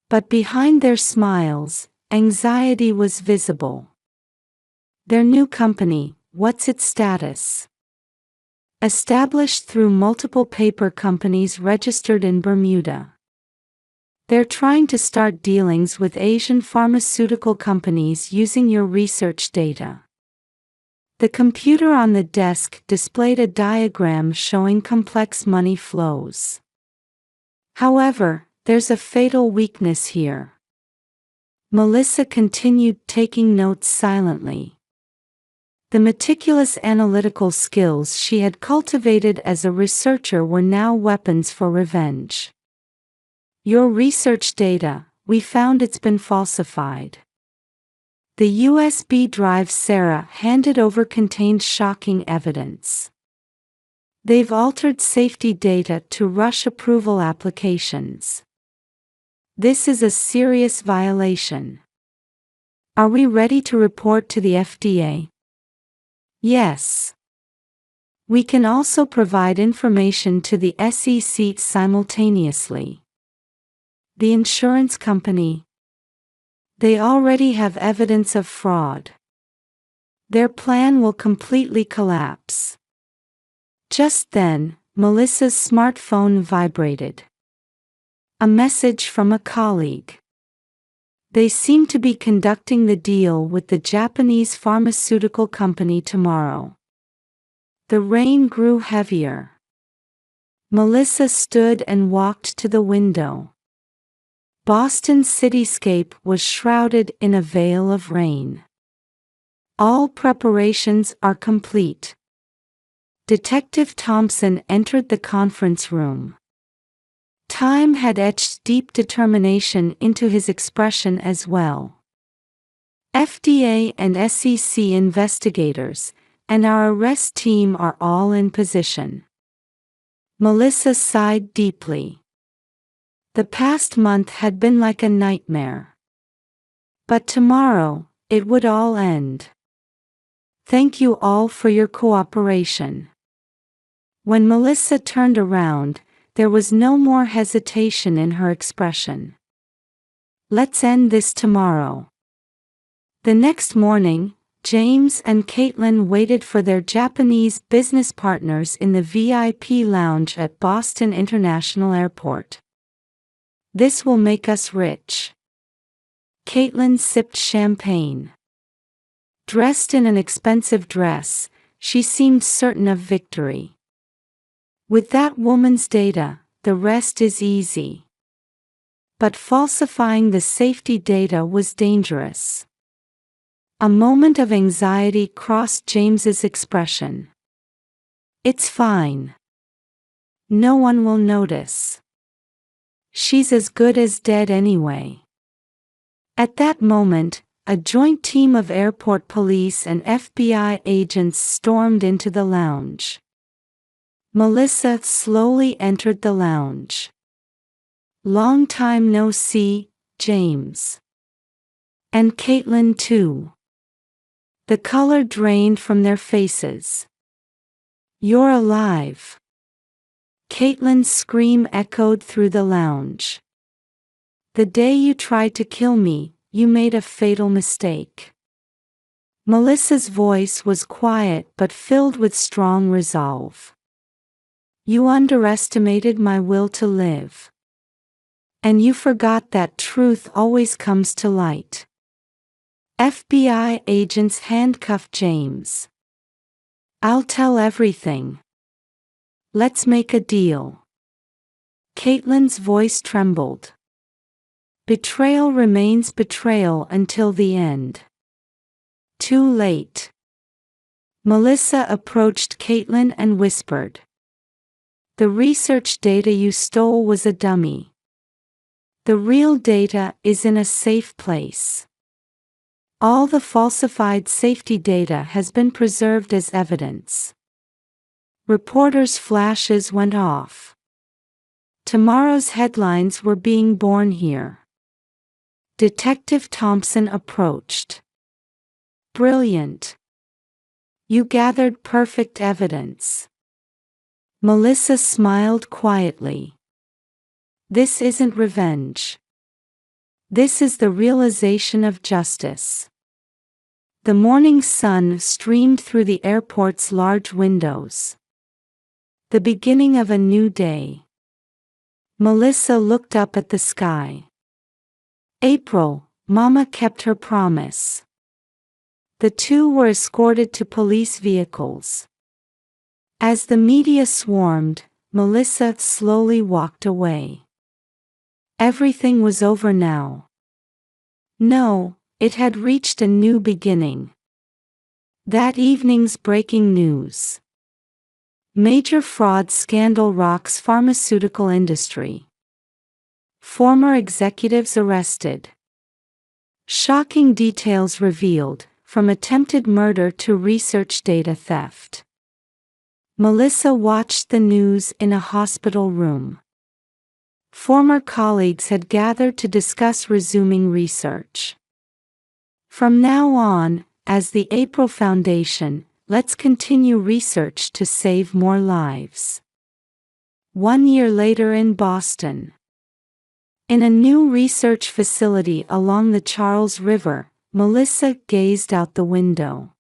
But behind their smiles, anxiety was visible. Their new company, what's its status? Established through multiple paper companies registered in Bermuda. They're trying to start dealings with Asian pharmaceutical companies using your research data. The computer on the desk displayed a diagram showing complex money flows. However, there's a fatal weakness here. Melissa continued taking notes silently. The meticulous analytical skills she had cultivated as a researcher were now weapons for revenge. Your research data, we found it's been falsified. The USB drive Sarah handed over contained shocking evidence. They've altered safety data to rush approval applications. This is a serious violation. Are we ready to report to the FDA? Yes. We can also provide information to the SEC simultaneously. The insurance company. They already have evidence of fraud. Their plan will completely collapse. Just then, Melissa's smartphone vibrated. A message from a colleague. They seem to be conducting the deal with the Japanese pharmaceutical company tomorrow. The rain grew heavier. Melissa stood and walked to the window. Boston's cityscape was shrouded in a veil of rain. All preparations are complete. Detective Thompson entered the conference room. Time had etched deep determination into his expression as well. FDA and SEC investigators and our arrest team are all in position. Melissa sighed deeply. The past month had been like a nightmare. But tomorrow, it would all end. Thank you all for your cooperation. When Melissa turned around, there was no more hesitation in her expression. Let's end this tomorrow. The next morning, James and Caitlin waited for their Japanese business partners in the VIP lounge at Boston International Airport. This will make us rich. Caitlin sipped champagne. Dressed in an expensive dress, she seemed certain of victory. With that woman's data, the rest is easy. But falsifying the safety data was dangerous. A moment of anxiety crossed James's expression. It's fine. No one will notice. She's as good as dead anyway. At that moment, a joint team of airport police and FBI agents stormed into the lounge. Melissa slowly entered the lounge. Long time no see, James. And Caitlin too. The color drained from their faces. You're alive. Caitlin's scream echoed through the lounge. The day you tried to kill me, you made a fatal mistake. Melissa's voice was quiet but filled with strong resolve. You underestimated my will to live. And you forgot that truth always comes to light. FBI agents handcuffed James. I'll tell everything. Let's make a deal. Caitlin's voice trembled. Betrayal remains betrayal until the end. Too late. Melissa approached Caitlin and whispered. The research data you stole was a dummy. The real data is in a safe place. All the falsified safety data has been preserved as evidence. Reporters' flashes went off. Tomorrow's headlines were being born here. Detective Thompson approached. Brilliant. You gathered perfect evidence. Melissa smiled quietly. This isn't revenge. This is the realization of justice. The morning sun streamed through the airport's large windows. The beginning of a new day. Melissa looked up at the sky. April, Mama kept her promise. The two were escorted to police vehicles. As the media swarmed, Melissa slowly walked away. Everything was over now. No, it had reached a new beginning. That evening's breaking news. Major fraud scandal rocks pharmaceutical industry. Former executives arrested. Shocking details revealed, from attempted murder to research data theft. Melissa watched the news in a hospital room. Former colleagues had gathered to discuss resuming research. From now on, as the April Foundation, let's continue research to save more lives. 1 year later in Boston. In a new research facility along the Charles River, Melissa gazed out the window.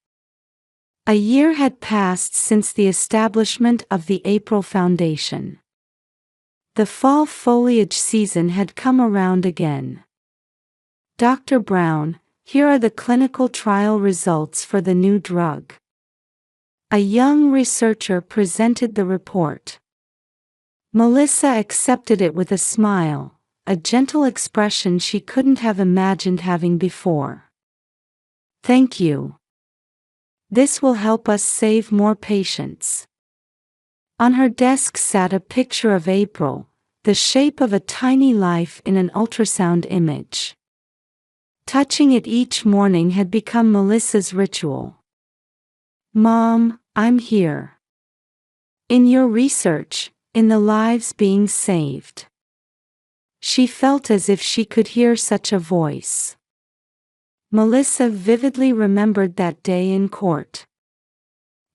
A year had passed since the establishment of the April Foundation. The fall foliage season had come around again. Dr. Brown, here are the clinical trial results for the new drug. A young researcher presented the report. Melissa accepted it with a smile, a gentle expression she couldn't have imagined having before. Thank you. This will help us save more patients. On her desk sat a picture of April, the shape of a tiny life in an ultrasound image. Touching it each morning had become Melissa's ritual. Mom, I'm here. In your research, in the lives being saved. She felt as if she could hear such a voice. Melissa vividly remembered that day in court.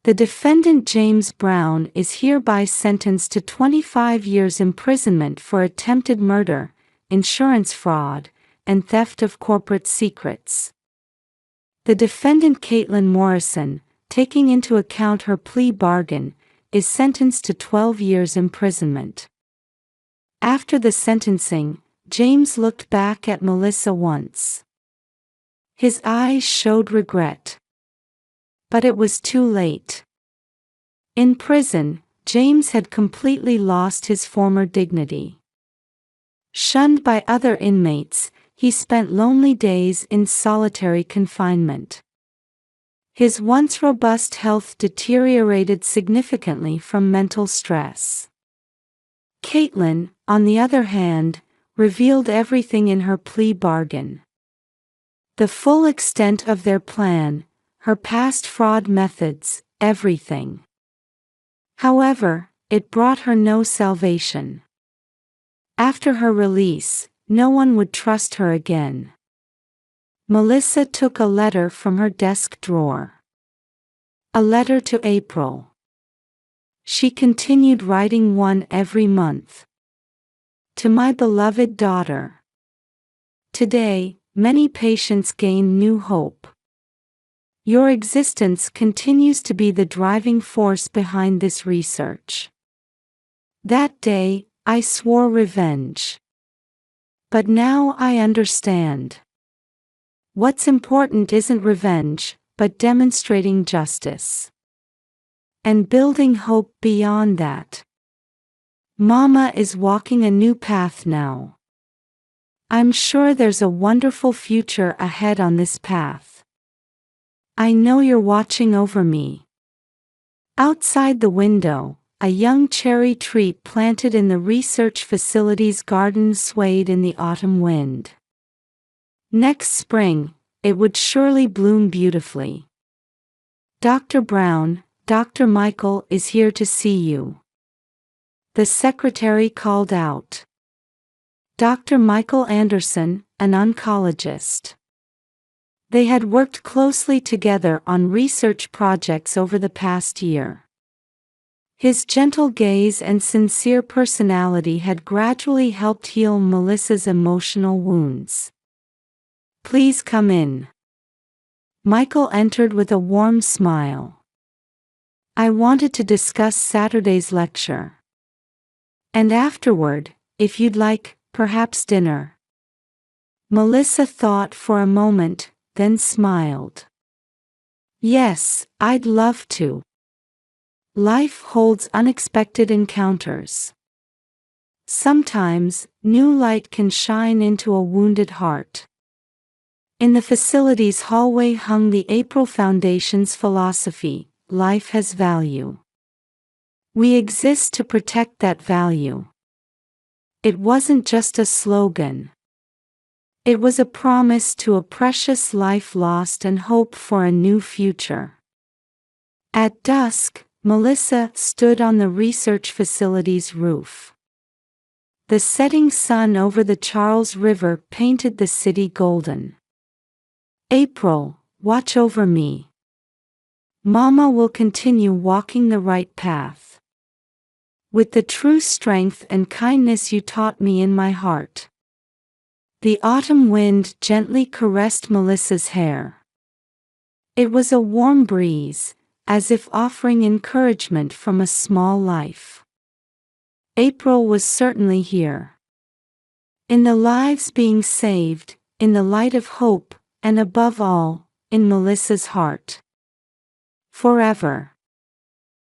The defendant James Brown is hereby sentenced to 25 years imprisonment for attempted murder, insurance fraud, and theft of corporate secrets. The defendant Caitlin Morrison, taking into account her plea bargain, is sentenced to 12 years imprisonment. After the sentencing, James looked back at Melissa once. His eyes showed regret. But it was too late. In prison, James had completely lost his former dignity. Shunned by other inmates, he spent lonely days in solitary confinement. His once robust health deteriorated significantly from mental stress. Caitlin, on the other hand, revealed everything in her plea bargain. The full extent of their plan, her past fraud methods, everything. However, it brought her no salvation. After her release, no one would trust her again. Melissa took a letter from her desk drawer. A letter to April. She continued writing one every month. To my beloved daughter. Today, many patients gain new hope. Your existence continues to be the driving force behind this research. That day, I swore revenge. But now I understand. What's important isn't revenge, but demonstrating justice. And building hope beyond that. Mama is walking a new path now. I'm sure there's a wonderful future ahead on this path. I know you're watching over me. Outside the window, a young cherry tree planted in the research facility's garden swayed in the autumn wind. Next spring, it would surely bloom beautifully. Dr. Brown, Dr. Michael is here to see you. The secretary called out. Dr. Michael Anderson, an oncologist. They had worked closely together on research projects over the past year. His gentle gaze and sincere personality had gradually helped heal Melissa's emotional wounds. "Please come in." Michael entered with a warm smile. "I wanted to discuss Saturday's lecture. And afterward, if you'd like, perhaps dinner." Melissa thought for a moment, then smiled. "Yes, I'd love to. Life holds unexpected encounters. Sometimes, new light can shine into a wounded heart." In the facility's hallway hung the April Foundation's philosophy: life has value. We exist to protect that value. It wasn't just a slogan. It was a promise to a precious life lost and hope for a new future. At dusk, Melissa stood on the research facility's roof. The setting sun over the Charles River painted the city golden. "April, watch over me. Mama will continue walking the right path. With the true strength and kindness you taught me in my heart." The autumn wind gently caressed Melissa's hair. It was a warm breeze, as if offering encouragement from a small life. April was certainly here. In the lives being saved, in the light of hope, and above all, in Melissa's heart. Forever.